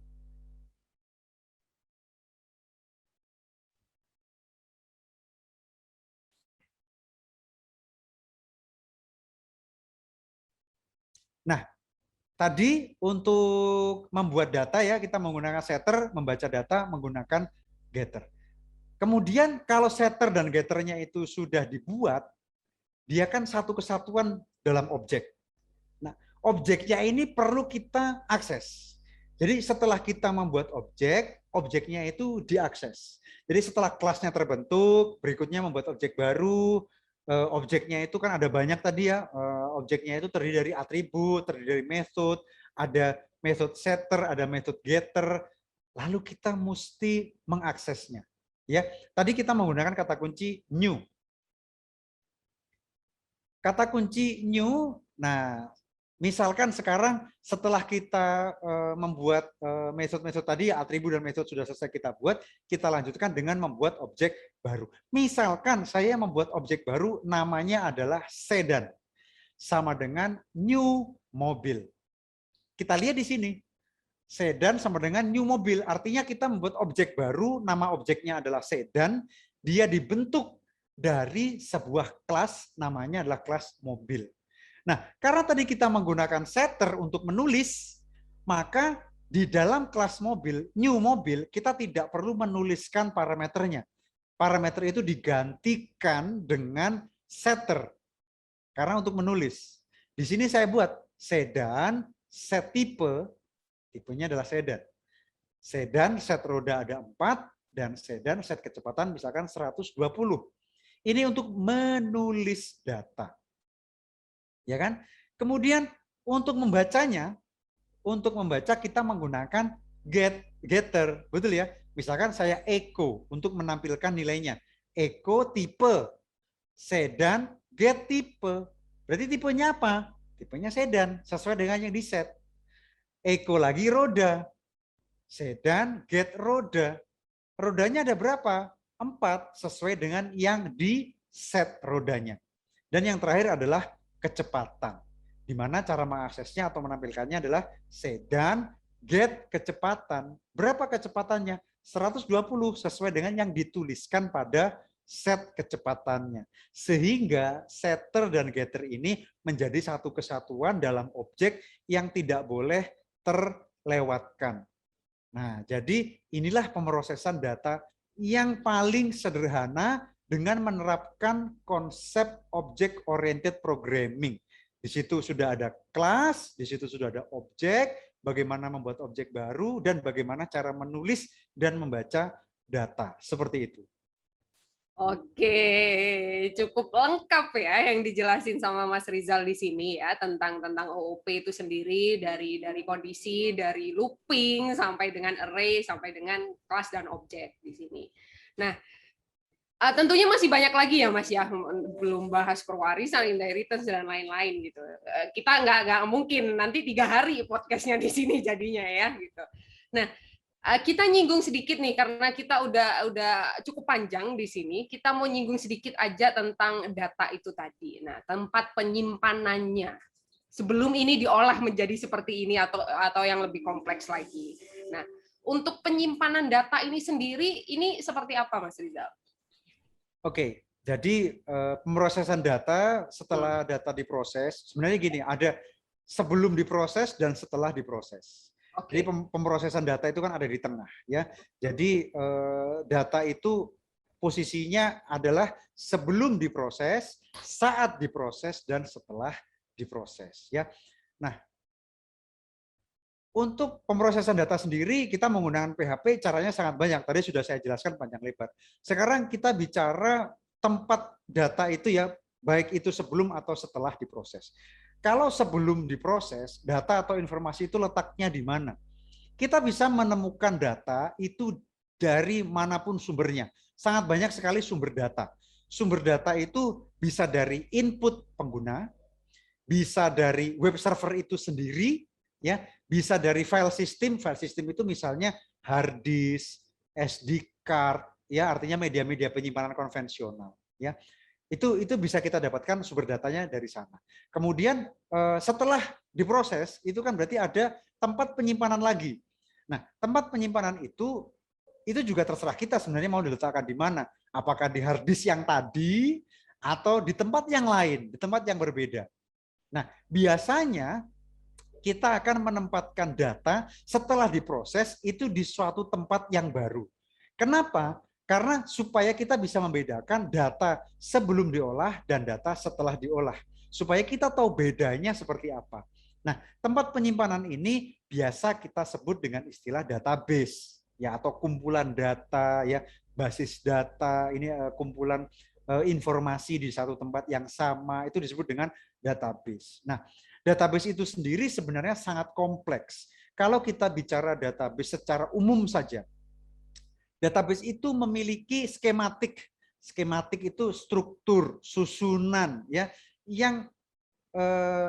Nah, tadi untuk membuat data ya, kita menggunakan setter, membaca data menggunakan getter. Kemudian kalau setter dan getternya itu sudah dibuat, dia kan satu kesatuan dalam objek. Nah, objeknya ini perlu kita akses. Jadi setelah kita membuat objek, objeknya itu diakses. Jadi setelah kelasnya terbentuk, berikutnya membuat objek baru. Objeknya itu kan ada banyak tadi ya. Objeknya itu terdiri dari atribut, terdiri dari method, ada method setter, ada method getter. Lalu kita mesti mengaksesnya. Ya, tadi kita menggunakan kata kunci new. Kata kunci new, nah misalkan sekarang setelah kita membuat metode-metode tadi, atribut dan metode sudah selesai kita buat, kita lanjutkan dengan membuat objek baru. Misalkan saya membuat objek baru namanya adalah sedan, sama dengan new mobil. Kita lihat di sini, sedan sama dengan new mobil, artinya kita membuat objek baru, nama objeknya adalah sedan, dia dibentuk dari sebuah kelas, namanya adalah kelas mobil. Nah, karena tadi kita menggunakan setter untuk menulis, maka di dalam kelas mobil, new mobil, kita tidak perlu menuliskan parameternya. Parameter itu digantikan dengan setter. Karena untuk menulis. Di sini saya buat sedan, set tipe, tipenya adalah sedan. Sedan, set roda ada 4, dan sedan, set kecepatan misalkan 120. Ini untuk menulis data. Ya kan? Kemudian untuk membacanya, untuk membaca kita menggunakan getter, betul ya? Misalkan saya echo untuk menampilkan nilainya. Echo tipe sedan get tipe. Berarti tipenya apa? Tipenya sedan, sesuai dengan yang di set. Echo lagi roda. Sedan get roda. Rodanya ada berapa? 4, sesuai dengan yang di set rodanya. Dan yang terakhir adalah kecepatan, di mana cara mengaksesnya atau menampilkannya adalah sedan get kecepatan. Berapa kecepatannya? 120 sesuai dengan yang dituliskan pada set kecepatannya. Sehingga setter dan getter ini menjadi satu kesatuan dalam objek yang tidak boleh terlewatkan. Nah, jadi inilah pemrosesan data yang paling sederhana dengan menerapkan konsep object oriented programming. Di situ sudah ada kelas, di situ sudah ada objek, bagaimana membuat objek baru, dan bagaimana cara menulis dan membaca data. Seperti itu. Oke, cukup lengkap ya yang dijelasin sama Mas Rizal di sini ya tentang OOP itu sendiri, dari kondisi, dari looping sampai dengan array sampai dengan kelas dan objek di sini. Nah, tentunya masih banyak lagi ya Mas ya, belum bahas perwarisan, inheritance dan lain-lain gitu. Kita nggak mungkin nanti 3 hari podcastnya di sini jadinya ya gitu. Nah, kita nyinggung sedikit nih karena kita udah cukup panjang di sini. Kita mau nyinggung sedikit aja tentang data itu tadi. Nah, tempat penyimpanannya sebelum ini diolah menjadi seperti ini atau yang lebih kompleks lagi. Nah, untuk penyimpanan data ini sendiri ini seperti apa Mas Rizal? Oke, jadi pemrosesan data setelah data diproses, sebenarnya gini, ada sebelum diproses dan setelah diproses. Okay. Jadi pemrosesan data itu kan ada di tengah, ya. Jadi data itu posisinya adalah sebelum diproses, saat diproses, dan setelah diproses. Ya. Nah, untuk pemrosesan data sendiri kita menggunakan PHP caranya sangat banyak. Tadi sudah saya jelaskan panjang lebar. Sekarang kita bicara tempat data itu ya, baik itu sebelum atau setelah diproses. Kalau sebelum diproses, data atau informasi itu letaknya di mana? Kita bisa menemukan data itu dari manapun sumbernya. Sangat banyak sekali sumber data. Sumber data itu bisa dari input pengguna, bisa dari web server itu sendiri, ya, bisa dari file system itu misalnya hard disk, SD card, ya, artinya media-media penyimpanan konvensional, ya. Itu bisa kita dapatkan sumber datanya dari sana. Kemudian setelah diproses itu kan berarti ada tempat penyimpanan lagi. Nah, tempat penyimpanan itu juga terserah kita sebenarnya mau diletakkan di mana. Apakah di hard disk yang tadi atau di tempat yang lain, di tempat yang berbeda. Nah, biasanya kita akan menempatkan data setelah diproses itu di suatu tempat yang baru. Kenapa? Karena supaya kita bisa membedakan data sebelum diolah dan data setelah diolah. Supaya kita tahu bedanya seperti apa. Nah, tempat penyimpanan ini biasa kita sebut dengan istilah database, ya, atau kumpulan data, ya, basis data, ini kumpulan informasi di satu tempat yang sama, itu disebut dengan database. Nah, database itu sendiri sebenarnya sangat kompleks. Kalau kita bicara database secara umum saja, database itu memiliki skematik. Skematik itu struktur, susunan, ya, yang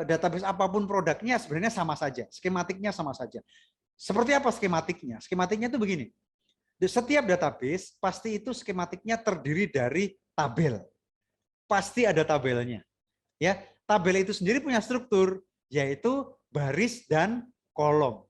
database apapun produknya sebenarnya sama saja. Skematiknya sama saja. Seperti apa skematiknya? Skematiknya itu begini. Di setiap database pasti itu skematiknya terdiri dari tabel. Pasti ada tabelnya. Ya, tabel itu sendiri punya struktur, yaitu baris dan kolom.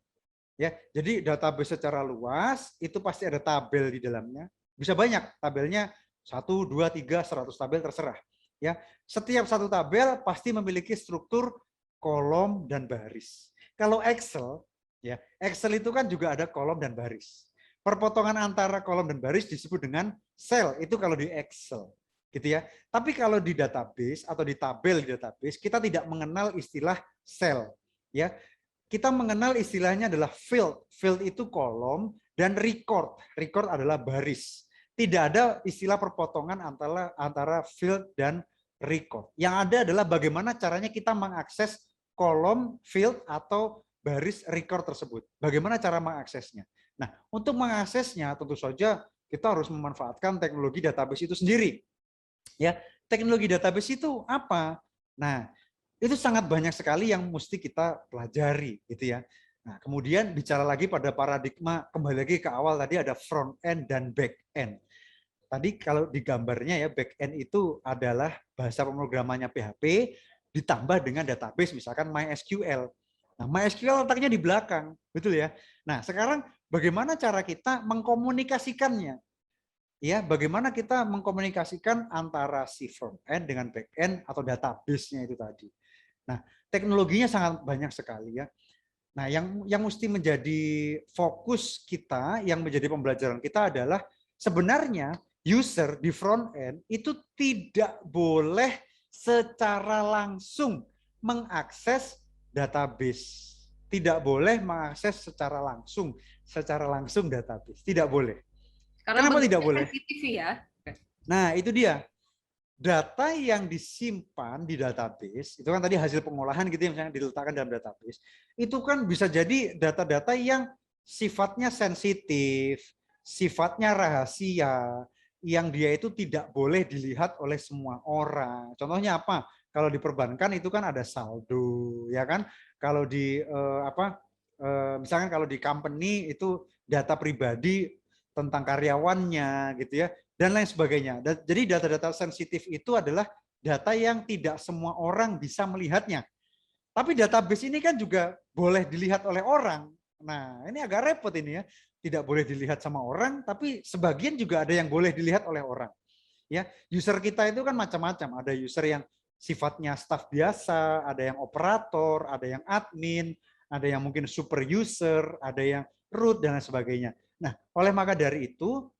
Ya, jadi database secara luas itu pasti ada tabel di dalamnya. Bisa banyak tabelnya, 1, 2, 3, 100 tabel terserah. Ya, setiap satu tabel pasti memiliki struktur kolom dan baris. Kalau Excel, ya, Excel itu kan juga ada kolom dan baris. Perpotongan antara kolom dan baris disebut dengan sel. Itu kalau di Excel, gitu ya. Tapi kalau di database atau di tabel di database, kita tidak mengenal istilah sel, ya. Kita mengenal istilahnya adalah field. Field itu kolom dan record. Record adalah baris. Tidak ada istilah perpotongan antara field dan record. Yang ada adalah bagaimana caranya kita mengakses kolom, field, atau baris record tersebut. Bagaimana cara mengaksesnya? Nah, untuk mengaksesnya tentu saja kita harus memanfaatkan teknologi database itu sendiri. Ya, teknologi database itu apa? Nah, itu sangat banyak sekali yang mesti kita pelajari, gitu ya. Nah, kemudian bicara lagi pada paradigma, kembali lagi ke awal tadi ada front end dan back end. Tadi kalau di gambarnya ya, back end itu adalah bahasa pemrogramannya PHP ditambah dengan database misalkan MySQL. Nah, MySQL letaknya di belakang, betul ya. Nah, sekarang bagaimana cara kita mengkomunikasikannya? Ya, bagaimana kita mengkomunikasikan antara si front end dengan back end atau database-nya itu tadi. Nah, teknologinya sangat banyak sekali ya. Nah, yang mesti menjadi fokus kita, yang menjadi pembelajaran kita adalah sebenarnya user di front end itu tidak boleh secara langsung mengakses database. Tidak boleh mengakses secara langsung database. Tidak boleh. Karena kenapa tidak boleh? Sensitif ya. Nah, itu dia. Data yang disimpan di database, itu kan tadi hasil pengolahan gitu ya, misalnya diletakkan dalam database, itu kan bisa jadi data-data yang sifatnya sensitif, sifatnya rahasia, yang dia itu tidak boleh dilihat oleh semua orang. Contohnya apa? Kalau di perbankan itu kan ada saldo, ya kan? Kalau di misalkan kalau di company itu data pribadi tentang karyawannya gitu ya, dan lain sebagainya. Jadi data-data sensitif itu adalah data yang tidak semua orang bisa melihatnya. Tapi database ini kan juga boleh dilihat oleh orang. Nah, ini agak repot ini ya. Tidak boleh dilihat sama orang, tapi sebagian juga ada yang boleh dilihat oleh orang. Ya, user kita itu kan macam-macam. Ada user yang sifatnya staff biasa, ada yang operator, ada yang admin, ada yang mungkin super user, ada yang root dan lain sebagainya. Nah, oleh maka dari itu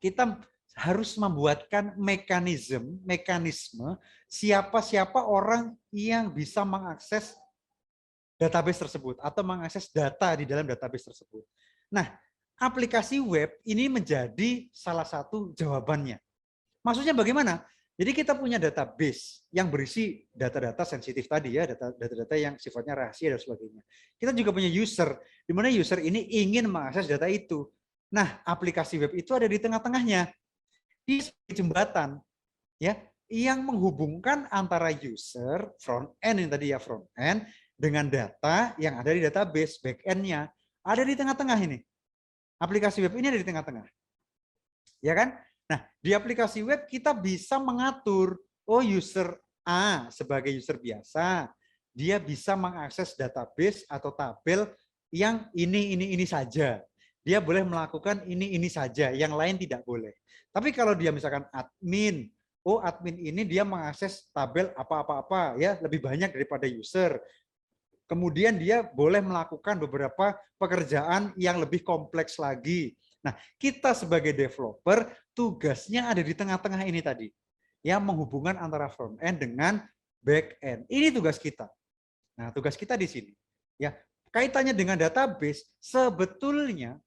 kita harus membuatkan mekanisme siapa-siapa orang yang bisa mengakses database tersebut atau mengakses data di dalam database tersebut. Nah, aplikasi web ini menjadi salah satu jawabannya. Maksudnya bagaimana? Jadi kita punya database yang berisi data-data sensitif tadi ya, data-data yang sifatnya rahasia dan sebagainya. Kita juga punya user, di mana user ini ingin mengakses data itu. Nah, aplikasi web itu ada di tengah-tengahnya. Di jembatan ya yang menghubungkan antara user front end yang tadi ya front end dengan data yang ada di database back end-nya ada di tengah-tengah ini. Aplikasi web ini ada di tengah-tengah. Ya kan? Nah, di aplikasi web kita bisa mengatur user A sebagai user biasa, dia bisa mengakses database atau tabel yang ini saja. Dia boleh melakukan ini saja, yang lain tidak boleh. Tapi kalau dia misalkan admin, admin ini dia mengakses tabel apa-apa ya, lebih banyak daripada user. Kemudian dia boleh melakukan beberapa pekerjaan yang lebih kompleks lagi. Nah, kita sebagai developer tugasnya ada di tengah-tengah ini tadi. Ya, menghubungkan antara front end dengan back end. Ini tugas kita. Nah, tugas kita di sini. Ya, kaitannya dengan database sebetulnya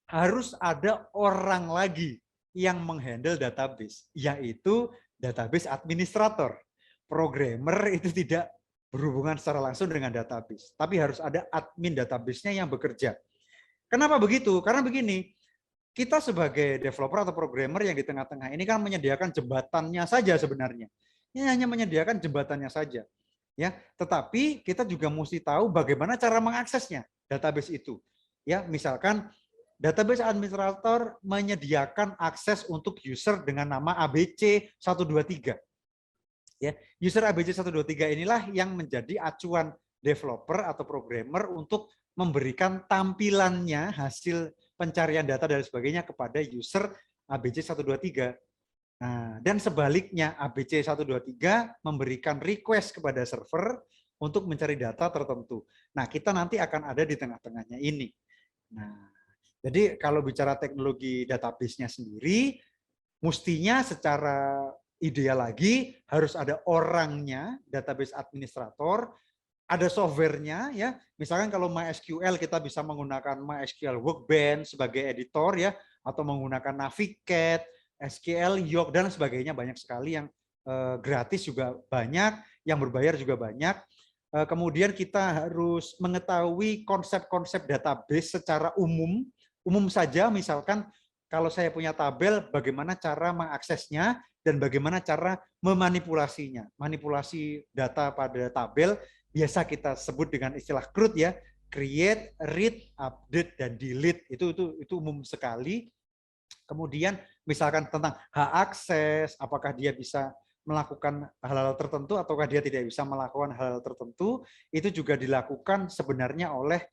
harus ada orang lagi yang menghandle database, yaitu database administrator. Programmer itu tidak berhubungan secara langsung dengan database, tapi harus ada admin database-nya yang bekerja. Kenapa begitu? Karena begini, kita sebagai developer atau programmer yang di tengah-tengah ini kan menyediakan jembatannya saja sebenarnya. Ini hanya menyediakan jembatannya saja. Ya, tetapi kita juga mesti tahu bagaimana cara mengaksesnya database itu. Ya, misalkan database administrator menyediakan akses untuk user dengan nama ABC 123. Ya, user ABC 123 inilah yang menjadi acuan developer atau programmer untuk memberikan tampilannya hasil pencarian data dan sebagainya kepada user ABC 123. Nah, dan sebaliknya ABC 123 memberikan request kepada server untuk mencari data tertentu. Nah, kita nanti akan ada di tengah-tengahnya ini. Nah, jadi kalau bicara teknologi database-nya sendiri, mestinya secara ideal lagi harus ada orangnya, database administrator, ada softwarenya ya. Misalkan kalau MySQL kita bisa menggunakan MySQL Workbench sebagai editor ya, atau menggunakan Naviget, SQL Yoke dan sebagainya, banyak sekali yang gratis juga banyak, yang berbayar juga banyak. Kemudian kita harus mengetahui konsep-konsep database secara umum saja, misalkan kalau saya punya tabel, bagaimana cara mengaksesnya dan bagaimana cara memanipulasinya. Manipulasi data pada tabel biasa kita sebut dengan istilah CRUD ya, create, read, update, dan delete. Itu umum sekali. Kemudian misalkan tentang hak akses, apakah dia bisa melakukan hal-hal tertentu ataukah dia tidak bisa melakukan hal-hal tertentu, itu juga dilakukan sebenarnya oleh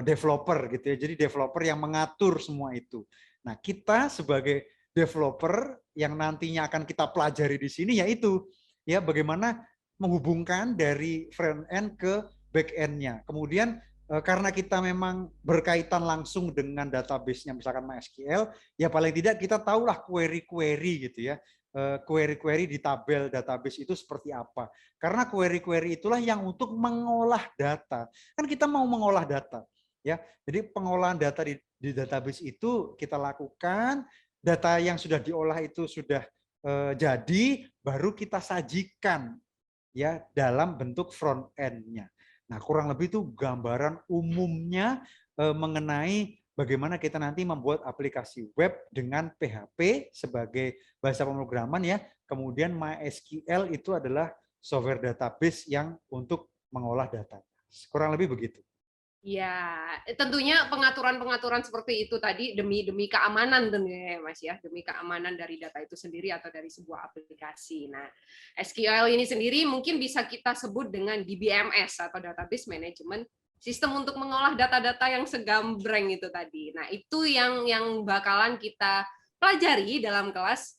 developer gitu ya. Jadi developer yang mengatur semua itu. Nah, kita sebagai developer yang nantinya akan kita pelajari di sini yaitu ya bagaimana menghubungkan dari front end ke back end-nya. Kemudian karena kita memang berkaitan langsung dengan database-nya misalkan MySQL, ya paling tidak kita tahulah query-query gitu ya. Query-query di tabel database itu seperti apa. Karena query-query itulah yang untuk mengolah data. Kan kita mau mengolah data. Ya, jadi pengolahan data di database itu kita lakukan, data yang sudah diolah itu sudah jadi, baru kita sajikan ya dalam bentuk front end-nya. Nah, kurang lebih itu gambaran umumnya mengenai bagaimana kita nanti membuat aplikasi web dengan PHP sebagai bahasa pemrograman ya. Kemudian MySQL itu adalah software database yang untuk mengolah data. Kurang lebih begitu. Ya, tentunya pengaturan-pengaturan seperti itu tadi demi keamanan tentunya ya Mas ya, demi keamanan dari data itu sendiri atau dari sebuah aplikasi. Nah, SQL ini sendiri mungkin bisa kita sebut dengan DBMS atau Database Management System untuk mengolah data-data yang segambreng itu tadi. Nah, itu yang bakalan kita pelajari dalam kelas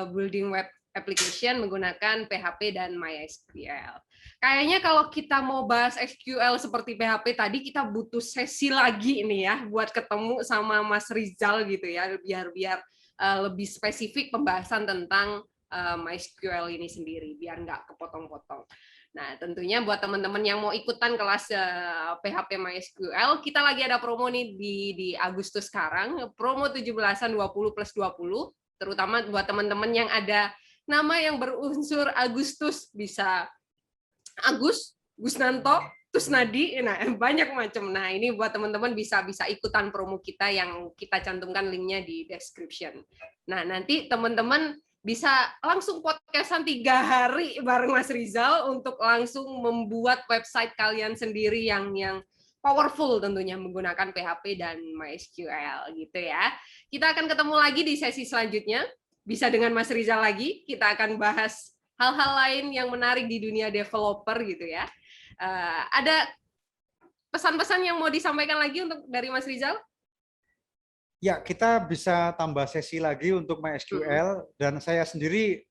Building Web Application menggunakan PHP dan MySQL. Kayaknya kalau kita mau bahas SQL seperti PHP tadi, kita butuh sesi lagi nih ya, buat ketemu sama Mas Rizal gitu ya, biar lebih spesifik pembahasan tentang MySQL ini sendiri, biar nggak kepotong-potong. Nah, tentunya buat teman-teman yang mau ikutan kelas PHP MySQL, kita lagi ada promo nih di Agustus sekarang, promo 17-an 20+20, terutama buat teman-teman yang ada nama yang berunsur Agustus, bisa Agus, Gusnanto, Tusnadi, nah banyak macam. Nah, ini buat teman-teman bisa ikutan promo kita yang kita cantumkan linknya di description. Nah, nanti teman-teman bisa langsung podcastan 3 hari bareng Mas Rizal untuk langsung membuat website kalian sendiri yang powerful tentunya menggunakan PHP dan MySQL gitu ya. Kita akan ketemu lagi di sesi selanjutnya. Bisa dengan Mas Rizal lagi, kita akan bahas hal-hal lain yang menarik di dunia developer gitu ya. Ada pesan-pesan yang mau disampaikan lagi untuk dari Mas Rizal? Ya, kita bisa tambah sesi lagi untuk MySQL, dan saya sendiri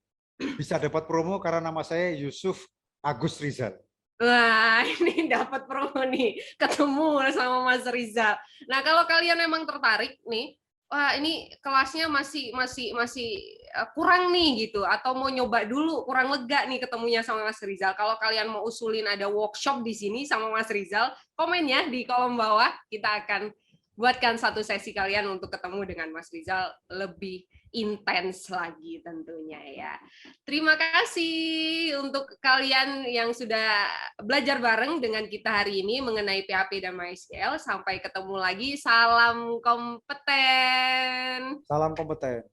bisa dapat promo karena nama saya Yusuf Agus Rizal. Wah, ini dapat promo nih, ketemu sama Mas Rizal. Nah, kalau kalian memang tertarik nih, wah ini kelasnya masih kurang nih gitu, atau mau nyoba dulu kurang lega nih ketemunya sama Mas Rizal. Kalau kalian mau usulin ada workshop di sini sama Mas Rizal, komen ya di kolom bawah, kita akan buatkan satu sesi kalian untuk ketemu dengan Mas Rizal lebih intens lagi tentunya ya. Terima kasih untuk kalian yang sudah belajar bareng dengan kita hari ini mengenai PHP dan MySQL. Sampai ketemu lagi. Salam kompeten. Salam kompeten.